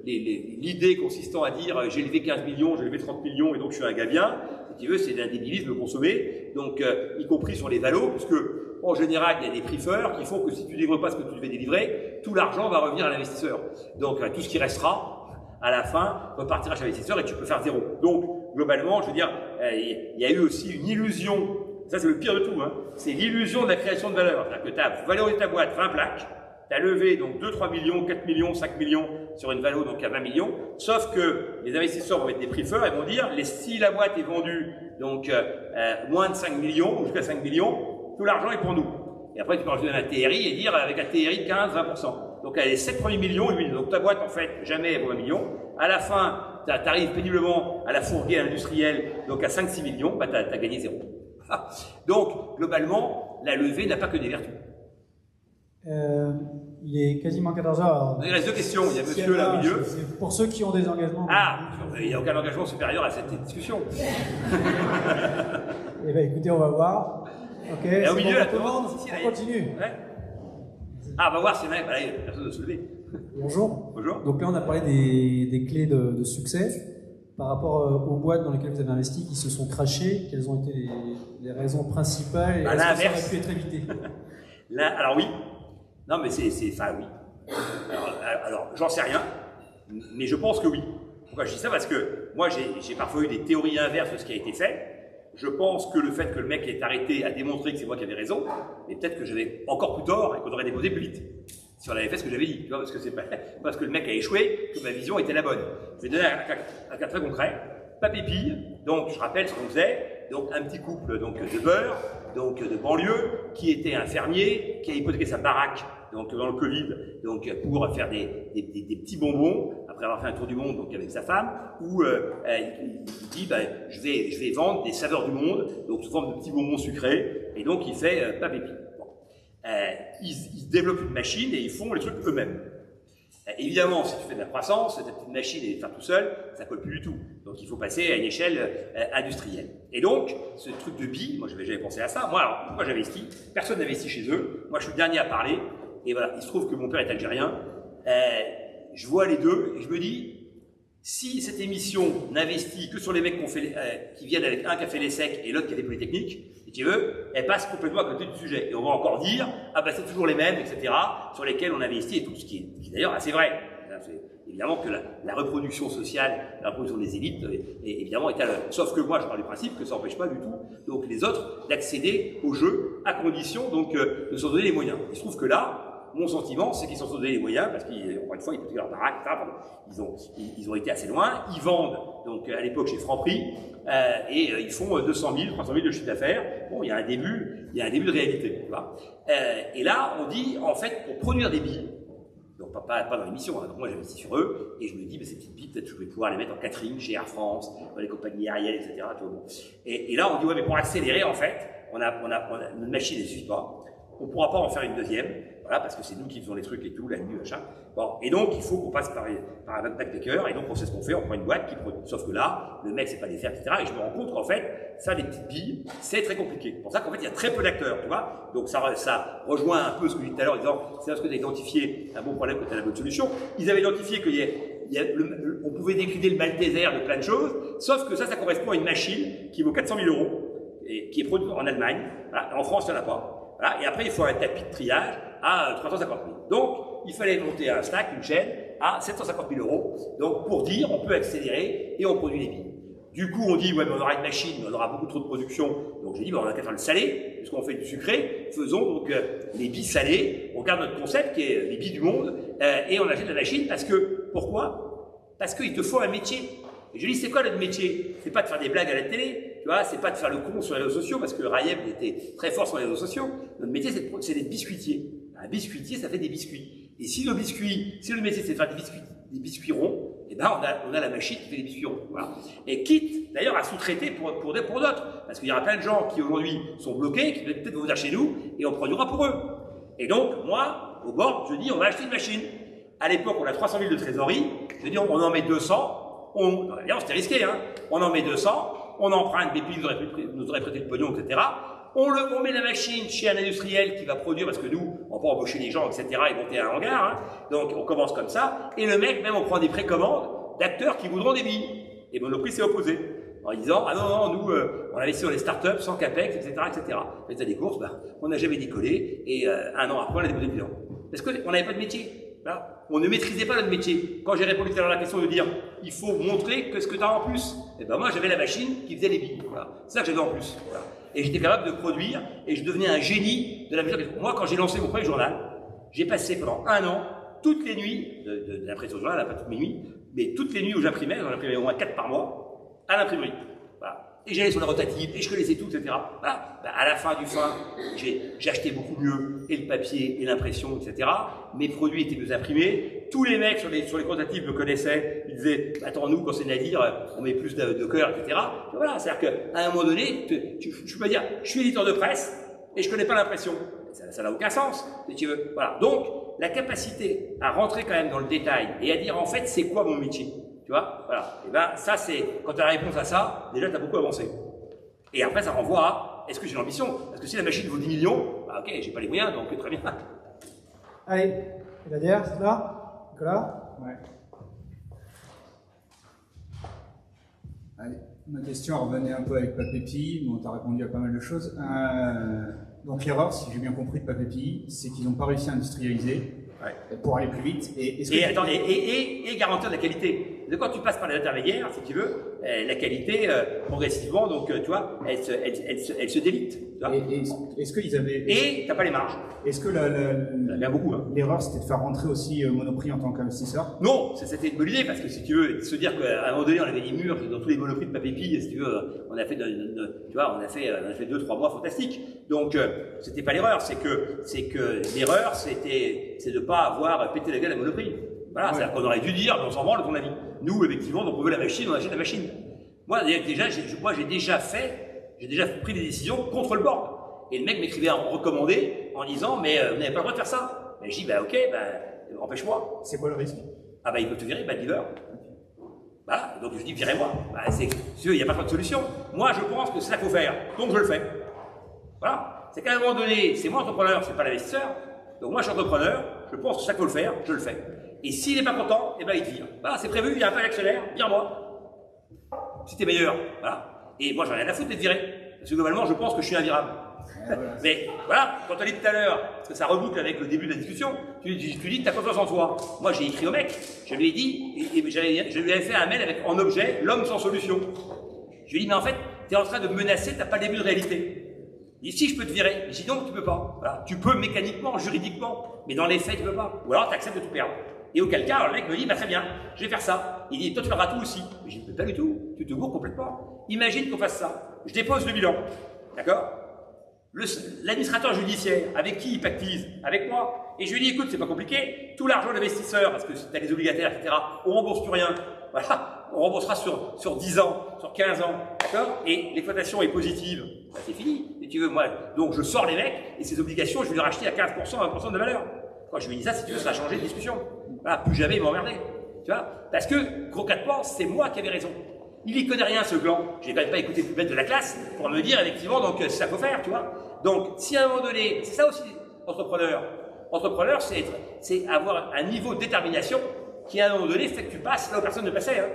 l'idée consistant à dire j'ai levé 15 millions, j'ai levé 30 millions et donc je suis un gars bien, si tu veux, c'est d'un débilisme consommé, donc, y compris sur les valos, puisque en général, il y a des prix-feurs qui font que si tu ne livres pas ce que tu devais délivrer, tout l'argent va revenir à l'investisseur. Donc, tout ce qui restera, à la fin, repartira chez l'investisseur et tu peux faire zéro. Donc, globalement, je veux dire, il y a eu aussi une illusion, ça c'est le pire de tout, hein, c'est l'illusion de la création de valeur. C'est-à-dire que tu as valorisé ta boîte 20 plaques, tu as levé donc 2, 3 millions, 4 millions, 5 millions sur une valo donc à 20 millions, sauf que les investisseurs vont mettre des prix-feurs et vont dire, si la boîte est vendue donc moins de 5 millions ou jusqu'à 5 millions, tout l'argent est pour nous. Et après, tu peux rajouter un TRI et dire avec un TRI de 15-20%. Donc, les 7 premiers millions, donc ta boîte, en fait, jamais elle vaut 1 million. À la fin, tu arrives péniblement à la fourguer à l'industriel, donc à 5-6 millions, bah, tu as gagné zéro. Donc, globalement, la levée n'a pas que des vertus. Il est quasiment 14h. Il reste deux questions. Il y a monsieur là au milieu. Pour ceux qui ont des engagements. Ah, il n'y a aucun engagement supérieur à cette discussion. Eh bien, écoutez, on va voir. Ok, et au milieu, bon, la on continue. Ouais. Ah, on va voir, c'est vrai, voilà, il n'y a personne de se lever. Bonjour. Bonjour. Donc là, on a parlé des clés de succès. Par rapport aux boîtes dans lesquelles vous avez investi qui se sont crachées, quelles ont été les raisons principales et est-ce que ça aurait pu être évité? Là, alors oui. Non, mais enfin oui. Alors j'en sais rien, mais je pense que oui. Pourquoi je dis ça? Parce que moi, j'ai parfois eu des théories inverses de ce qui a été fait. Je pense que le fait que le mec ait arrêté a démontré que c'est moi qui avais raison, mais peut-être que j'avais encore plus tort et qu'on aurait déposé plus vite si on avait fait ce que j'avais dit, tu vois, parce que c'est pas parce que le mec a échoué que ma vision était la bonne. Je vais donner un cas très concret. Papépille, donc je rappelle ce qu'on faisait, donc un petit couple donc de beurre, donc de banlieue, qui était un fermier, qui a hypothéqué sa baraque donc dans le Covid, donc pour faire des petits bonbons après avoir fait un tour du monde donc avec sa femme, où il dit je vais vendre des saveurs du monde, donc sous forme de petits bonbons sucrés, et donc il fait Papépille. Ils développent une machine et ils font les trucs eux-mêmes. Évidemment, si tu fais de la croissance, cette petite machine et faire tout seul, ça colle plus du tout. Donc il faut passer à une échelle industrielle. Et donc, ce truc de billes, moi j'avais jamais pensé à ça. Moi j'avais investi, personne n'avait investi chez eux. Moi je suis le dernier à parler. Et voilà, il se trouve que mon père est algérien. Je vois les deux et je me dis, si cette émission n'investit que sur les mecs qui viennent avec un qui a fait les secs et l'autre qui a fait Polytechnique, si tu veux, elle passe complètement à côté du sujet. Et on va encore dire, ah bah c'est toujours les mêmes, etc., sur lesquels on investit et tout, ce qui est d'ailleurs assez vrai. Évidemment que la reproduction sociale, la reproduction des élites, évidemment, est à l'heure. Sauf que moi, je pars du principe que ça n'empêche pas du tout donc les autres d'accéder au jeu à condition donc de s'en donner les moyens. Il se trouve que là, mon sentiment, c'est qu'ils s'en sont donné les moyens parce qu'encore une fois, ils hypothéquent leur baraque, ils ont été assez loin. Ils vendent donc à l'époque chez Franprix et ils font 200 000, 300 000 de chiffre d'affaires. Bon, il y a un début de réalité. Tu vois. Et là, on dit en fait pour produire des billes. Donc pas dans l'émission, hein. Donc moi j'investis sur eux et je me dis ces petites billes, peut-être que je vais pouvoir les mettre en catering chez Air France, dans les compagnies aériennes, etc. Tu vois, bon. Et là on dit ouais mais pour accélérer en fait, on a notre machine ne suffit pas, on ne pourra pas en faire une deuxième, voilà, parce que c'est nous qui faisons les trucs et tout, la nuit, machin. Bon, et donc, il faut qu'on passe par un backpacker, et donc, on sait ce qu'on fait, on prend une boîte qui produit. Sauf que là, le mec, c'est pas des fers, etc. Et je me rends compte qu'en fait, ça, les petites billes, c'est très compliqué. C'est pour ça qu'en fait, il y a très peu d'acteurs, tu vois. Donc, ça rejoint un peu ce que je disais tout à l'heure en disant, c'est parce que tu as identifié un bon problème que tu as la bonne solution. Ils avaient identifié on pouvait décliner le Malteser de plein de choses, sauf que ça correspond à une machine qui vaut 400 000 €, et qui est produite en Allemagne. Voilà. En France, il n'y en a pas. Voilà. Et après, il faut un tapis de triage à 350 000. Donc, il fallait monter un stack, une chaîne, à 750 000 €. Donc, pour dire, on peut accélérer et on produit les billes. Du coup, on dit, ouais, mais on aura une machine, mais on aura beaucoup trop de production. Donc, j'ai dit, on a qu'à faire le salé, puisqu'on fait du sucré. Faisons donc les billes salées. On garde notre concept, qui est les billes du monde, et on achète la machine parce que, pourquoi? Parce qu'il te faut un métier. Et je dis, c'est quoi notre métier? C'est pas de faire des blagues à la télé, tu vois, c'est pas de faire le con sur les réseaux sociaux, parce que Raïeb était très fort sur les réseaux sociaux. Notre métier, c'est d'être biscuitier. Un biscuitier, ça fait des biscuits. Et si le métier, c'est de faire des biscuits ronds, eh ben, on a la machine qui fait des biscuits ronds. Voilà. Et quitte, d'ailleurs, à sous-traiter pour d'autres. Parce qu'il y aura plein de gens qui, aujourd'hui, sont bloqués, qui peut-être vont venir chez nous, et on produira pour eux. Et donc, moi, au board, je dis, on va acheter une machine. À l'époque, on a 300 000 de trésorerie. Je dis, on en met 200. C'était risqué, hein. On en met 200. On emprunte, BP nous aurait prêté le pognon, etc. On met la machine chez un industriel qui va produire, parce que nous, on peut embaucher les gens, etc., et monter un hangar. Hein. Donc, on commence comme ça. Et le mec, même, on prend des précommandes d'acteurs qui voudront des billes. Et Monoprix s'est opposé. En disant, ah non, nous, on investit dans les startups sans capex, etc., etc. Mais t'as des courses, on n'a jamais décollé. Et un an après, on a déposé le bilan. Parce qu'on n'avait pas de métier. Voilà. On ne maîtrisait pas notre métier. Quand j'ai répondu tout à l'heure à la question de dire, il faut montrer que ce que tu as en plus. Et ben moi, j'avais la machine qui faisait les billes. Voilà. C'est ça que j'avais en plus. Voilà. Et j'étais capable de produire, et je devenais un génie de la mesure. Moi, quand j'ai lancé mon premier journal, j'ai passé pendant un an, toutes les nuits, de l'impression de journal, pas toutes mes nuits, mais toutes les nuits où j'imprimais, j'en imprimais au moins 4 par mois, à l'imprimerie. Voilà. Et j'allais sur la rotative, et je connaissais tout, etc. Voilà. Ben, à la fin, j'ai acheté beaucoup mieux, et le papier, et l'impression, etc. Mes produits étaient mieux imprimés. Tous les mecs sur les rotatives me connaissaient. Ils disaient, attends, nous, quand c'est Nadir, on met plus de cœur, etc. Et voilà. C'est-à-dire qu'à un moment donné, je peux pas dire, je suis éditeur de presse, et je connais pas l'impression. Ça n'a aucun sens, si tu veux. Voilà. Donc, la capacité à rentrer quand même dans le détail, et à dire, en fait, c'est quoi mon métier? Tu vois, voilà. Et ben, ça, c'est, quand tu as la réponse à ça, déjà, tu as beaucoup avancé. Et après, ça renvoie à, est-ce que j'ai l'ambition? Parce que si la machine vaut 10 millions, bah, ok, j'ai pas les moyens, donc très bien. Allez, et la dernière, c'est là? Nicolas? Ouais. Allez, ma question revenait un peu avec Papépi, bon, tu as répondu à pas mal de choses. Donc l'erreur, si j'ai bien compris de Papépi, c'est qu'ils n'ont pas réussi à industrialiser. Ouais. Pour aller plus vite. Et garantir la qualité. De quand tu passes par les intermédiaires, si tu veux, la qualité, progressivement, donc tu vois, elle se délite. Est-ce qu'ils avaient... Et t'as pas les marges. Est-ce que beaucoup, hein. L'erreur, c'était de faire rentrer aussi Monoprix en tant qu'investisseur? Non, c'était une bonne idée, parce que si tu veux, se dire qu'à un moment donné, on avait des murs dans tous les Monoprix de Papépi, si tu veux, on a fait, tu vois, on a fait 2-3 mois fantastiques. Donc, c'était pas l'erreur, c'est que l'erreur, c'est de pas avoir pété la gueule à Monoprix. Voilà, ouais. C'est-à-dire qu'on aurait dû dire, on s'en branle de ton avis. Nous, effectivement, donc on veut la machine, on achète la machine. Moi, déjà, j'ai déjà pris des décisions contre le board. Et le mec m'écrivait en recommandé en disant, mais vous n'avez pas le droit de faire ça. Mais je dis, bah ok, empêche-moi. C'est quoi le risque? Ah bah il peut te virer, bad liver. Voilà, donc je dis, virez-moi. Bah, il n'y a pas de solution. Moi, je pense que c'est ça qu'il faut faire, donc je le fais. Voilà. C'est qu'à un moment donné, c'est moi entrepreneur, c'est pas l'investisseur. Donc moi, je suis entrepreneur, je pense que c'est ça qu'il faut le faire, je le fais. Et s'il n'est pas content, eh ben il te vire. Voilà, c'est prévu, il y a un peu d'accélère, vire-moi. Si t'es meilleur, voilà. Et moi, j'en ai rien à foutre d'être viré. Parce que globalement, je pense que je suis invirable. Mais voilà, quand on dit tout à l'heure, parce que ça reboucle avec le début de la discussion, tu dis que tu as confiance en toi. Moi, j'ai écrit au mec, je lui ai dit, je lui avais fait un mail avec en objet l'homme sans solution. Je lui ai dit, mais en fait, tu es en train de me menacer, tu n'as pas le début de réalité. Ici, je peux te virer, mais sinon, tu peux pas. Voilà. Tu peux mécaniquement, juridiquement, mais dans les faits, tu peux pas. Ou alors, tu acceptes de tout perdre. Et auquel cas, le mec me dit, bah très bien, je vais faire ça. Il dit, toi, tu feras tout aussi. Mais je dis, pas du tout, tu te gourres complètement. Imagine qu'on fasse ça. Je dépose le bilan. D'accord? L'administrateur judiciaire, avec qui il pactise? Avec moi. Et je lui dis, écoute, c'est pas compliqué, tout l'argent de l'investisseur, parce que tu as les obligataires, etc., on rembourse plus rien. Voilà, on remboursera sur 10 ans, sur 15 ans. D'accord? Et l'exploitation est positive, bah, c'est fini. Si tu veux, moi, donc je sors les mecs, et ces obligations, je vais les racheter à 15%, 20% de valeur. Quand je lui dis ça, si tu veux, ça va changer de discussion. Voilà, plus jamais m'emmerder. Tu vois? Parce que, concrètement, c'est moi qui avais raison. Il y connaît rien, ce gland. J'ai quand même pas écouté le plus bête de la classe pour me dire, effectivement, donc, c'est ça qu'il faut faire, tu vois. Donc, si à un moment donné, c'est ça aussi, entrepreneur. Entrepreneur, c'est avoir un niveau de détermination qui, à un moment donné, fait que tu passes là où personne ne passait, hein.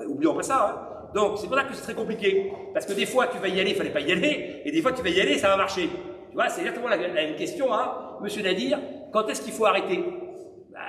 Oublions pas ça, hein. Donc, c'est pour ça que c'est très compliqué. Parce que des fois, tu vas y aller, il fallait pas y aller, et des fois, tu vas y aller, ça va marcher. Tu vois, c'est exactement la même question, hein, monsieur Nadir, quand est-ce qu'il faut arrêter? Bah,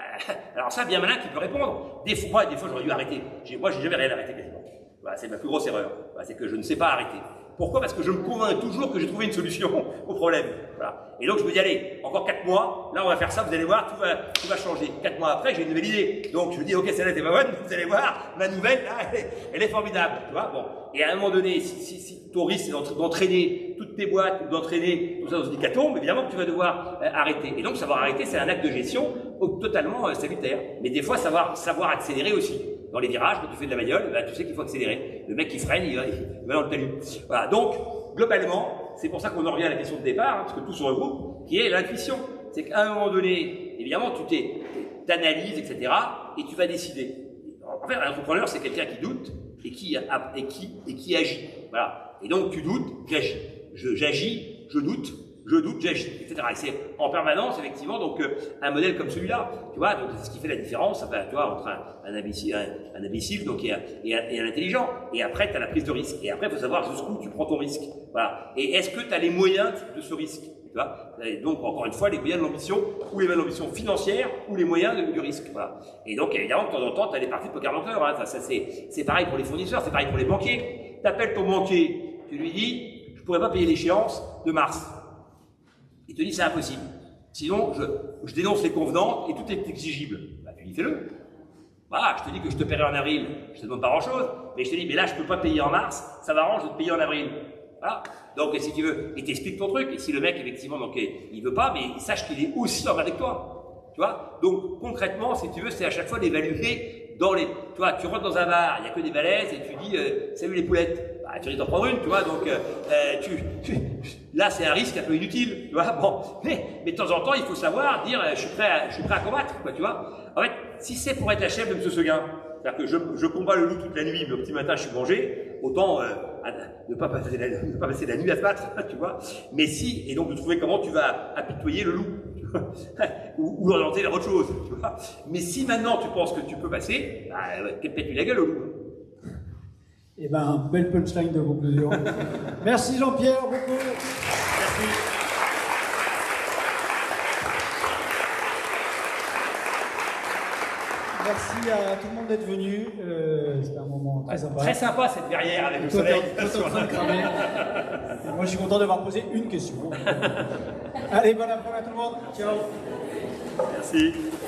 alors ça, bien malin qui peut répondre. Des fois, j'aurais dû arrêter. Moi, j'ai jamais rien arrêté quasiment. Voilà, c'est ma plus grosse erreur. Voilà, c'est que je ne sais pas arrêter. Pourquoi? Parce que je me convainc toujours que j'ai trouvé une solution au problème. Voilà. Et donc je me dis, allez, encore 4 mois, là on va faire ça, vous allez voir, tout va changer. 4 mois après, j'ai une nouvelle idée. Donc je me dis, ok, celle-là était pas bonne, vous allez voir, ma nouvelle, là, elle est formidable. Tu vois, bon. Et à un moment donné, si ton risque c'est d'entraîner toutes tes boîtes, ou d'entraîner tout ça dans une hécatombe, évidemment que tu vas devoir arrêter. Et donc savoir arrêter, c'est un acte de gestion totalement salutaire. Mais des fois, savoir accélérer aussi. Dans les virages, quand tu fais de la bagnole, bah, tu sais qu'il faut accélérer. Le mec qui freine, il va dans le talus. Voilà. Donc, globalement, c'est pour ça qu'on en revient à la question de départ, hein, parce que tout se regroupe, qui est l'intuition. C'est qu'à un moment donné, évidemment, tu t'analyses, etc., et tu vas décider. En fait, un entrepreneur, c'est quelqu'un qui doute et qui agit. Voilà. Et donc, tu doutes, j'agis. J'agis, je doute, j'agis, etc. Et c'est en permanence, effectivement, donc un modèle comme celui-là, tu vois, donc c'est ce qui fait la différence, enfin, tu vois, entre un imbécile donc, et un intelligent. Et après, tu as la prise de risque. Et après, il faut savoir jusqu'où tu prends ton risque. Voilà. Et est-ce que tu as les moyens de ce risque? Tu vois? Et donc, encore une fois, les moyens de l'ambition, ou les moyens de l'ambition financière, ou les moyens du risque. Voilà. Et donc, évidemment, de temps en temps, tu as des parties de poker menteur. Hein. Ça, c'est pareil pour les fournisseurs, c'est pareil pour les banquiers. Tu appelles ton banquier, tu lui dis, je ne pourrais pas payer l'échéance de mars. Il te dit c'est impossible. Sinon, je dénonce les convenants et tout est exigible. Bah, tu dis fais-le. Voilà, je te dis que je te paierai en avril, je te demande pas grand-chose, mais je te dis, mais là, je peux pas payer en mars, ça m'arrange de te payer en avril. Voilà. Donc, si tu veux, et t'expliques ton truc, et si le mec, effectivement, donc, il veut pas, mais sache qu'il est aussi en avec toi. Tu vois? Donc, concrètement, si tu veux, c'est à chaque fois d'évaluer dans les, tu vois, tu rentres dans un bar, il y a que des balaises, et tu dis, salut les poulettes. Bah, tu risques d'en prendre une, tu vois, donc là c'est un risque un peu inutile, tu vois, bon, mais de temps en temps il faut savoir dire je suis prêt à combattre, quoi, tu vois. En fait, si c'est pour être la chef de M. Seguin, c'est-à-dire que je combats le loup toute la nuit, mais au petit matin je suis mangé, autant ne pas passer la nuit à se battre, tu vois. Mais si, et donc de trouver comment tu vas apitoyer le loup, ou orienter vers autre chose, tu vois. Mais si maintenant tu penses que tu peux passer, bah, pète-lui la gueule au loup. Eh ben, belle punchline de conclusion. Merci Jean-Pierre, beaucoup. Merci. Merci à tout le monde d'être venu. C'était un moment très sympa. Très sympa cette verrière avec le soleil. Moi, je suis content d'avoir posé une question. Allez, bon après-midi à tout le monde. Ciao. Merci.